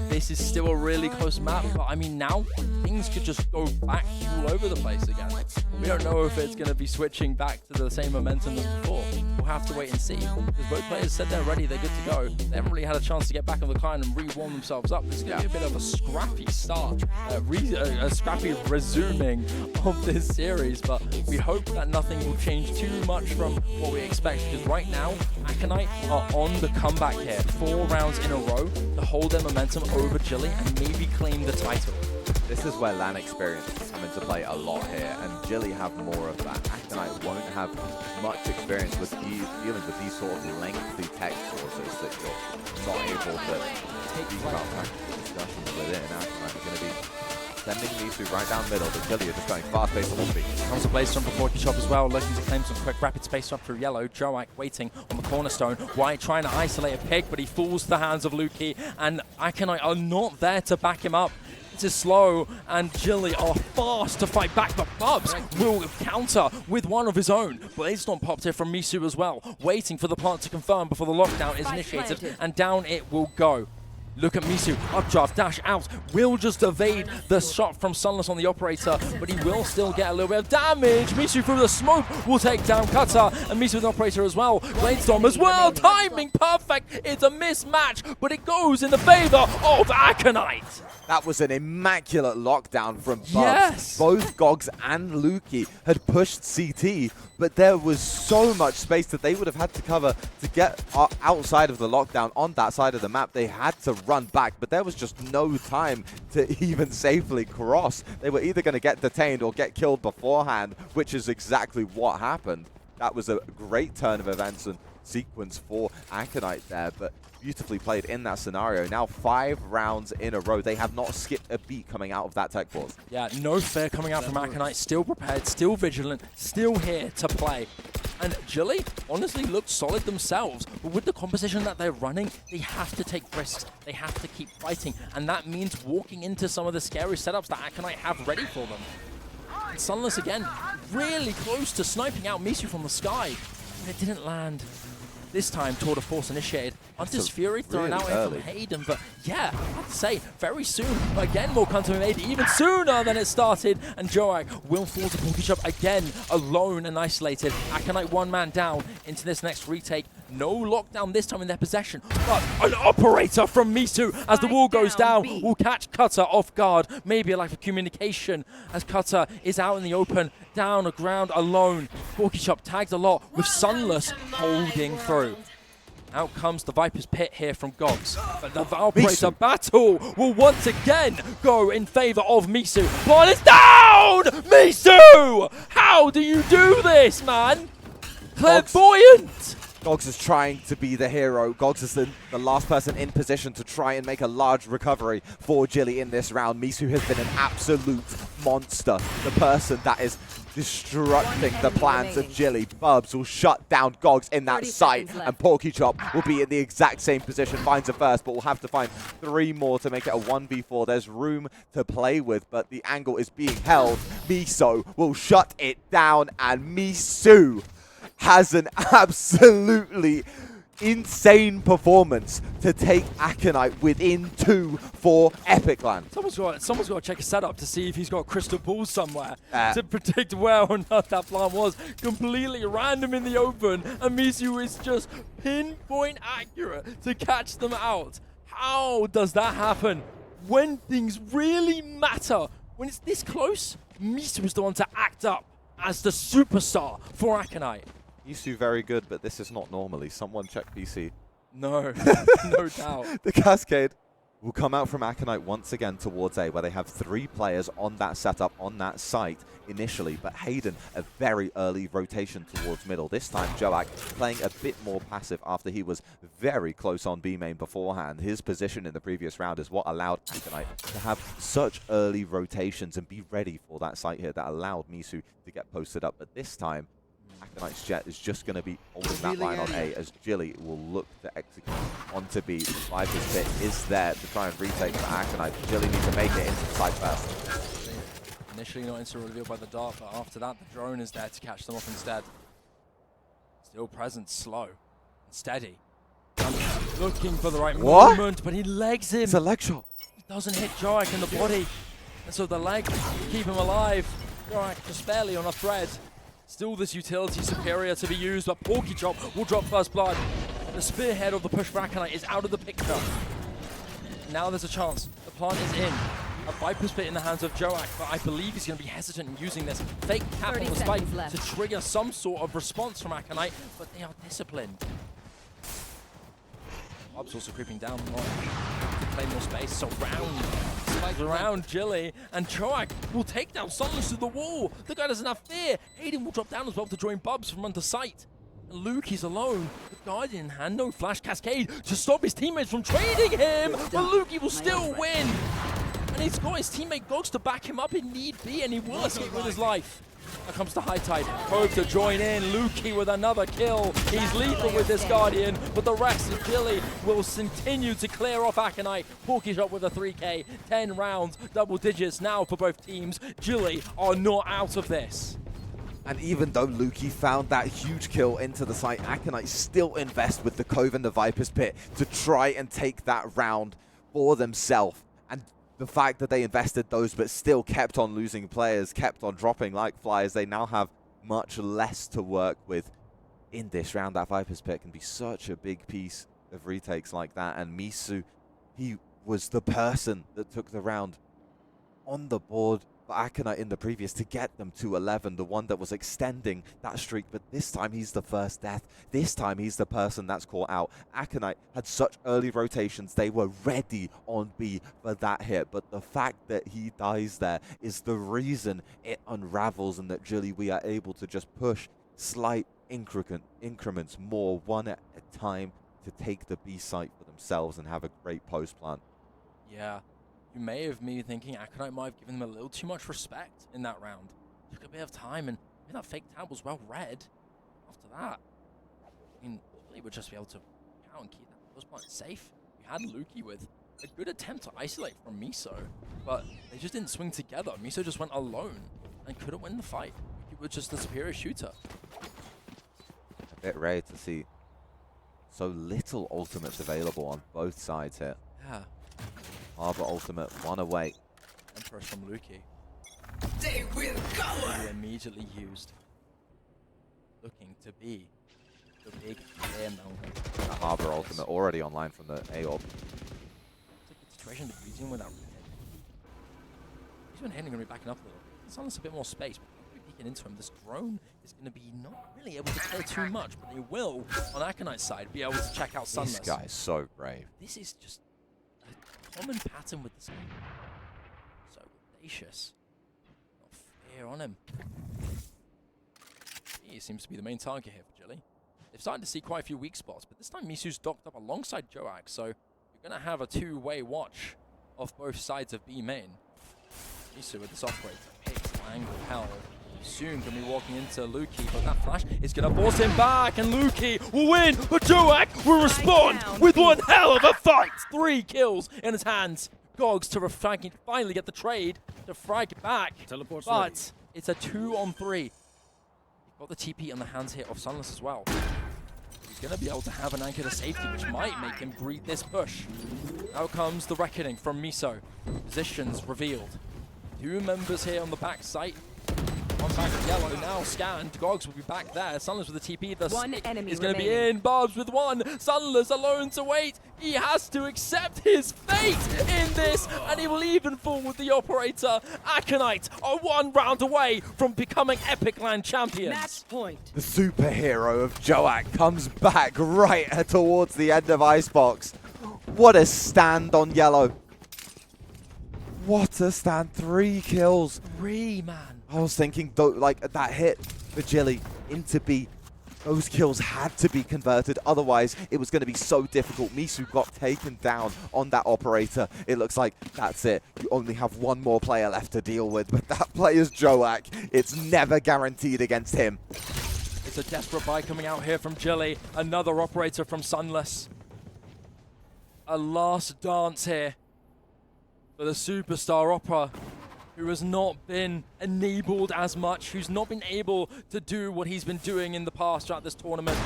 this is still a really close map, but I mean, now things could just go back all over the place again. We don't know if it's going to be switching back to the same momentum as before. We'll have to wait and see, because both players said they're ready, they're good to go. They haven't really had a chance to get back on the client and re-warm themselves up. This is going to be a bit of a scrappy start, a scrappy resuming of this series, but we hope that nothing will change too much from what we expect, because right now, Aconite are on the comeback here. 4 rounds in a row to hold their momentum over Gilly and maybe claim the title. This is where LAN experience is coming to play a lot here, and Gilly have more of that. Aconite won't have much experience with dealing with these sort of lengthy tech pauses that you're not able to take about practical discussions within. Aconite are going to be sending these two right down middle, but Gilly are just going fast-paced on one beat. Comes a blaze from before Chop as well, looking to claim some quick rapid space swap through yellow. Joak waiting on the cornerstone. White trying to isolate a pick, but he falls to the hands of Lukey, and Aconite are not there to back him up. Is slow, and Gilly are fast to fight back, but Bubs will counter with one of his own. Blaze Storm popped here from Misu as well, waiting for the plant to confirm before the lockdown is initiated, and down it will go. Look at Misu, updraft, dash out, will just evade the shot from Sunless on the operator, but he will still get a little bit of damage. Misu through the smoke will take down Cutter, and Misu with the operator as well. Brainstorm as well, timing perfect. It's a mismatch, but it goes in the favor of Aconite. That was an immaculate lockdown from Bubs. Yes. Both Gogs and Lukey had pushed CT, but there was so much space that they would have had to cover to get outside of the lockdown on that side of the map. They had to run back, but there was just no time to even safely cross. They were either going to get detained or get killed beforehand, which is exactly what happened. That was a great turn of events and sequence for Aconite there, but beautifully played in that scenario. Now 5 rounds in a row. They have not skipped a beat coming out of that tech pause. Yeah, no fear coming out from Aconite. Still prepared, still vigilant, still here to play. And Gilly honestly looked solid themselves, but with the composition that they're running, they have to take risks. They have to keep fighting, and that means walking into some of the scary setups that Aconite have ready for them. And Sunless again, really close to sniping out Misu from the sky, and it didn't land. This time, Tour de Force initiated. Hunter's Fury thrown out here from Hayden, but yeah, I have to say, very soon, again, more content to be made, even sooner than it started, and Joak will fall to Punkichop again, alone and isolated. Aconite one man down into this next retake. No lockdown this time in their possession, but an operator from Misu as the wall goes down will catch Cutter off guard. Maybe a lack of communication as Cutter is out in the open, down the ground alone. Punkichop tagged a lot with Sunless holding through. Out comes the Viper's Pit here from Gogs. But the Operator battle will once again go in favor of Misu. Ball is down! Misu! How do you do this, man? Clairvoyant! Gogs is trying to be the hero. Gogs is the last person in position to try and make a large recovery for Gilly in this round. Misu has been an absolute monster. The person that is destructing the plans of Gilly. Bubs will shut down Gogs in that site, and Punkichop will be in the exact same position. Finds a first, but will have to find 3 more to make it a 1v4. There's room to play with, but the angle is being held. Miso will shut it down, and Misu has an absolutely insane performance to take Aconite within 2 for Epic Land. Someone's got to check a setup to see if he's got a crystal ball somewhere to predict where or not that plan was. Completely random in the open, and Misu is just pinpoint accurate to catch them out. How does that happen when things really matter? When it's this close, Misu is the one to act up as the superstar for Aconite. Misu very good, but this is not normally. Someone check PC. No, no doubt. The Cascade will come out from Aconite once again towards A, where they have 3 players on that setup, on that site initially. But Hayden, a very early rotation towards middle. This time, Joak playing a bit more passive after he was very close on B main beforehand. His position in the previous round is what allowed Aconite to have such early rotations and be ready for that site here that allowed Misu to get posted up. But this time, Aconite's Jet is just going to be holding that line on A as Gilly will look to execute onto B. The Viper's Pit is there to try and retake for Aconite. Gilly needs to make it into the side first. Initially not instant reveal by the dart, but after that the drone is there to catch them off instead. Still present, slow and steady. Looking for the right movement, but he legs him. It's a leg shot. He doesn't hit Joak in the body, and so the leg keep him alive. Joak just barely on a thread. Still this utility superior to be used, but Punkichop will drop first blood. The spearhead of the push for Aconite is out of the picture. Now there's a chance. The plant is in. A Viper's Pit in the hands of Joak, but I believe he's going to be hesitant in using this fake cap on the spike to trigger some sort of response from Aconite, but they are disciplined. Bob's also creeping down more to claim more space, so around Gilly, and Joak will take down Sunless to the wall. The guy doesn't have fear. Hayden will drop down as well to join Bubs from under sight. And Luke is alone with Guardian in hand, no flash cascade to stop his teammates from trading him, but Luke will still win. And he's got his teammate Gogs to back him up in need be, and he will escape with his life. Here comes the High Tide. Hope to join in. Lukey with another kill. He's lethal with this Guardian, but the rest of Gilly will continue to clear off Aconite. Punkichop with a 3K. 10 rounds, double digits now for both teams. Gilly are not out of this. And even though Lukey found that huge kill into the site, Aconite still invest with the Cove and the Viper's Pit to try and take that round for themselves. And the fact that they invested those but still kept on losing players, kept on dropping like flies, they now have much less to work with in this round. That Viper's Pit can be such a big piece of retakes like that. And Misu, he was the person that took the round on the board for Aconite in the previous to get them to 11, the one that was extending that streak. But this time he's the first death. This time he's the person that's caught out. Aconite had such early rotations. They were ready on B for that hit. But the fact that he dies there is the reason it unravels, and that Gillyweewee are able to just push slight increments more, one at a time, to take the B site for themselves and have a great post plant. Yeah. You may have me thinking Aconite might have given them a little too much respect in that round. Took a bit of time, and that fake tab was well read. after that, I mean, Gilly would just be able to count and keep that first point safe. You had Lukey with a good attempt to isolate from Miso, but they just didn't swing together. Miso just went alone and couldn't win the fight. He was just the superior shooter. A bit ready to see so little ultimates available on both sides here. Yeah. Harbor ultimate, one away. Empress from Lukey. They will cover. He immediately used, looking to be the big clear mountain. Harbor ultimate already online from the AOB. It's a good situation to be using without Red. He's been hitting, going to be backing up a little. Sunless a bit more space, but if we peeking into him, this drone is going to be not really able to clear too much, but they will, on Aconite's side, be able to check out Sunless. This guy is so brave. This is just a common pattern with this game. So audacious. Not fear on him. He seems to be the main target here for Gilly. They've started to see quite a few weak spots, but this time Misu's docked up alongside Joak, so you're going to have a two-way watch of both sides of B main. Misu with this operator, picks angle hell. Soon can be walking into Lukey, but that flash is going to force him back, and Lukey will win, but Joak will respond with one hell of a fight. 3 kills in his hands. Gogs to finally get the trade to frag it back, but it's a 2-on-3. You've got the TP on the hands here of Sunless as well. He's going to be able to have an anchor to safety, which might make him greet this push. Now comes the reckoning from Miso. Positions revealed. 2 members here on the back site. One back of yellow, now scanned. Gogs will be back there. Sunless with the TP. The One stick enemy is going to be remaining. in. Barbs with 1. Sunless alone to wait. He has to accept his fate in this, and he will even fall with the operator. Aconite are 1 round away from becoming Epic Land champions. Match point. The superhero of Joak comes back right towards the end of Icebox. What a stand on yellow. What a stand. 3 kills. 3, man. I was thinking, though, like, that hit for Gilly into B, those kills had to be converted. Otherwise, it was going to be so difficult. Misu got taken down on that operator. It looks like that's it. You only have 1 more player left to deal with. But that player's Joak. It's never guaranteed against him. It's a desperate buy coming out here from Gilly. Another operator from Sunless. A last dance here for the superstar opera, who has not been enabled as much, who's not been able to do what he's been doing in the past throughout this tournament.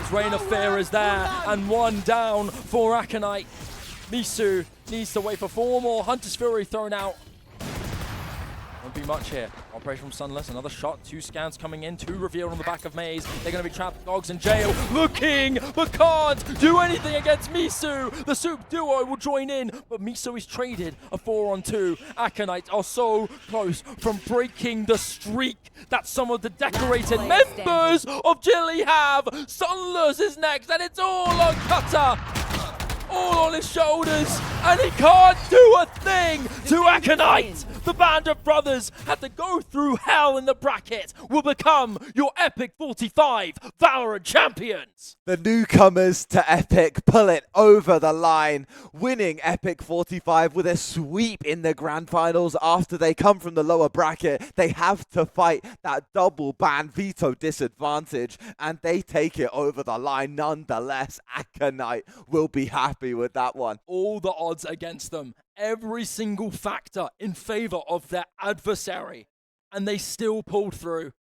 His reign of fear is there, and 1 down for Aconite. Misu needs to wait for 4 more. Hunter's Fury thrown out. Won't be much here. Operation from Sunless, another shot, 2 scans coming in, 2 revealed on the back of Maze. They're going to be trapped, Gogs in jail, looking, but can't do anything against Misu. The Soup duo will join in, but Misu is traded a 4-on-2. Aconite are so close from breaking the streak that some of the decorated members of Gilly have. Sunless is next, and it's all on Cutter. All on his shoulders, and he can't do a thing to Aconite. The band of brothers had to go through hell in the bracket, will become your EPIC45 VALORANT champions. The newcomers to Epic pull it over the line, winning EPIC45 with a sweep in the grand finals. After they come from the lower bracket, they have to fight that double ban veto disadvantage, and they take it over the line nonetheless. Aconite will be happy with that one. All the odds against them, every single factor in favor of their adversary, and they still pulled through.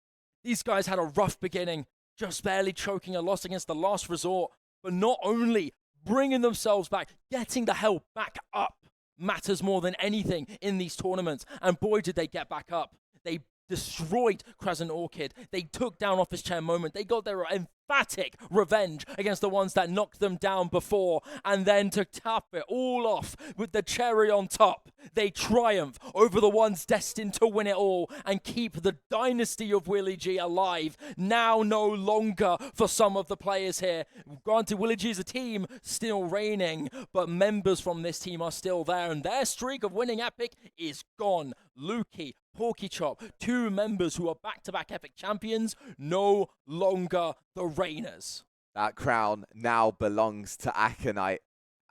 These guys had a rough beginning, just barely choking a loss against the last resort, but not only bringing themselves back, getting the hell back up matters more than anything in these tournaments, and boy did they get back up. They destroyed Crescent Orchid. They took down Office Chair Moment. They got their emphatic revenge against the ones that knocked them down before. And then to top it all off with the cherry on top, they triumph over the ones destined to win it all and keep the dynasty of Willie G alive. Now no longer for some of the players here. Granted, Willie G is a team still reigning, but members from this team are still there, and their streak of winning Epic is gone. Lukey, Porky Chop, 2 members who are back-to-back Epic champions, no longer the reigners. That crown now belongs to Aconite,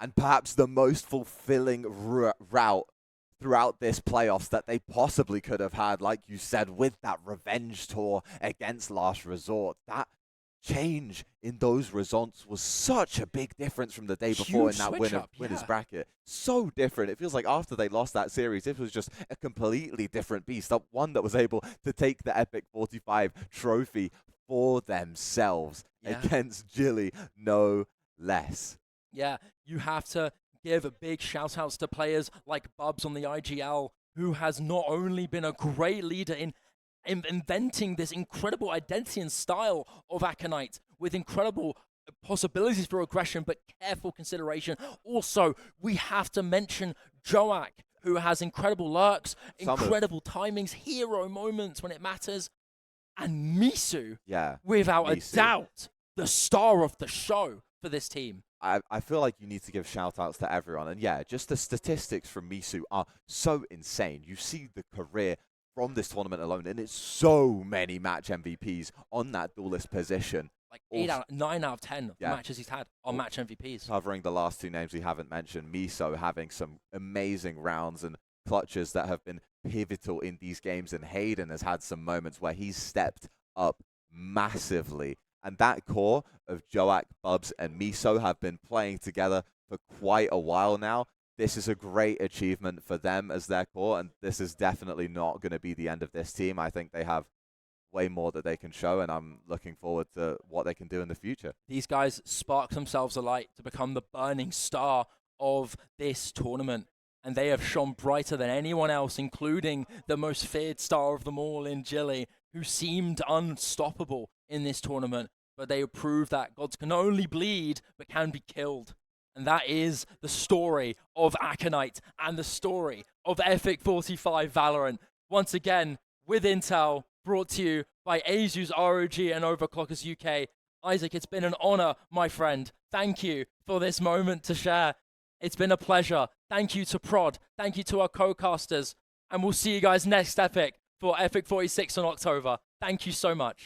and perhaps the most fulfilling route throughout this playoffs that they possibly could have had, like you said, with that revenge tour against Last Resort. That change in those results was such a big difference from the day before in that winners bracket. So different. It feels like after they lost that series, it was just a completely different beast. One that was able to take the EPIC45 trophy for themselves against Gilly, no less. Yeah, you have to give big shout outs to players like Bubs on the IGL, who has not only been a great leader in inventing this incredible identity and style of Aconite with incredible possibilities for aggression, but careful consideration. Also, we have to mention Joak, who has incredible lurks, incredible timings, hero moments when it matters, and Misu, without a doubt, the star of the show for this team. I feel like you need to give shout-outs to everyone. And yeah, just the statistics from Misu are so insane. You see the career from this tournament alone, and it's so many match MVPs on that duelist position. Like 9 out of 10 matches he's had on match MVPs. Covering the last two names we haven't mentioned, Miso having some amazing rounds and clutches that have been pivotal in these games, and Hayden has had some moments where he's stepped up massively. And that core of Joak, Bubs, and Miso have been playing together for quite a while now. This is a great achievement for them as their core, and this is definitely not going to be the end of this team. I think they have way more that they can show, and I'm looking forward to what they can do in the future. These guys spark themselves alight to become the burning star of this tournament, and they have shone brighter than anyone else, including the most feared star of them all in Gilly, who seemed unstoppable in this tournament, but they proved that gods can only bleed but can be killed. And that is the story of Aconite and the story of EPIC45 Valorant. Once again, with Intel, brought to you by Asus ROG and Overclockers UK. Isaac, it's been an honor, my friend. Thank you for this moment to share. It's been a pleasure. Thank you to Prod. Thank you to our co-casters. And we'll see you guys next Epic for EPIC46 in October. Thank you so much.